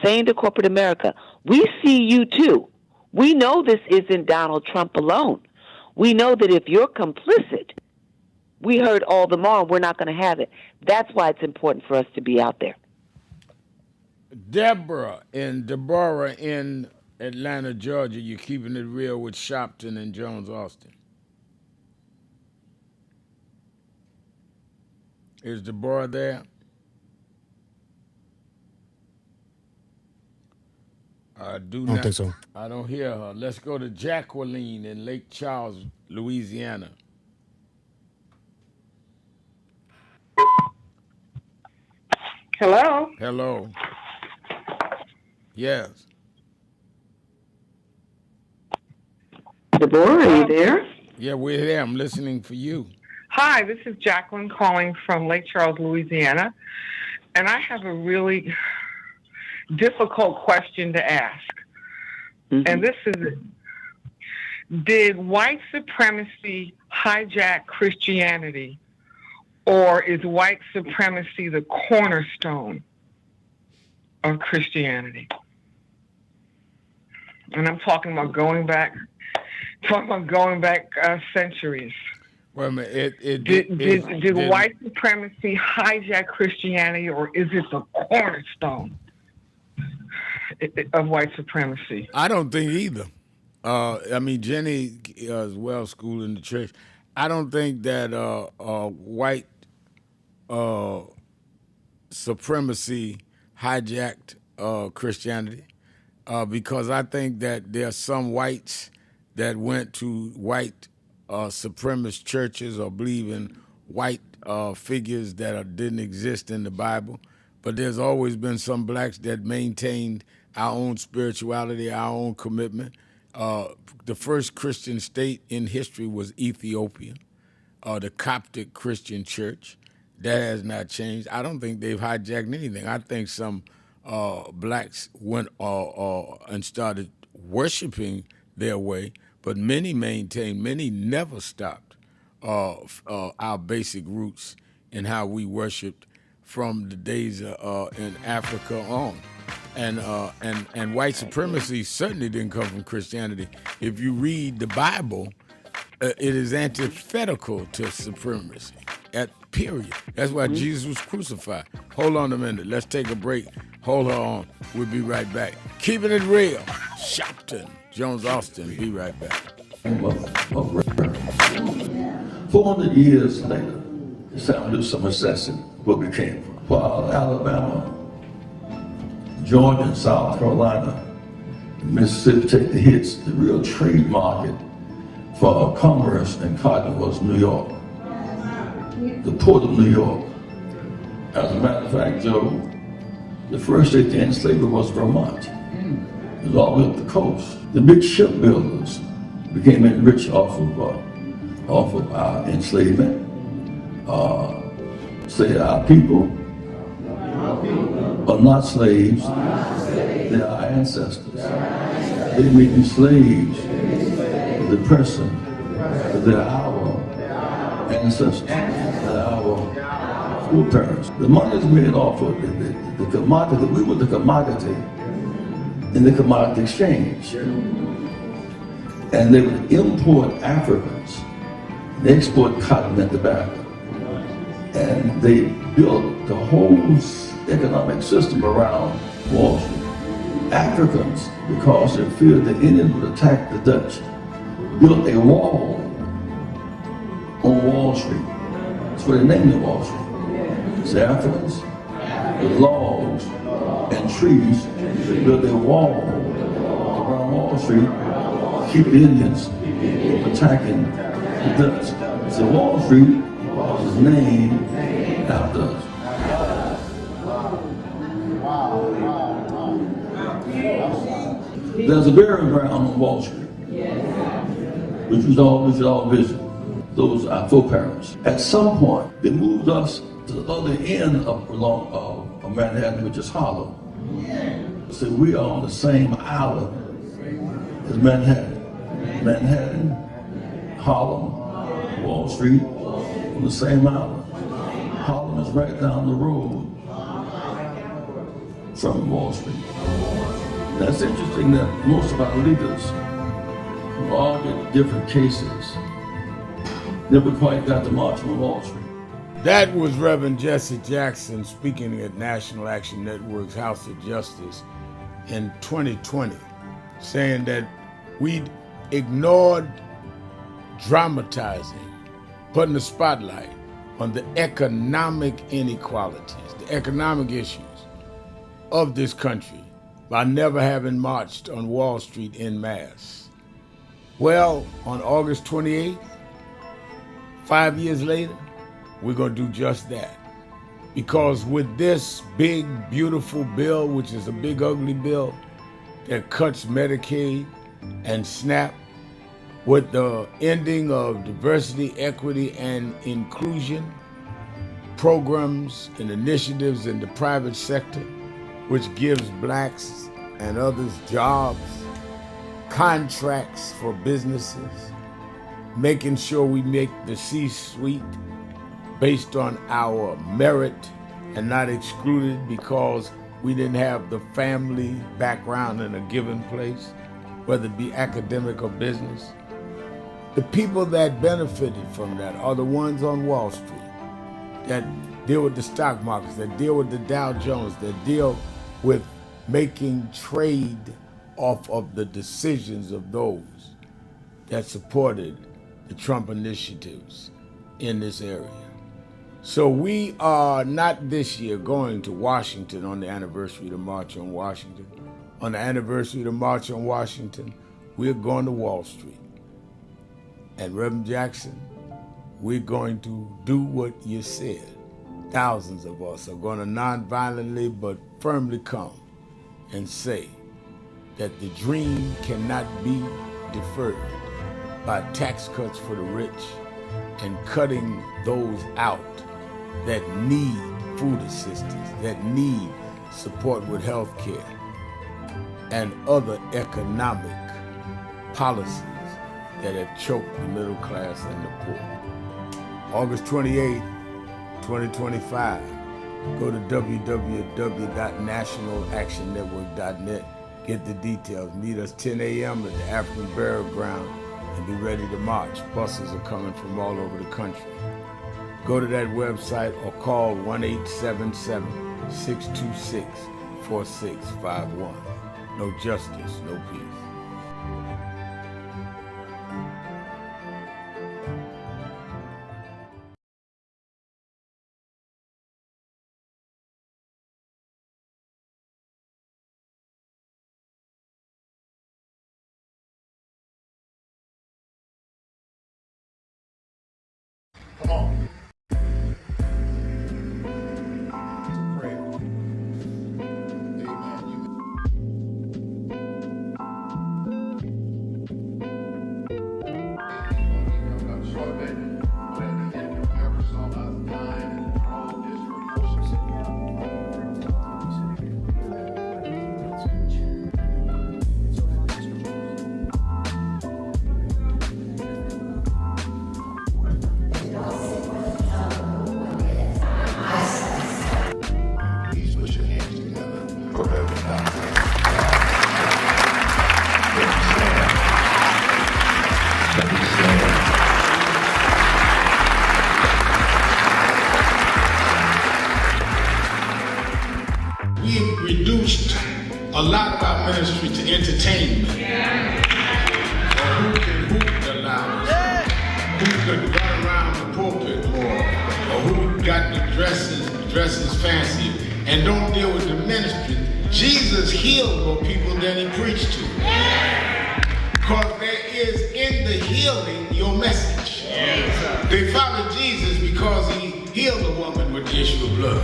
saying to corporate America, we see you too. We know this isn't Donald Trump alone. We know that if you're complicit, we heard all the more, we're not going to have it. That's why it's important for us to be out there. Deborah in Atlanta, Georgia, you're keeping it real with Sharpton and Jones Austin. Is Deborah there? I don't think so. I don't hear her. Let's go to Jacqueline in Lake Charles, Louisiana. Hello. Hello. Yes. Deborah, are you there? Yeah, we're here. I'm listening for you. Hi, this is Jacqueline calling from Lake Charles, Louisiana. And I have a really difficult question to ask. And this is it. Did white supremacy hijack Christianity, or is white supremacy the cornerstone of Christianity? And I'm talking about going back centuries. Wait a minute. Did white supremacy hijack Christianity, or is it the cornerstone of white supremacy? I don't think either. I mean, Jenny is well schooled in the church. I don't think that white supremacy hijacked Christianity, because I think that there are some whites that went to white supremacist churches or believe in white figures that didn't exist in the Bible. But there's always been some blacks that maintained our own spirituality, our own commitment. The first Christian state in history was Ethiopia, the Coptic Christian church. That has not changed. I don't think they've hijacked anything. I think some blacks went and started worshiping their way, but many maintained, many never stopped our basic roots in how we worshiped from the days in Africa on. And white supremacy certainly didn't come from Christianity. If you read the Bible, it is antithetical to supremacy, period. That's why Jesus was crucified. Hold on a minute. Let's take a break. Hold her on. We'll be right back. Keeping it real. Sharpton, Jones Austin. Be right back. 400 years later, it's time to do some assessing where we came from. While Alabama, Georgia, and South Carolina, and Mississippi take the hits, the real trade market for commerce and cotton was New York, the port of New York. As a matter of fact, Joe, the first state to end slavery was Vermont. It was all the way up the coast. The big shipbuilders became rich off of our enslavement. Say our people are not slaves, they are our ancestors. They may be slaves, the person, they're our ancestors, they're our foreparents. The money is made off of the commodity. We were the commodity in the commodity exchange. And they would import Africans. They export cotton and tobacco. And they built the whole economic system around Wall Street. Africans, because they feared the Indians would attack the Dutch, built a wall on Wall Street. That's where they named it Wall Street. It's the Africans, with logs and trees, they built a wall around Wall Street to keep the Indians from attacking the Dutch. So Wall Street was named after us. There's a burial ground on Wall Street, which we should all visit. Those are our foreparents. At some point, they moved us to the other end of Manhattan, which is Harlem. So we are on the same island as Manhattan. Manhattan, Harlem, Wall Street, on the same island. Harlem is right down the road from Wall Street. That's interesting that most of our leaders, who all get different cases, never quite got to march on Wall Street. That was Reverend Jesse Jackson speaking at National Action Network's House of Justice in 2020, saying that we'd ignored dramatizing, putting the spotlight on the economic inequalities, the economic issues of this country by never having marched on Wall Street en masse. Well, on August 28th, 5 years later, we're going to do just that. Because with this big, beautiful bill, which is a big, ugly bill that cuts Medicaid and SNAP, with the ending of diversity, equity, and inclusion programs and initiatives in the private sector, which gives blacks and others jobs, contracts for businesses, making sure we make the C-suite based on our merit and not excluded because we didn't have the family background in a given place, whether it be academic or business. The people that benefited from that are the ones on Wall Street that deal with the stock markets, that deal with the Dow Jones, that deal with making trade off of the decisions of those that supported the Trump initiatives in this area. So we are not this year going to Washington on the anniversary of the March on Washington. On the anniversary of the March on Washington, we're going to Wall Street. And Reverend Jackson, we're going to do what you said. Thousands of us are going to nonviolently but firmly come and say that the dream cannot be deferred by tax cuts for the rich and cutting those out that need food assistance, that need support with health care and other economic policies that have choked the middle class and the poor. August 28, 2025, go to www.nationalactionnetwork.net, get the details. Meet us 10 a.m. at the African Burial Ground and be ready to march. Buses are coming from all over the country. Go to that website or call 1-877-626-4651. No justice, no peace. Come on. a lot of our ministry to entertainment. Or who can hoop the loudest? Who could run around the pulpit more? Or who got the dresses fancy and don't deal with the ministry? Jesus healed more people than he preached to. Because there is in the healing your message. They followed Jesus because he healed a woman with the issue of blood.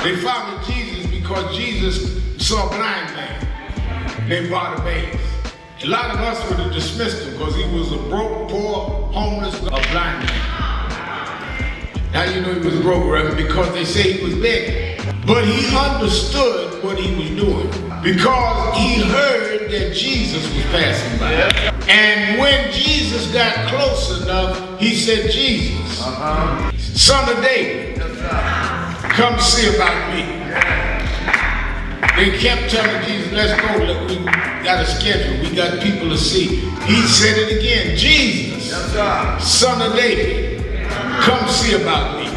They followed Jesus because Jesus saw a blind man named Bartimaeus. A lot of us would have dismissed him because he was a broke, poor, homeless, a blind man. How you know he was broke, Reverend? Because they say he was begging. But he understood what he was doing because he heard that Jesus was passing by. And when Jesus got close enough, he said, Jesus, son of David, come see about me. They kept telling Jesus, let's go, look, we got a schedule, we got people to see. He said it again, Jesus, son of David, come see about me.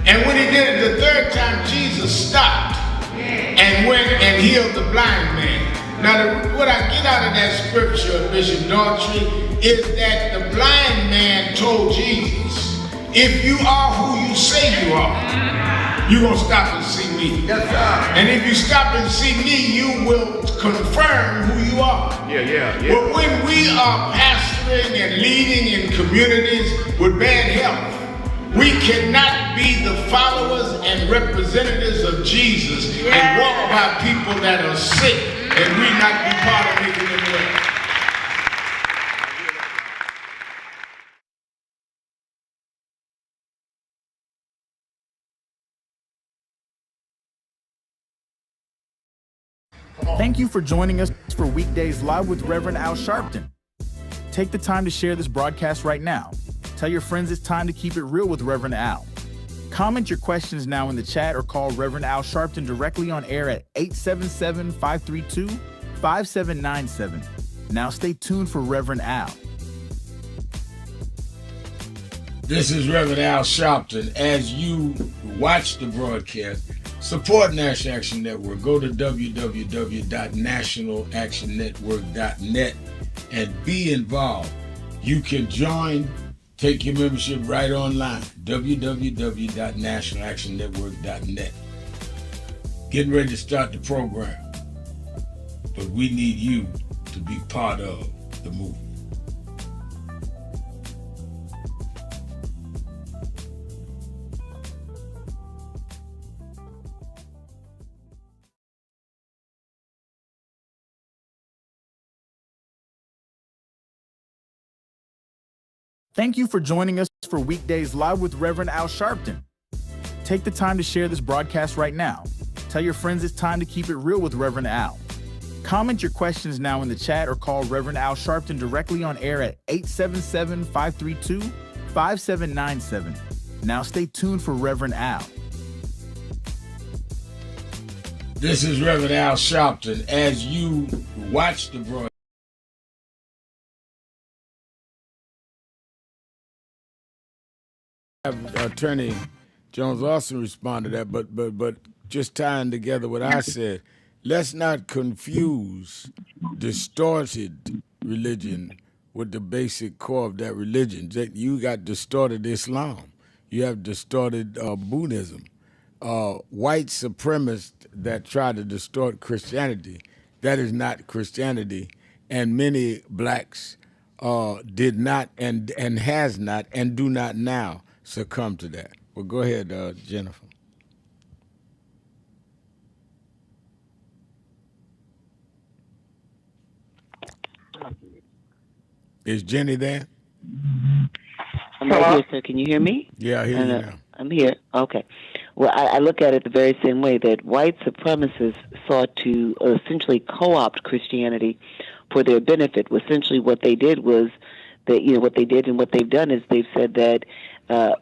And when he did it the third time, Jesus stopped and went and healed the blind man. Now, what I get out of that scripture, Bishop Daughtry, is that the blind man told Jesus, if you are who you say you are, you're going to stop and see me. And if you stop and see me, you will confirm who you are. But when we are pastoring and leading in communities with bad health, we cannot be the followers and representatives of Jesus and walk by people that are sick and we not be part of making them well. Thank you for joining us for Weekdays Live with Reverend Al Sharpton. Take the time to share this broadcast right now. Tell your friends it's time to keep it real with Reverend Al. Comment your questions now in the chat or call Reverend Al Sharpton directly on air at 877-532-5797. Now stay tuned for Reverend Al. This is Reverend Al Sharpton. As you watch the broadcast, support National Action Network. Go to www.nationalactionnetwork.net and be involved. You can join, take your membership right online, www.nationalactionnetwork.net. Getting ready to start the program, but we need you to be part of the movement. Thank you for joining us for Weekdays Live with Reverend Al Sharpton. Take the time to share this broadcast right now. Tell your friends it's time to keep it real with Reverend Al. Comment your questions now in the chat or call Reverend Al Sharpton directly on air at 877-532-5797. Now stay tuned for Reverend Al. This is Reverend Al Sharpton. As you watch the broadcast, Attorney Jones also responded to that, but just tying together what I said, let's not confuse distorted religion with the basic core of that religion. You got distorted Islam. You have distorted Buddhism. White supremacists that try to distort Christianity, that is not Christianity. And many blacks did not and has not and do not now succumb to that. Well, go ahead, Jennifer. Is Jenny there? I'm right here, sir. Can you hear me? Yeah, I hear you now. I'm here. Okay. Well, I look at it the very same way, that white supremacists sought to essentially co-opt Christianity for their benefit. Essentially what they did was that, what they did and what they've done is they've said that God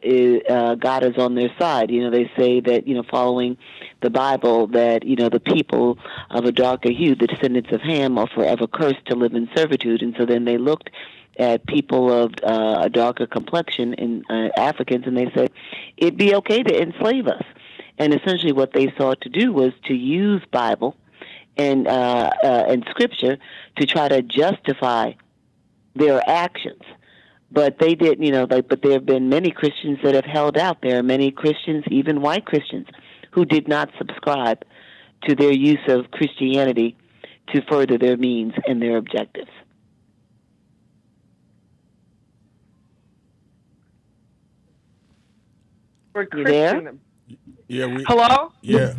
is on their side. They say that, following the Bible, that, the people of a darker hue, the descendants of Ham, are forever cursed to live in servitude. And so then they looked at people of a darker complexion, in Africans, and they said, it'd be okay to enslave us. And essentially what they sought to do was to use Bible and Scripture to try to justify their actions. But they did, but there have been many Christians that have held out. There are many Christians, even white Christians, who did not subscribe to their use of Christianity to further their means and their objectives. For You there? Christian, Yeah. hello? Yeah.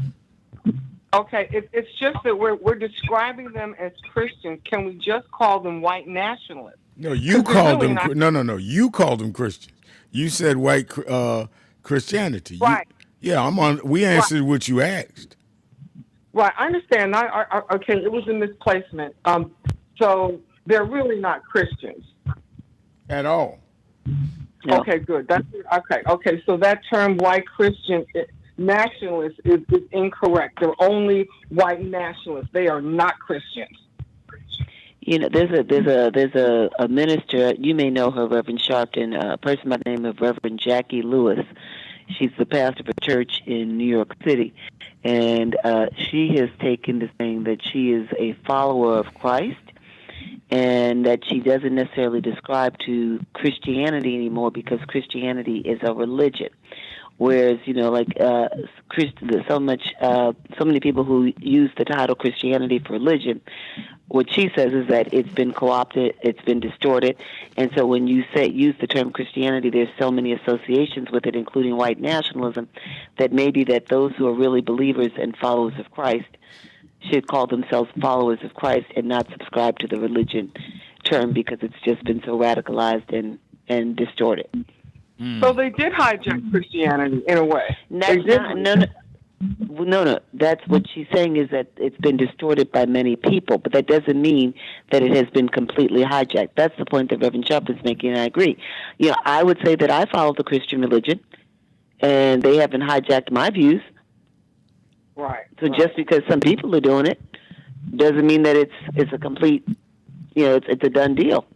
Okay, it's just that we're describing them as Christians. Can we just call them white nationalists? No, you called really them. not- No. You called them Christians. You said white Christianity. Right. I'm on. We answered what you asked. Right, I understand. Okay, it was a misplacement. So they're really not Christians At all. No. Okay, good. That's okay. Okay, so that term "white Christian nationalist" is incorrect. They're only white nationalists. They are not Christians. There's a minister. You may know her, Reverend Sharpton, a person by the name of Reverend Jackie Lewis. She's the pastor of a church in New York City, and she has taken to saying that she is a follower of Christ, and that she doesn't necessarily describe to Christianity anymore because Christianity is a religion. Whereas, so many people who use the title Christianity for religion, what she says is that it's been co-opted, it's been distorted, and so when you use the term Christianity, there's so many associations with it, including white nationalism, that maybe that those who are really believers and followers of Christ should call themselves followers of Christ and not subscribe to the religion term because it's just been so radicalized and distorted. So they did hijack Christianity in a way. No. That's what she's saying is that it's been distorted by many people, but that doesn't mean that it has been completely hijacked. That's the point that Reverend Sharp is making, and I agree. I would say that I follow the Christian religion, and they haven't hijacked my views. Right. So just because some people are doing it doesn't mean that it's a complete, it's a done deal.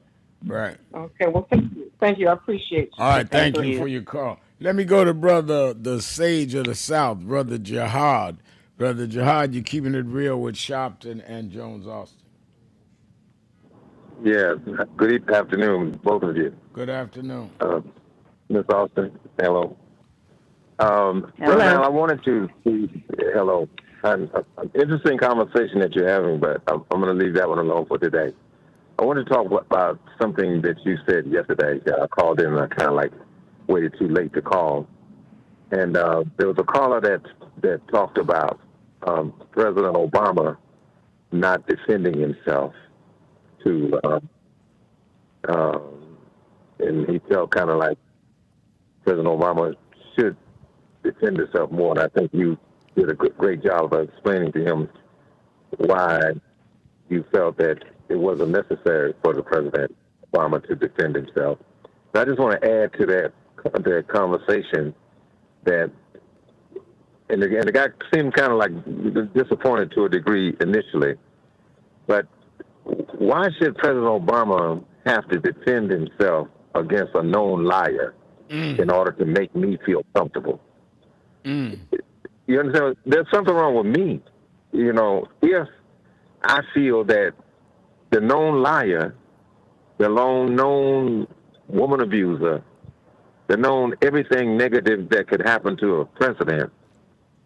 Right. Okay. Well, thank you. Thank you. I appreciate you. All right. Thank you for your call. Let me go to Brother, the Sage of the South, Brother Jihad. Brother Jihad, you're keeping it real with Sharpton and Jones Austin. Yeah. Good afternoon, both of you. Good afternoon. Miss Austin, hello. Hello. I wanted to hello. An interesting conversation that you're having, but I'm going to leave that one alone for today. I want to talk about something that you said yesterday. I called in and I kind of like waited too late to call. And there was a caller that talked about President Obama not defending himself and he felt kind of like President Obama should defend himself more. And I think you did a great job of explaining to him why you felt that it wasn't necessary for the President Obama to defend himself. But I just want to add to that conversation and the guy seemed kind of like disappointed to a degree initially, but why should President Obama have to defend himself against a known liar in order to make me feel comfortable? You understand? There's something wrong with me. If I feel that the known liar, the known woman abuser, the known everything negative that could happen to a president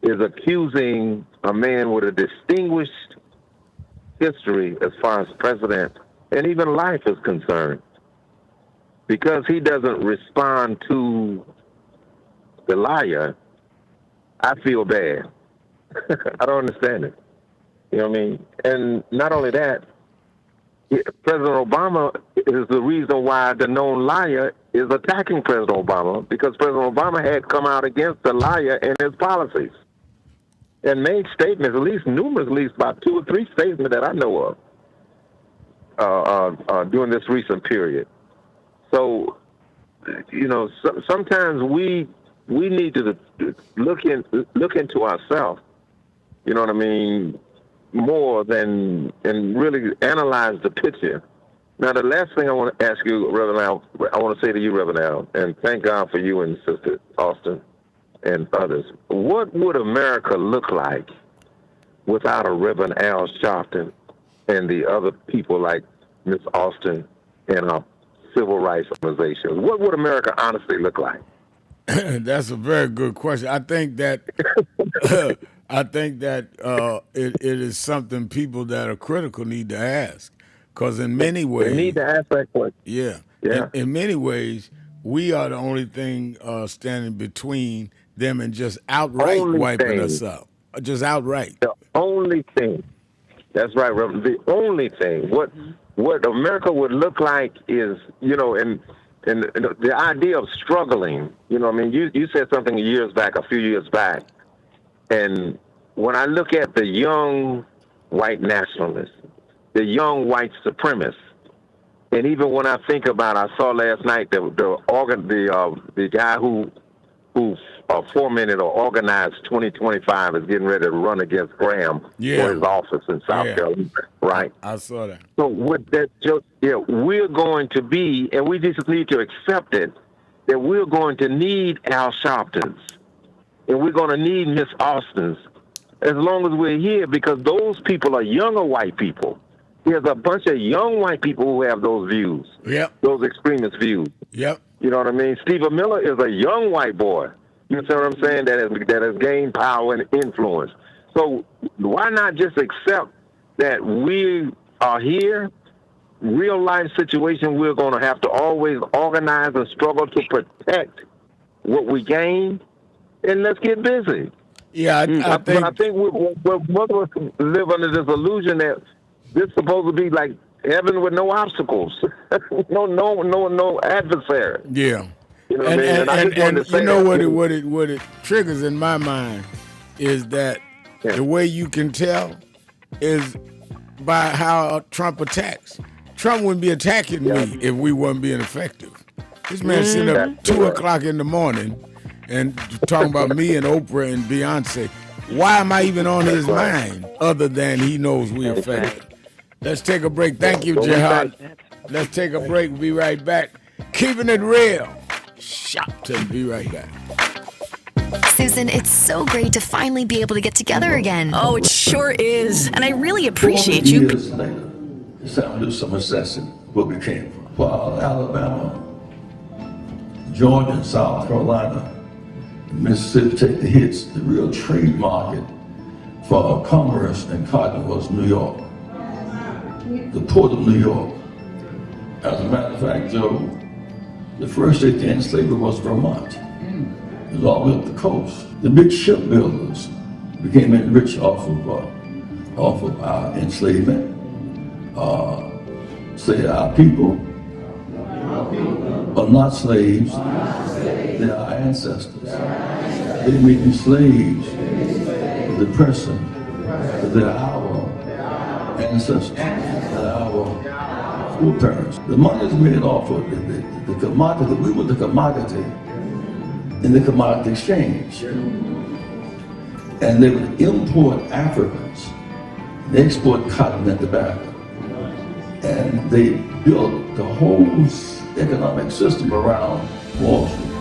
is accusing a man with a distinguished history as far as president and even life is concerned. Because he doesn't respond to the liar, I feel bad. I don't understand it. You know what I mean? And not only that, President Obama is the reason why the known liar is attacking President Obama, because President Obama had come out against the liar and his policies and made statements, numerous, at least about 2 or 3 statements that I know of during this recent period. So, sometimes we need to look into ourselves, you know what I mean, more than and really analyze the picture. Now, the last thing I want to ask you, Reverend Al, I want to say to you, Reverend Al, and thank God for you and Sister Austin. and others, what would America look like without a Reverend Al Sharpton and the other people like Miss Austin and our civil rights organizations? What would America honestly look like? That's a very good question. I think that it is something people that are critical need to ask, because in many ways they need to ask that question. Yeah. Yeah. In many ways, we are the only thing standing between them and just outright Only wiping thing. us out. Just outright. The only thing. That's right, Reverend. The only thing. What America would look like is, and the idea of struggling. You said something a few years back, and when I look at the young white nationalists, the young white supremacists, and even when I think about, I saw last night the guy who fomented or organized 2025 is getting ready to run against Graham for his office in South Carolina, right? I saw that. So what that we're going to be, and we just need to accept it, that we're going to need Al Sharptons, and we're going to need Miss Austins as long as we're here, because those people are younger white people. There's a bunch of young white people who have those views, those extremist views. Yep. You know what I mean? Stephen Miller is a young white boy. You see what I'm saying? That has gained power and influence. So why not just accept that we are here? Real life situation, we're going to have to always organize and struggle to protect what we gain, and let's get busy. Yeah, I think most of us live under this illusion that this is supposed to be like heaven with no obstacles, no adversary. Yeah. You know what I mean? And you know what it triggers in my mind is that the way you can tell is by how Trump attacks. Trump wouldn't be attacking me if we weren't being effective. This man sitting up 2 o'clock in the morning and talking about me and Oprah and Beyonce. Why am I even on his mind other than he knows we're effective? Let's take a break. Thank you, Jihad. Let's take a break. We'll be right back. Keeping it real. Sharpton. Be right back. Susan, it's so great to finally be able to get together again. Oh, it sure is. And I really appreciate you. Years later, it's time to do some assessing where we came from. While Alabama, Georgia, and South Carolina, Mississippi take the hits, the real trade market for commerce and cotton was New York. The port of New York. As a matter of fact, Joe, the first state to end slavery was Vermont. It was all the way up the coast. The big shipbuilders became rich off of our enslavement. Say our people are not slaves, they are our ancestors. They may be slaves of the person, but they're our ancestors, they're our foreparents. The money is made off of the commodity. We were the commodity in the commodity exchange. And they would import Africans, they export cotton and tobacco. And they built the whole economic system around Wall Street.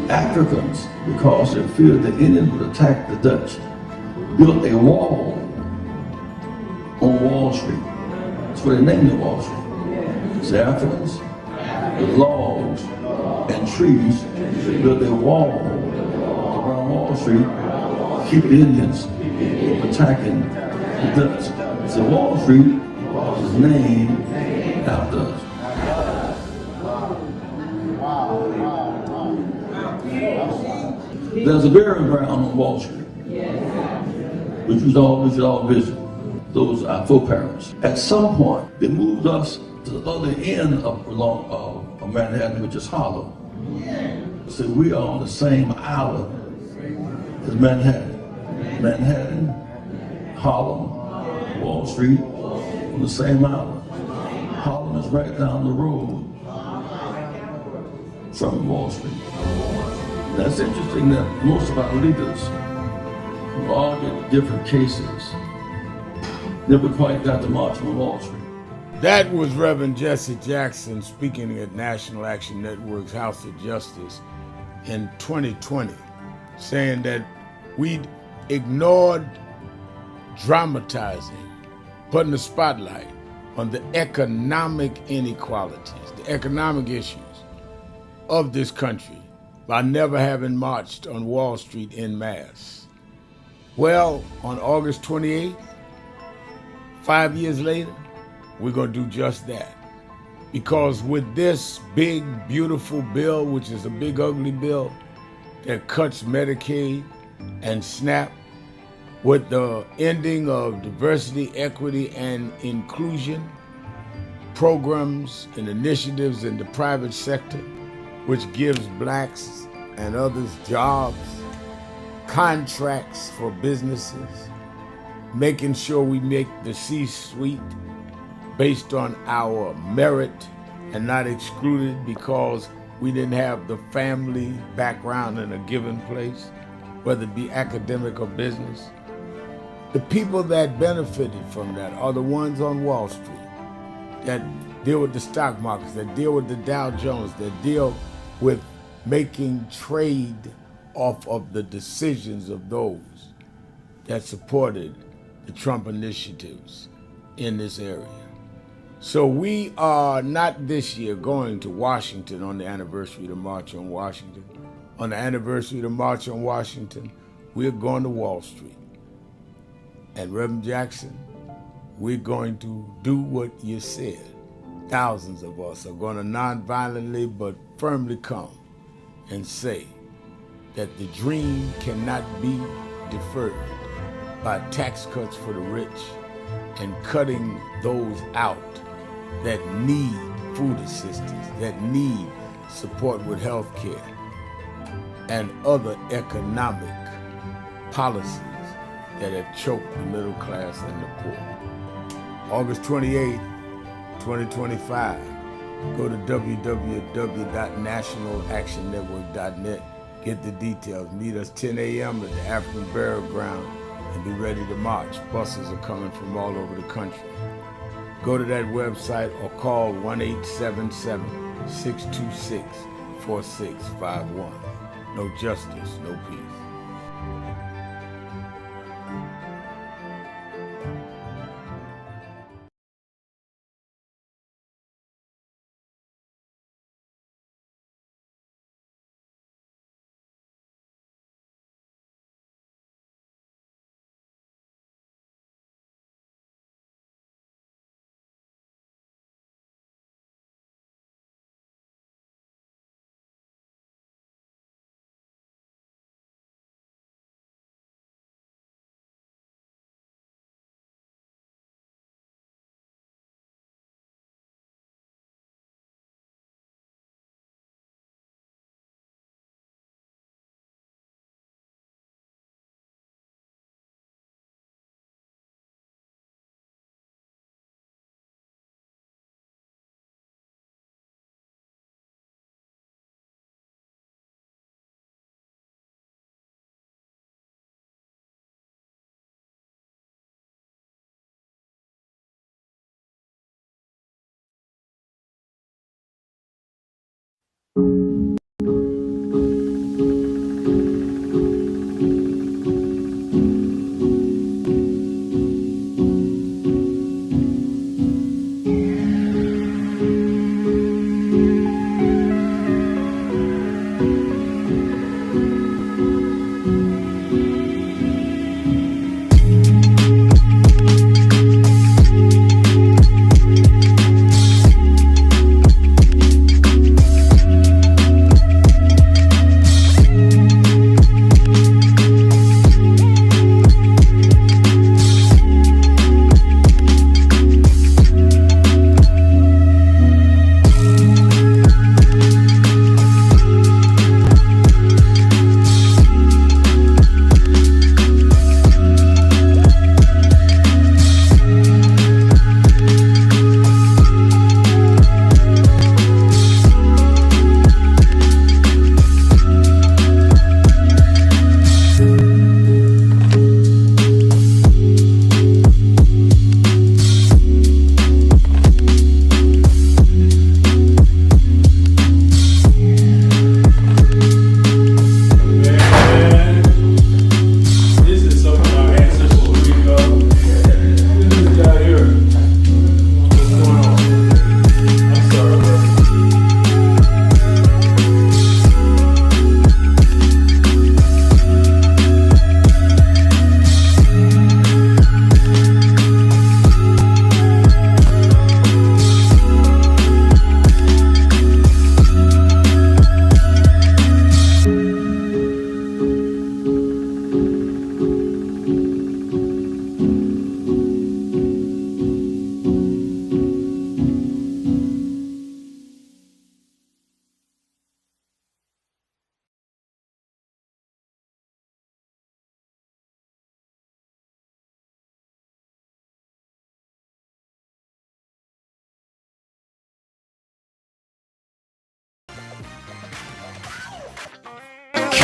Africans, because they feared the Indians would attack the Dutch, built a wall on Wall Street. That's what they named it, Wall Street. It's the Africans, with logs and trees, they built a wall around Wall Street to keep the Indians from attacking the Dutch. So Wall Street was named after us. There's a burial ground on Wall Street, which we should all visit. Those are our foreparents. At some point, they moved us to the other end of Manhattan, which is Harlem. So we are on the same island as Manhattan. Manhattan, Harlem, Wall Street, on the same island. Harlem is right down the road from Wall Street. That's interesting that most of our leaders who argued different cases never quite got to march on Wall Street. That was Reverend Jesse Jackson speaking at National Action Network's House of Justice in 2020, saying that we ignored dramatizing, putting the spotlight on the economic inequalities, the economic issues of this country by never having marched on Wall Street en masse. Well, on August 28th, 5 years later, we're going to do just that. Because with this big, beautiful bill, which is a big, ugly bill that cuts Medicaid and SNAP, with the ending of diversity, equity, and inclusion programs and initiatives in the private sector, which gives blacks and others jobs, contracts for businesses, making sure we make the C-suite based on our merit and not excluded because we didn't have the family background in a given place, whether it be academic or business. The people that benefited from that are the ones on Wall Street that deal with the stock markets, that deal with the Dow Jones, that deal with making trade off of the decisions of those that supported the Trump initiatives in this area. So we are not this year going to Washington on the anniversary of the March on Washington. On the anniversary of the March on Washington, we're going to Wall Street. And Reverend Jackson, we're going to do what you said. Thousands of us are going to nonviolently but firmly come and say that the dream cannot be deferred by tax cuts for the rich and cutting those out that need food assistance, that need support with health care and other economic policies that have choked the middle class and the poor. August 28, 2025, go to www.nationalactionnetwork.net, get the details. Meet us 10 a.m. at the African Burial Ground and be ready to march. Buses are coming from all over the country. Go to that website or call 1-877-626-4651. No justice, no peace.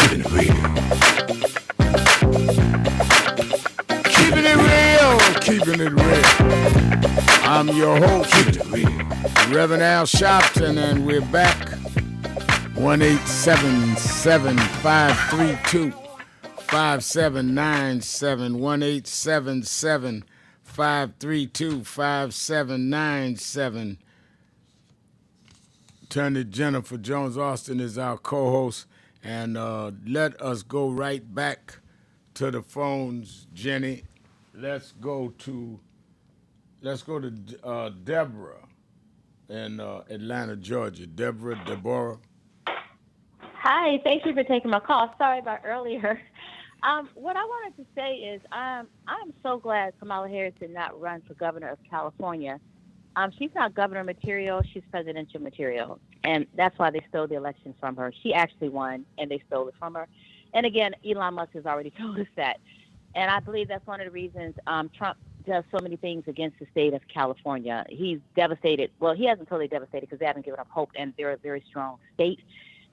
Keeping it real. Keeping it real. Keeping it real. I'm your host, Reverend Al Sharpton, and we're back. 1-877-532-5797. 1-877-532-5797. Attorney Jennifer Jones Austin is our co-host, and let us go right back to the phones, Jenny. Let's go to Deborah in Atlanta, Georgia. Deborah. Hi, thank you for taking my call. Sorry about earlier. What I wanted to say is I'm so glad Kamala Harris did not run for governor of California. She's not governor material, she's presidential material. And that's why they stole the election from her. She actually won, and they stole it from her. And again, Elon Musk has already told us that. And I believe that's one of the reasons Trump does so many things against the state of California. He's devastated. Well, he hasn't totally devastated because they haven't given up hope, and they're a very strong state.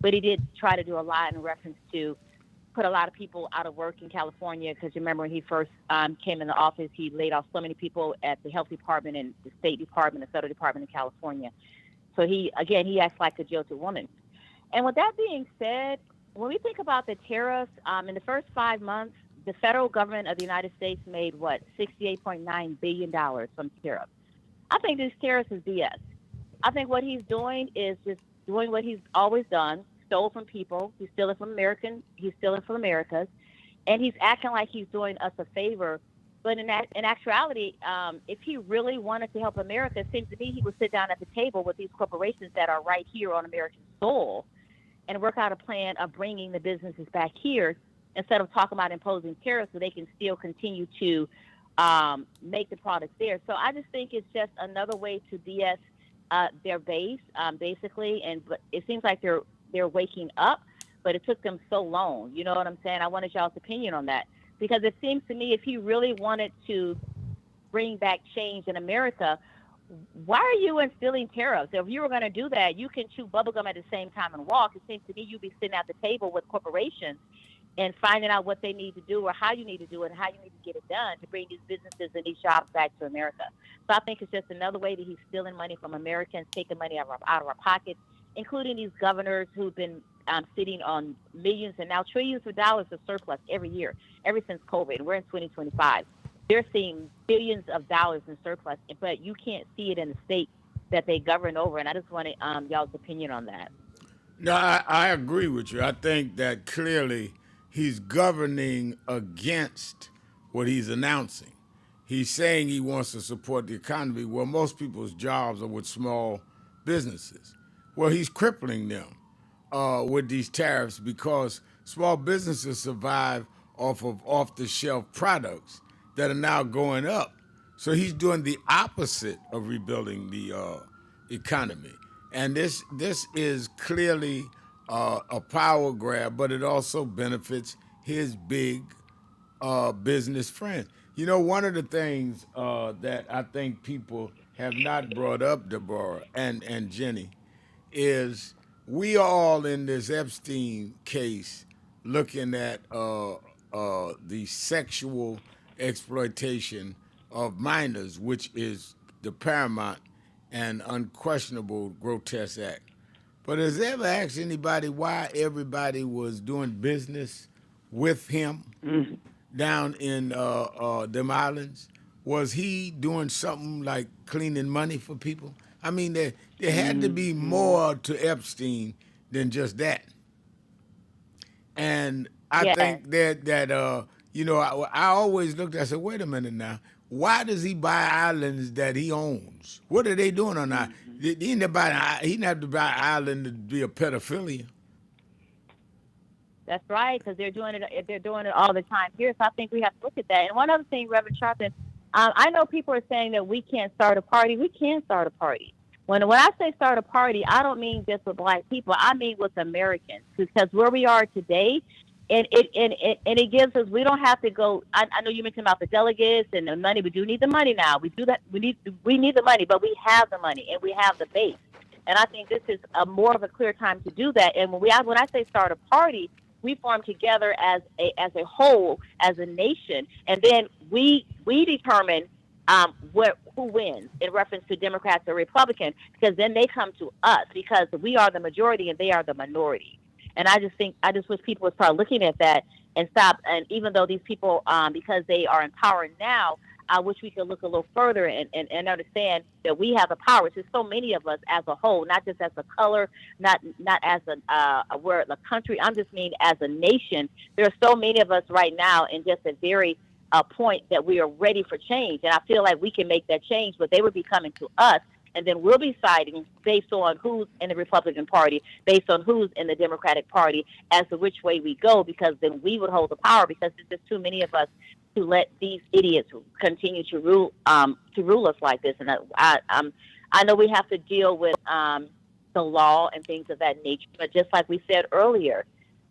But he did try to do a lot in reference to put a lot of people out of work in California, because you remember when he first came into office, he laid off so many people at the health department and the state department, the federal department in California. So he acts like a jilted woman. And with that being said, when we think about the tariffs, in the first 5 months, the federal government of the United States made, $68.9 billion from tariffs. I think this tariffs is BS. I think what he's doing is just doing what he's always done, stole from people. He's stealing from He's stealing from Americans. And he's acting like he's doing us a favor. But in actuality, if he really wanted to help America, it seems to me he would sit down at the table with these corporations that are right here on American soil and work out a plan of bringing the businesses back here, instead of talking about imposing tariffs so they can still continue to make the products there. So I just think it's just another way to BS their base, basically. But it seems like they're waking up, but it took them so long. You know what I'm saying? I wanted y'all's opinion on that, because it seems to me if he really wanted to bring back change in America, why are you instilling tariffs? If you were going to do that, you can chew bubblegum at the same time and walk. It seems to me you'd be sitting at the table with corporations and finding out what they need to do or how you need to do it and how you need to get it done to bring these businesses and these jobs back to America. So I think it's just another way that he's stealing money from Americans, taking money out of our pockets, including these governors who've been sitting on millions and now trillions of dollars of surplus every year, ever since COVID. We're in 2025. They're seeing billions of dollars in surplus, but you can't see it in the state that they govern over. And I just wanted y'all's opinion on that. No, I agree with you. I think that clearly he's governing against what he's announcing. He's saying he wants to support the economy. Well, most people's jobs are with small businesses. Well, he's crippling them with these tariffs, because small businesses survive off of off-the-shelf products that are now going up. So he's doing the opposite of rebuilding the economy. And this is clearly a power grab, but it also benefits his big business friends. You know, one of the things that I think people have not brought up, Deborah and Jenny, is we are all in this Epstein case looking at the sexual exploitation of minors, which is the paramount and unquestionable grotesque act. But has ever asked anybody why everybody was doing business with him down in them islands? Was he doing something like cleaning money for people? I mean, there had to be more to Epstein than just that. And I think that you know, I always looked, I said, wait a minute now. Why does he buy islands that he owns? What are they doing on that? He didn't have to buy an island to be a pedophilia. That's right, because they're doing it all the time here. So I think we have to look at that. And one other thing, Reverend Sharpton, I know people are saying that we can't start a party. We can start a party. When I say start a party, I don't mean just with Black people. I mean with Americans, because where we are today, and it gives us. We don't have to go. I know you mentioned about the delegates and the money. We do need the money now. We do that. We need the money, but we have the money and we have the base. And I think this is more of a clear time to do that. And when I say start a party, we form together as a whole, as a nation, and then we determine who wins in reference to Democrats or Republicans, because then they come to us because we are the majority and they are the minority. And I just wish people would start looking at that and stop. And even though these people, because they are in power now, I wish we could look a little further and understand that we have the power. There's so many of us as a whole, not just as a color, not as we're the country. I'm just mean as a nation. There are so many of us right now in just a very point that we are ready for change. And I feel like we can make that change, but they would be coming to us. And then we'll be siding based on who's in the Republican Party, based on who's in the Democratic Party, as to which way we go, because then we would hold the power, because there's just too many of us to let these idiots continue to rule us like this. And I know we have to deal with the law and things of that nature, but just like we said earlier,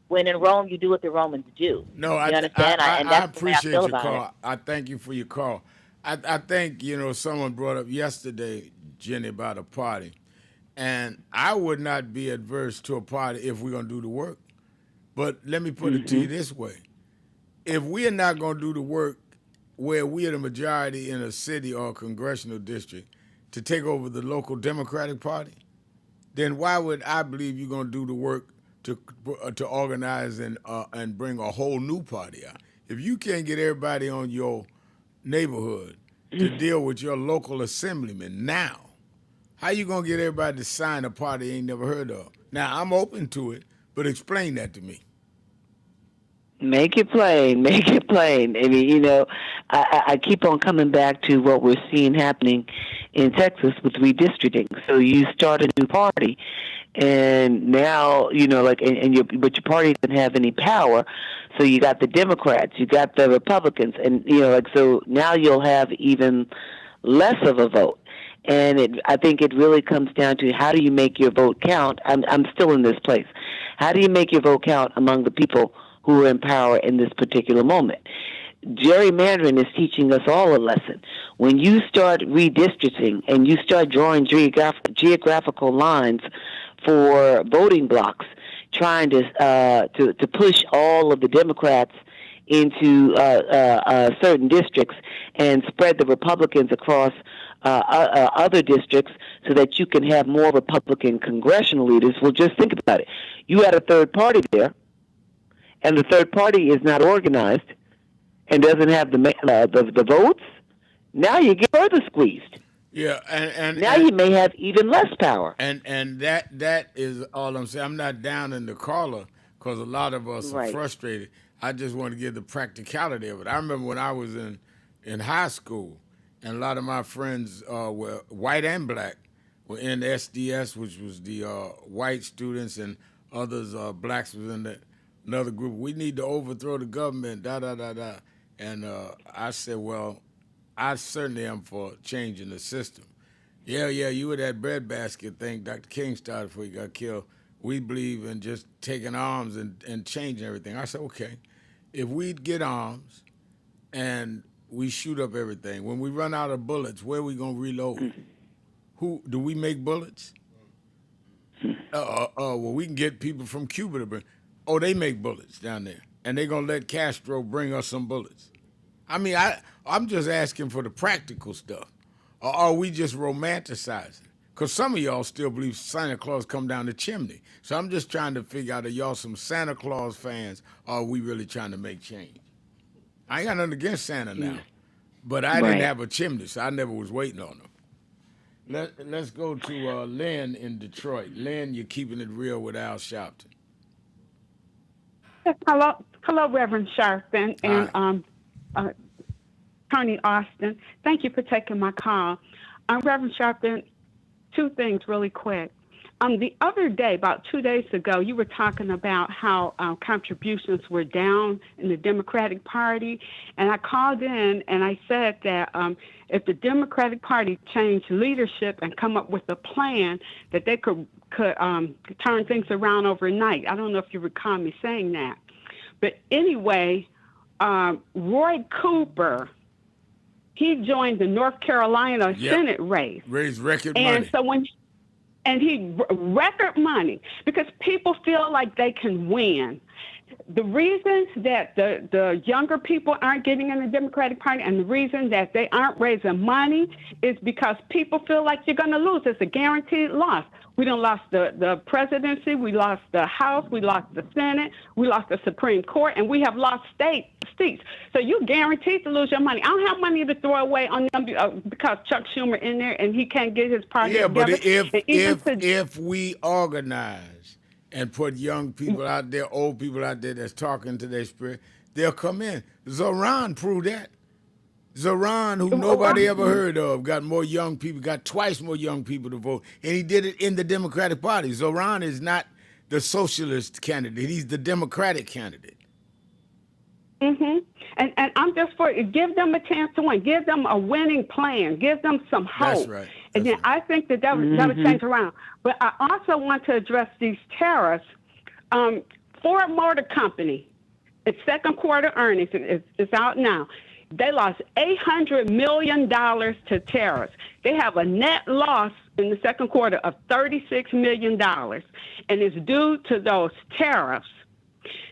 when in Rome, you do what the Romans do. No, you understand? I appreciate your call. I thank you for your call. I think, someone brought up yesterday, Jenny, about a party. And I would not be adverse to a party if we're going to do the work. But let me put it to you this way. If we are not going to do the work where we are the majority in a city or a congressional district to take over the local Democratic Party, then why would I believe you're going to do the work to organize and bring a whole new party out? If you can't get everybody on your neighborhood to deal with your local assemblyman now, how you going to get everybody to sign a party they ain't never heard of? Now, I'm open to it, but explain that to me. Make it plain. Make it plain. I mean, I keep on coming back to what we're seeing happening in Texas with redistricting. So you start a new party, and now, but your party doesn't have any power. So you got the Democrats, you got the Republicans, and, so now you'll have even less of a vote. And I think it really comes down to, how do you make your vote count? I'm still in this place. How do you make your vote count among the people who are in power in this particular moment? Gerrymandering is teaching us all a lesson. When you start redistricting and you start drawing geographical lines for voting blocks, trying to push all of the Democrats into certain districts and spread the Republicans across other districts so that you can have more Republican congressional leaders. Well, just think about it. You had a third party there, and the third party is not organized and doesn't have the votes. Now you get further squeezed. Yeah, and now you may have even less power. And that is all I'm saying. I'm not down in the caller because a lot of us are frustrated. I just want to give the practicality of it. I remember when I was in high school, and a lot of my friends were white and black, were in SDS, which was the white students, and others, blacks, was in another group. We need to overthrow the government, da-da-da-da. And I said, well, I certainly am for changing the system. Yeah, you were that breadbasket thing Dr. King started before he got killed. We believe in just taking arms and changing everything. I said, okay, if we get arms and we shoot up everything, when we run out of bullets, where are we going to reload? Who do we make bullets? Well, we can get people from Cuba to bring. Oh, they make bullets down there, and they're going to let Castro bring us some bullets. I mean, I'm just asking for the practical stuff. Or are we just romanticizing? Because some of y'all still believe Santa Claus come down the chimney. So I'm just trying to figure out, are y'all some Santa Claus fans, or are we really trying to make change? I ain't got nothing against Santa now, but I didn't have a chimney, so I never was waiting on him. Let's go to Lynn in Detroit. Lynn, you're keeping it real with Al Sharpton. Hello, Reverend Sharpton and Tony Austin. Thank you for taking my call. Reverend Sharpton, two things really quick. The other day, about 2 days ago, you were talking about how contributions were down in the Democratic Party, and I called in and I said that if the Democratic Party changed leadership and come up with a plan, that they could turn things around overnight. I don't know if you recall me saying that. But anyway, Roy Cooper, he joined the North Carolina Senate race. Raised record money. And he record money because people feel like they can win. the reasons that the younger people aren't getting in the Democratic Party and the reason that they aren't raising money is because people feel like you're going to lose. It's a guaranteed loss. We done lost the presidency, we lost the House, we lost the Senate, we lost the Supreme Court, and we have lost seats. So you're guaranteed to lose your money. I don't have money to throw away on them because Chuck Schumer in there and he can't get his party together. Yeah, but if we organize and put young people out there, old people out there that's talking to their spirit, they'll come in. Zoran proved that. Zoran, who nobody ever heard of, got more young people, got twice more young people to vote, and he did it in the Democratic Party. Zoran is not the socialist candidate; he's the Democratic candidate. And I'm just for it. Give them a chance to win. Give them a winning plan. Give them some hope. That's right. And then I think that would change around. But I also want to address these tariffs. Ford Motor Company, its second quarter earnings is out now. They lost $800 million to tariffs. They have a net loss in the second quarter of $36 million, and it's due to those tariffs.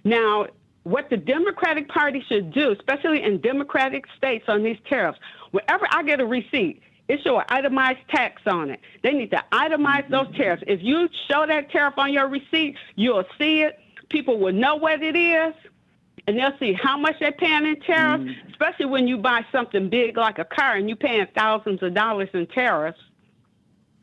Now, what the Democratic Party should do, especially in Democratic states on these tariffs, whenever I get a receipt, it shows an itemized tax on it. They need to itemize those tariffs. If you show that tariff on your receipt, you'll see it. People will know what it is. And they'll see how much they're paying in tariffs, especially when you buy something big like a car and you're paying thousands of dollars in tariffs.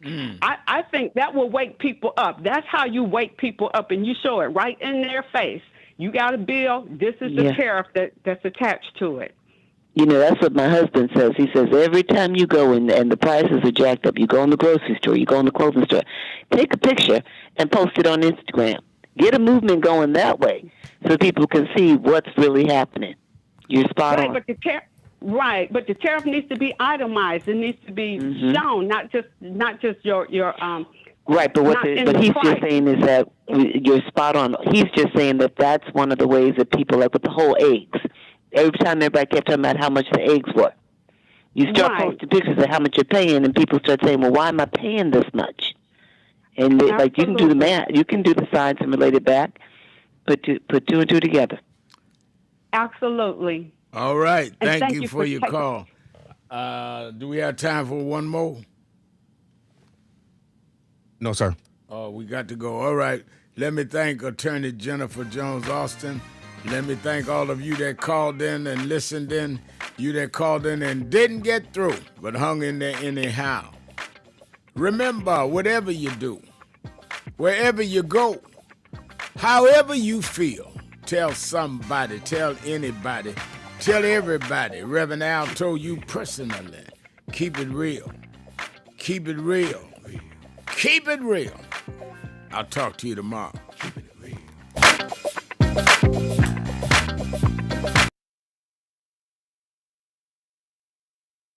I think that will wake people up. That's how you wake people up, and you show it right in their face. You got a bill. This is the tariff that's attached to it. You know, that's what my husband says. He says every time you go and the prices are jacked up, you go in the grocery store, you go in the clothing store, take a picture and post it on Instagram. Get a movement going that way so people can see what's really happening. You're spot on. But the tariff needs to be itemized. It needs to be shown, not just your Right, but he's just saying is that you're spot on. He's just saying that that's one of the ways that people, like with the whole eggs. Every time everybody kept talking about how much the eggs were. You start posting pictures of how much you're paying, and people start saying, well, why am I paying this much? And like you can do the math, you can do the science and relate it back, put two and two together. Absolutely. All right. Thank you for your call. Do we have time for one more? No, sir. Oh, we got to go. All right. Let me thank Attorney Jennifer Jones-Austin. Let me thank all of you that called in and listened in, you that called in and didn't get through, but hung in there anyhow. Remember, whatever you do, wherever you go, however you feel, tell somebody, tell anybody, tell everybody. Reverend Al told you personally, keep it real. Keep it real. Keep it real. I'll talk to you tomorrow.